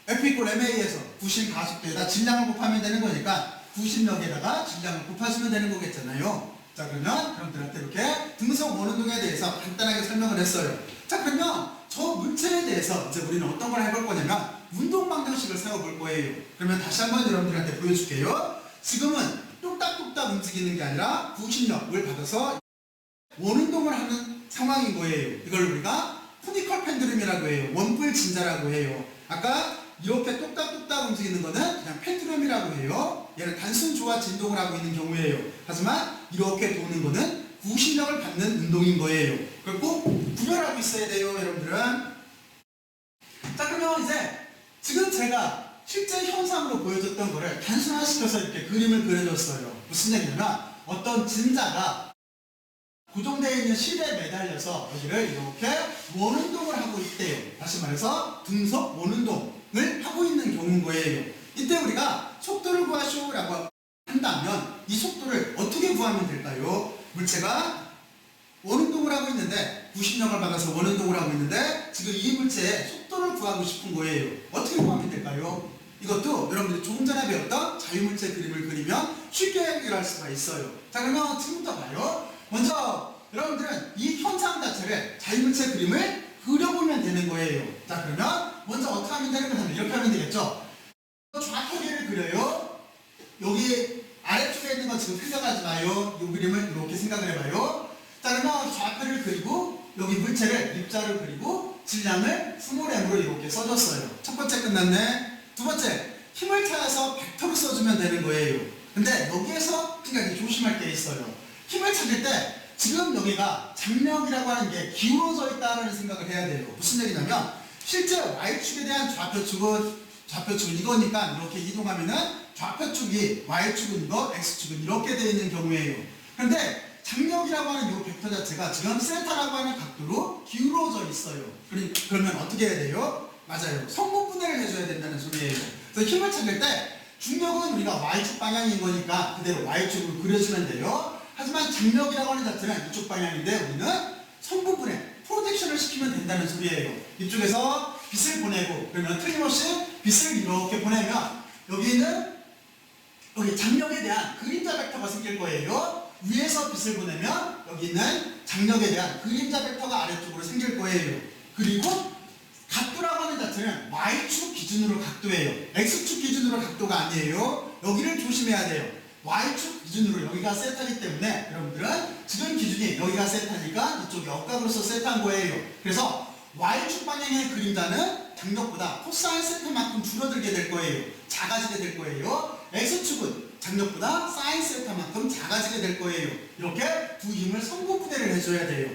F = MA에서 구심 가속도에다 질량을 곱하면 되는 거니까 구심력에다가 질량을 곱하시면 되는 거겠잖아요. 자, 그러면 여러분들한테 이렇게 등속 원운동에 대해서 간단하게 설명을 했어요. 자, 그러면 저 물체에 대해서 이제 우리는 어떤 걸 해볼 거냐면 운동 방정식을 세워볼 거예요. 그러면 다시 한번 여러분들한테 보여줄게요. 지금은 똑딱똑딱 움직이는 게 아니라 구심력을 받아서 원운동을 하는 상황인 거예요. 이걸 우리가 코니컬 펜드lum이라고 해요. 원뿔 진자라고 해요. 아까 이렇게 똑딱똑딱 움직이는 거는 그냥 펜드lum이라고 해요. 얘는 단순 조화 진동을 하고 있는 경우예요. 하지만 이렇게 도는 거는 구심력을 받는 운동인 거예요. 그걸 꼭 구별하고 있어야 돼요, 여러분들은. 자, 그러면 이제 지금 제가 실제 현상으로 보여줬던 거를 단순화시켜서 이렇게 그림을 그려줬어요. 무슨 얘기냐면 어떤 진자가 고정되어 있는 실에 매달려서 여기를 이렇게 원운동을 하고 있대요. 다시 말해서 등속 원운동을 하고 있는 경우인 거예요. 이때 우리가 속도를 구하시오라고 한다면 이 속도를 어떻게 구하면 될까요? 물체가 원운동을 하고 있는데 구심력을 받아서 원운동을 하고 있는데 지금 이 물체의 속도를 구하고 싶은 거예요. 어떻게 구하면 될까요? 이것도 여러분들이 조금 전에 배웠던 자유물체 그림을 그리면 쉽게 해결할 수가 있어요. 자, 그러면 지금부터 봐요. 먼저 여러분들은 이 현상 자체를 자유물체 그림을 그려보면 되는 거예요. 자, 그러면 먼저 어떻게 하면 되는 거냐면 이렇게 하면 되겠죠. 좌표계를 그려요. 여기 아래쪽에 있는 건 지금 생각하지 마요. 이 그림을 이렇게 생각을 해봐요. 자, 그러면 좌표를 그리고 여기 물체를 입자를 그리고 질량을 스몰 m으로 이렇게 써줬어요. 첫 번째 끝났네. 두 번째, 힘을 찾아서 벡터로 써주면 되는 거예요. 근데 여기에서 굉장히 조심할 게 있어요. 힘을 찾을 때 지금 여기가 장력이라고 하는 게 기울어져 있다는 생각을 해야 돼요. 무슨 얘기냐면 실제 y축에 대한 좌표축은 이거니까 이렇게 이동하면은 좌표축이 y축은 이거, x축은 이렇게 되어 있는 경우에요. 그런데 장력이라고 하는 이 벡터 자체가 지금 세타라고 하는 각도로 기울어져 있어요. 그러면 어떻게 해야 돼요? 맞아요. 성분분해를 해줘야 된다는 소리예요. 그래서 힘을 찾을 때 중력은 우리가 y축 방향인 거니까 그대로 y축으로 그려주면 돼요. 하지만 장력이라고 하는 자체는 이쪽 방향인데 우리는 성분분해, 프로젝션을 시키면 된다는 소리예요. 이쪽에서 빛을 보내고 그러면 틀림없이 빛을 이렇게 보내면 여기는 여기 장력에 대한 그림자 벡터가 생길 거예요. 위에서 빛을 보내면 여기 있는 장력에 대한 그림자 벡터가 아래쪽으로 생길 거예요. 그리고 각도라고 하는 자체는 y축 기준으로 각도예요. x축 기준으로 각도가 아니에요. 여기를 조심해야 돼요. y축 기준으로 여기가 세타이기 때문에 여러분들은 지금 기준이 여기가 세타니까 이쪽이 억각으로서 세타인 거예요. 그래서 y축 방향의 그림자는 장력보다 코사인 세타만큼 줄어들게 될 거예요. 작아지게 될 거예요. x축은 장력보다 사인 세타만큼 작아지게 될 거예요. 이렇게 두 힘을 성분분해를 해줘야 돼요.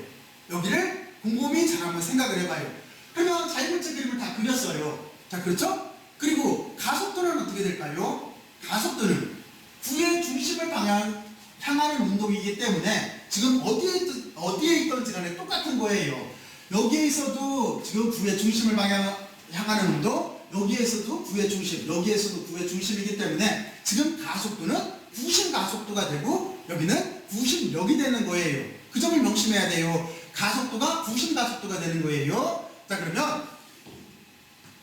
여기를 곰곰이 잘 한번 생각을 해봐요. 그러면 자유물체 그림을 다 그렸어요. 자, 그렇죠? 그리고 가속도는 어떻게 될까요? 가속도는 구의 중심을 향하는 운동이기 때문에 지금 어디에 있던지 간에 똑같은 거예요. 여기에서도 지금 구의 중심을 향하는 운동, 여기에서도 구의 중심, 여기에서도 구의 중심이기 때문에 지금 가속도는 구심 가속도가 되고 여기는 구심력이 되는 거예요. 그 점을 명심해야 돼요. 가속도가 구심 가속도가 되는 거예요. 자, 그러면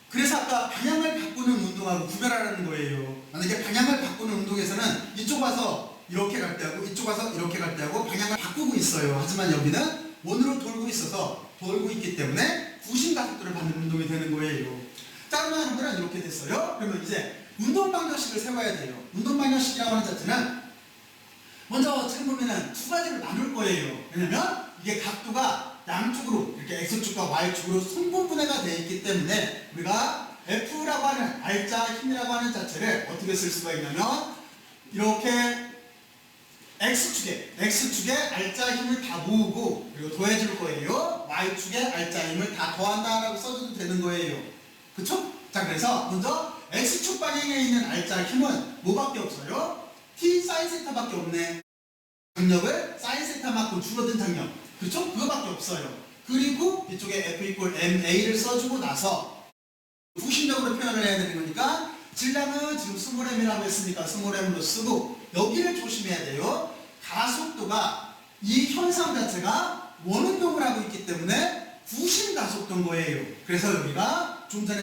그래서 아까 방향을 바꾸는 운동하고 구별하라는 거예요. 만약에 방향을 바꾸는 운동에서는 이쪽 와서 이렇게 갈 때 하고 이쪽 와서 이렇게 갈 때 하고 방향을 바꾸고 있어요. 하지만 여기는 원으로 돌고 있어서 돌고 있기 때문에 구심 가속도를 받는 운동이 되는 거예요. 자, 그러면 한번은 이렇게 됐어요. 그러면 이제 운동 방정식을 세워야 돼요. 운동 방정식이라고 하는 자체는 먼저 지금 보면은 두 가지로 나눌 거예요. 왜냐면 이게 각도가 양쪽으로 이렇게 x축과 y축으로 성분분해가 되어 있기 때문에 우리가 F라고 하는 알짜 힘이라고 하는 자체를 어떻게 쓸 수가 있냐면 이렇게 X축에 알짜 힘을 다 모으고 그리고 더해줄 거예요. Y축에 알짜 힘을 다 더한다 라고 써줘도 되는 거예요. 그쵸? 자, 그래서 먼저 X축 방향에 있는 알짜 힘은 뭐밖에 없어요? T 사인 세타밖에 없네. 장력을 사인 세타만큼 줄어든 장력. 그쵸? 그거밖에 없어요. 그리고 이쪽에 F 이퀄 MA를 써주고 나서 구심력으로 표현을 해야 되는 거니까 질량은 지금 스몰 m이라고 했으니까 스몰 m으로 쓰고 여기를 조심해야 돼요. 가속도가 이 현상 자체가 원운동을 하고 있기 때문에 구심 가속도인 거예요. 그래서 여기가 좀 전에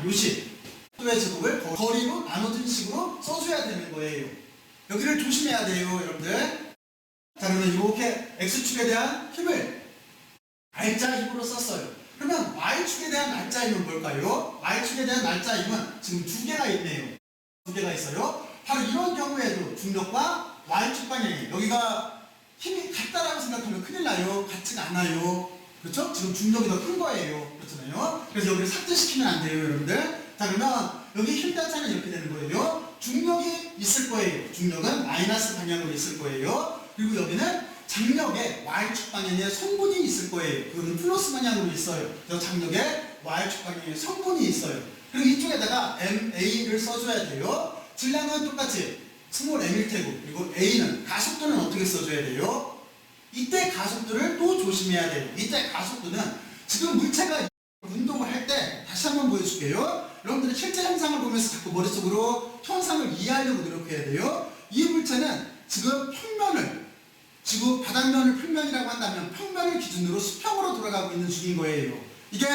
요식 속도의 제곱을 거리로 나눠진 식으로 써줘야 되는 거예요. 여기를 조심해야 돼요, 여러분들. 자, 그러면 이렇게 X축에 대한 힘을 알짜 힘으로 썼어요. 그러면 Y축에 대한 알짜 힘은 뭘까요? Y축에 대한 알짜 힘은 지금 두 개가 있네요. 두 개가 있어요. 바로 이런 경우에도 중력과 Y축 방향이 여기가 힘이 같다라고 생각하면 큰일 나요. 같지가 않아요. 그렇죠? 지금 중력이 더 큰 거예요. 그렇잖아요. 그래서 여기를 삭제시키면 안 돼요, 여러분들. 자, 그러면 여기 힘 자체는 이렇게 되는 거예요. 중력이 있을 거예요. 중력은 마이너스 방향으로 있을 거예요. 그리고 여기는 장력의 Y축 방향에 성분이 있을 거예요. 그거는 플러스 방향으로 있어요. 그래서 장력의 Y축 방향에 성분이 있어요. 그리고 이쪽에다가 MA를 써줘야 돼요. 질량은 똑같이 스몰 m일 테고 그리고 A는 가속도는 어떻게 써줘야 돼요? 이때 가속도를 또 조심해야 돼요. 이때 가속도는 지금 물체가 운동을 할 때 다시 한번 보여줄게요. 여러분들이 실제 현상을 보면서 자꾸 머릿속으로 현상을 이해하려고 노력해야 돼요. 이 물체는 지금 지구 바닥면을 평면이라고 한다면 평면을 기준으로 수평으로 돌아가고 있는 중인 거예요. 이게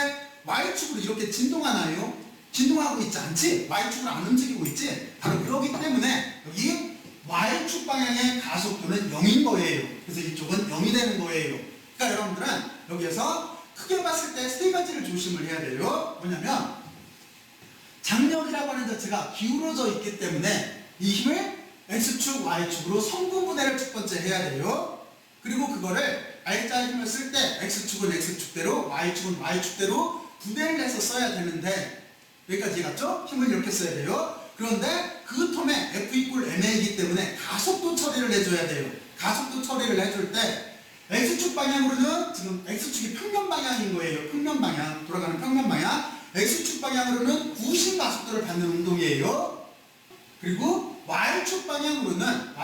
Y축으로 이렇게 진동하나요? 진동하고 있지 않지? Y축으로 안 움직이고 있지? 바로 그러기 때문에 여기 Y축 방향의 가속도는 0인 거예요. 그래서 이쪽은 0이 되는 거예요. 그러니까 여러분들은 여기에서 크게 봤을 때 세 가지를 조심을 해야 돼요. 뭐냐면 장력이라고 하는 자체가 기울어져 있기 때문에 이 힘을 X축, Y축으로 성분분해를 첫 번째 해야 돼요. 그리고 그거를 R자 힘을 쓸 때 X축은 X축대로 Y축은 Y축대로 분해를 해서 써야 되는데 여기까지 갔죠? 힘을 이렇게 써야 돼요. 그런데 그 텀에 F 이퀄 MA이기 때문에 가속도 처리를 해줘야 돼요. 가속도 처리를 해줄 때 X축 방향으로는 지금 X축이 평면 방향인 거예요. 평면 방향, 돌아가는 평면 방향. X축 방향으로는 구심 가속도를 받는 운동이에요. 그리고 Y축 방향으로는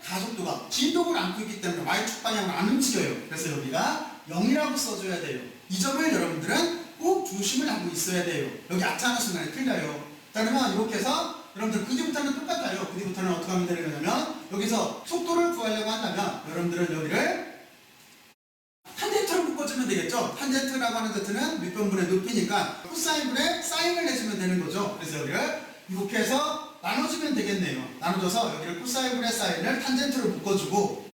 가속도가 진동을 안고 있기 때문에 Y축 방향으로 안 움직여요. 그래서 여기가 0이라고 써줘야 돼요. 이 점을 여러분들은 꼭 조심을 하고 있어야 돼요. 여기 앞차하는 순간에 틀려요. 자, 그러면 이렇게 해서 여러분들 그 뒤부터는 똑같아요. 그 뒤부터는 어떻게 하면 되는 거냐면 여기서 속도를 구하려고 한다면 여러분들은 여기를 탄젠트로 묶어주면 되겠죠. 탄젠트라고 하는 자체는 밑변분의 높이니까 코사인분의 사인을 내주면 되는 거죠. 그래서 여기를 이렇게 해서 나눠주면 되겠네요. 나눠줘서 여기를 코사인분의 사인을 탄젠트로 묶어주고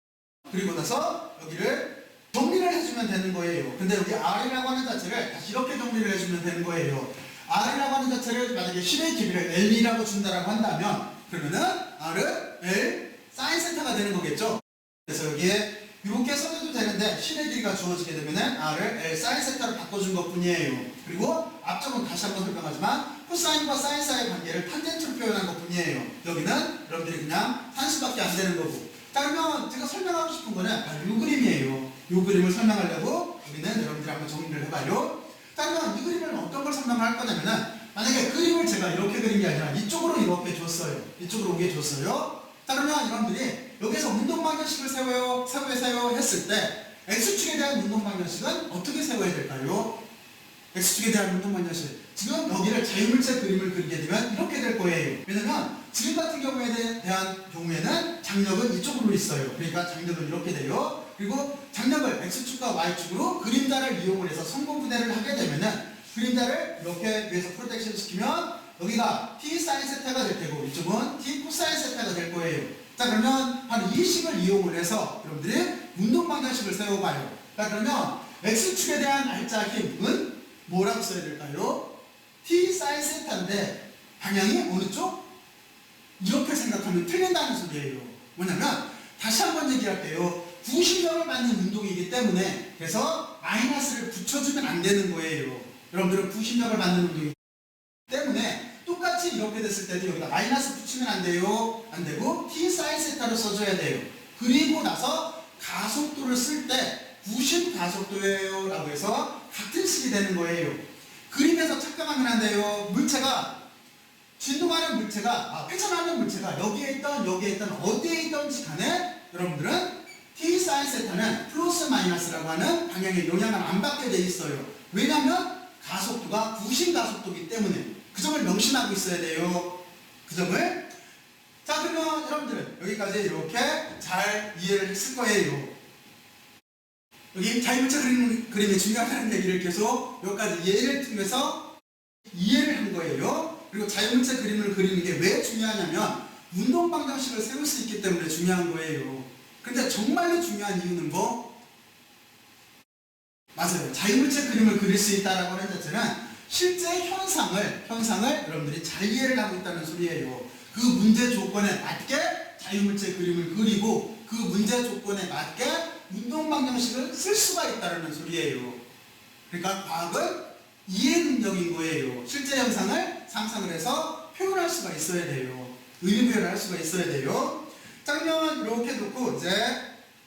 그리고 나서 여기를 정리를 해주면 되는 거예요. 근데 여기 R이라고 하는 자체를 다시 이렇게 정리를 해주면 되는 거예요. R이라고 하는 자체를 만약에 실의 길이를 L이라고 준다라고 한다면 그러면은 R은 L 사인 세타가 되는 거겠죠. 그래서 여기에 이렇게 써줘도 되는데 실의 길이가 주어지게 되면은 R을 L 사인 세타로 바꿔준 것 뿐이에요. 그리고 앞쪽은 다시 한번 설명하지만 코사인과 사인 사이의 관계를 탄젠트로 표현한 것 뿐이에요. 여기는 여러분들이 그냥 산수밖에 안 되는 거고. 자, 그러면 제가 설명하고 싶은 거는 바로 이 그림이에요. 이 그림을 설명하려고 여기는 여러분들이 한번 정리를 해봐요. 자, 그러면 이 그림을 어떤 걸 설명할 거냐면은 만약에 그림을 제가 이렇게 그린 게 아니라 이쪽으로 이렇게 줬어요. 이쪽으로 오게 줬어요. 자, 그러면 여러분들이 여기서 운동 방정식을 세워요 했을 때 X축에 대한 운동 방정식은 어떻게 세워야 될까요? X축에 대한 운동 방정식. 지금 여기를 자유물체 그림을 그리게 되면 이렇게 될 거예요. 왜냐면 지금 같은 경우에 대한 경우에는 장력은 이쪽으로 있어요. 그러니까 장력은 이렇게 돼요. 그리고 장력을 X축과 Y축으로 그림자를 이용을 해서 성분분해를 하게 되면은 그림자를 이렇게 위에서 프로젝션 시키면 여기가 T 사인 세타가 될 테고 이쪽은 T 코사인 세타가 될 거예요. 자, 그러면 바로 이 식을 이용을 해서 여러분들이 운동 방정식을 세워봐요. 자, 그러면 X축에 대한 R자 힘은 뭐라고 써야 될까요? T 사인 세타인데 방향이 어느 쪽? 이렇게 생각하면 틀린다는 소리예요. 뭐냐면 다시 한번 얘기할게요. 구심력을 받는 운동이기 때문에 그래서 마이너스를 붙여주면 안 되는 거예요. 여러분들은 구심력을 받는 운동이기 때문에 똑같이 이렇게 됐을 때도 여기다 마이너스 붙이면 안 돼요. 안 되고 T 사인 세타로 써줘야 돼요. 그리고 나서 가속도를 쓸 때 구심 가속도예요 라고 해서 같은 식이 되는 거예요. 그림에서 착각하면 안 돼요. 물체가 진동하는 물체가 회전하는 물체가 여기에 있던 어디에 있던지 간에 여러분들은 T 사인 세타는 플러스 마이너스라고 하는 방향의 영향을 안 받게 돼 있어요. 왜냐하면 가속도가 구심 가속도이기 때문에 그 점을 명심하고 있어야 돼요. 그 점을. 자, 그러면 여러분들은 여기까지 이렇게 잘 이해를 했을 거예요. 여기 자유물체 그림이 중요하다는 얘기를 계속 여기까지 예를 통해서 이해를 한 거예요. 그리고 자유물체 그림을 그리는 게 왜 중요하냐면 운동 방정식을 세울 수 있기 때문에 중요한 거예요. 근데 정말로 중요한 이유는 뭐? 맞아요. 자유물체 그림을 그릴 수 있다라고 하는 자체는 실제 현상을 여러분들이 잘 이해를 하고 있다는 소리예요. 그 문제 조건에 맞게 자유물체 그림을 그리고 그 문제 조건에 맞게 운동 방정식을 쓸 수가 있다는 소리예요. 그러니까 과학은 이해 능력인 거예요. 실제 현상을 상상을 해서 표현할 수가 있어야 돼요. 의미 표현을 할 수가 있어야 돼요. 자, 그러면 이렇게 놓고 이제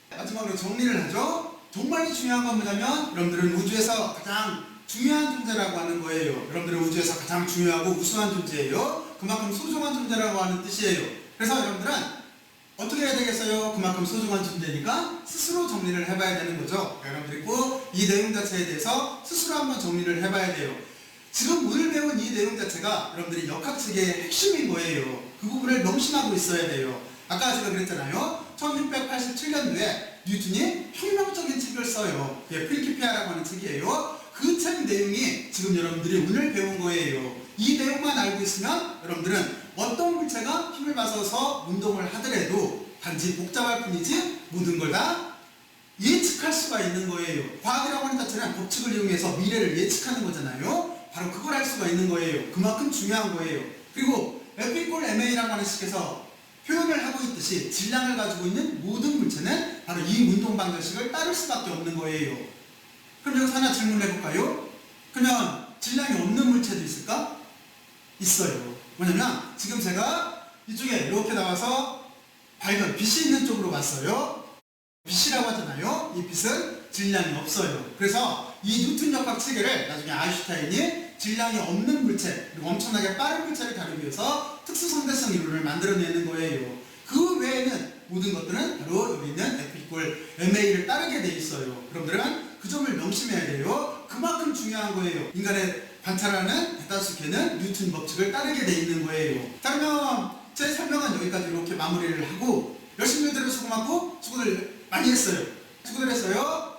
마지막으로 정리를 하죠. 정말 중요한 건 뭐냐면 여러분들은 우주에서 가장 중요한 존재라고 하는 거예요. 여러분들은 우주에서 가장 중요하고 우수한 존재예요. 그만큼 소중한 존재라고 하는 뜻이에요. 그래서 여러분들은 어떻게 해야 되겠어요? 그만큼 소중한 존재니까 스스로 정리를 해봐야 되는 거죠. 여러분들이 꼭 이 내용 자체에 대해서 스스로 한번 정리를 해봐야 돼요. 지금 오늘 배운 이 내용 자체가 여러분들이 역학측의 핵심인 거예요. 그 부분을 명심하고 있어야 돼요. 아까 제가 그랬잖아요. 1687년도에 뉴턴이 혁명적인 책을 써요. 그게 프린키피아라고 하는 책이에요. 그 책 내용이 지금 여러분들이 오늘 배운 거예요. 이 내용만 알고 있으면 여러분들은 어떤 물체가 힘을 받아서 운동을 하더라도 단지 복잡할 뿐이지 모든 걸 다 예측할 수가 있는 거예요. 과학이라고 하는 자체는 법칙을 이용해서 미래를 예측하는 거잖아요. 바로 그걸 할 수가 있는 거예요. 그만큼 중요한 거예요. 그리고 F 이퀄 MA라고 하는 식에서 표현을 하고 있듯이 질량을 가지고 있는 모든 물체는 바로 이 운동 방정식을 따를 수밖에 없는 거예요. 그럼 여기서 하나 질문을 해볼까요? 그러면 질량이 없는 물체도 있을까? 있어요. 뭐냐면 지금 제가 이쪽에 이렇게 나와서 밝은 빛이 있는 쪽으로 갔어요. 빛이라고 하잖아요. 이 빛은 질량이 없어요. 그래서 이 뉴턴 역학 체계를 나중에 아인슈타인이 질량이 없는 물체 그리고 엄청나게 빠른 물체를 다루기 위해서 특수성대성 이론을 만들어내는 거예요. 그 외에는 모든 것들은 바로 여기 있는 F=ma를 따르게 돼 있어요. 여러분들은 그 점을 명심해야 돼요. 그만큼 중요한 거예요. 인간의 관찰하는 대다수계는 뉴턴 법칙을 따르게 돼 있는 거예요. 자, 그러면 제 설명은 여기까지 이렇게 마무리를 하고 열심히 들어 수고 많고 수고들 많이 했어요. 수고들 했어요.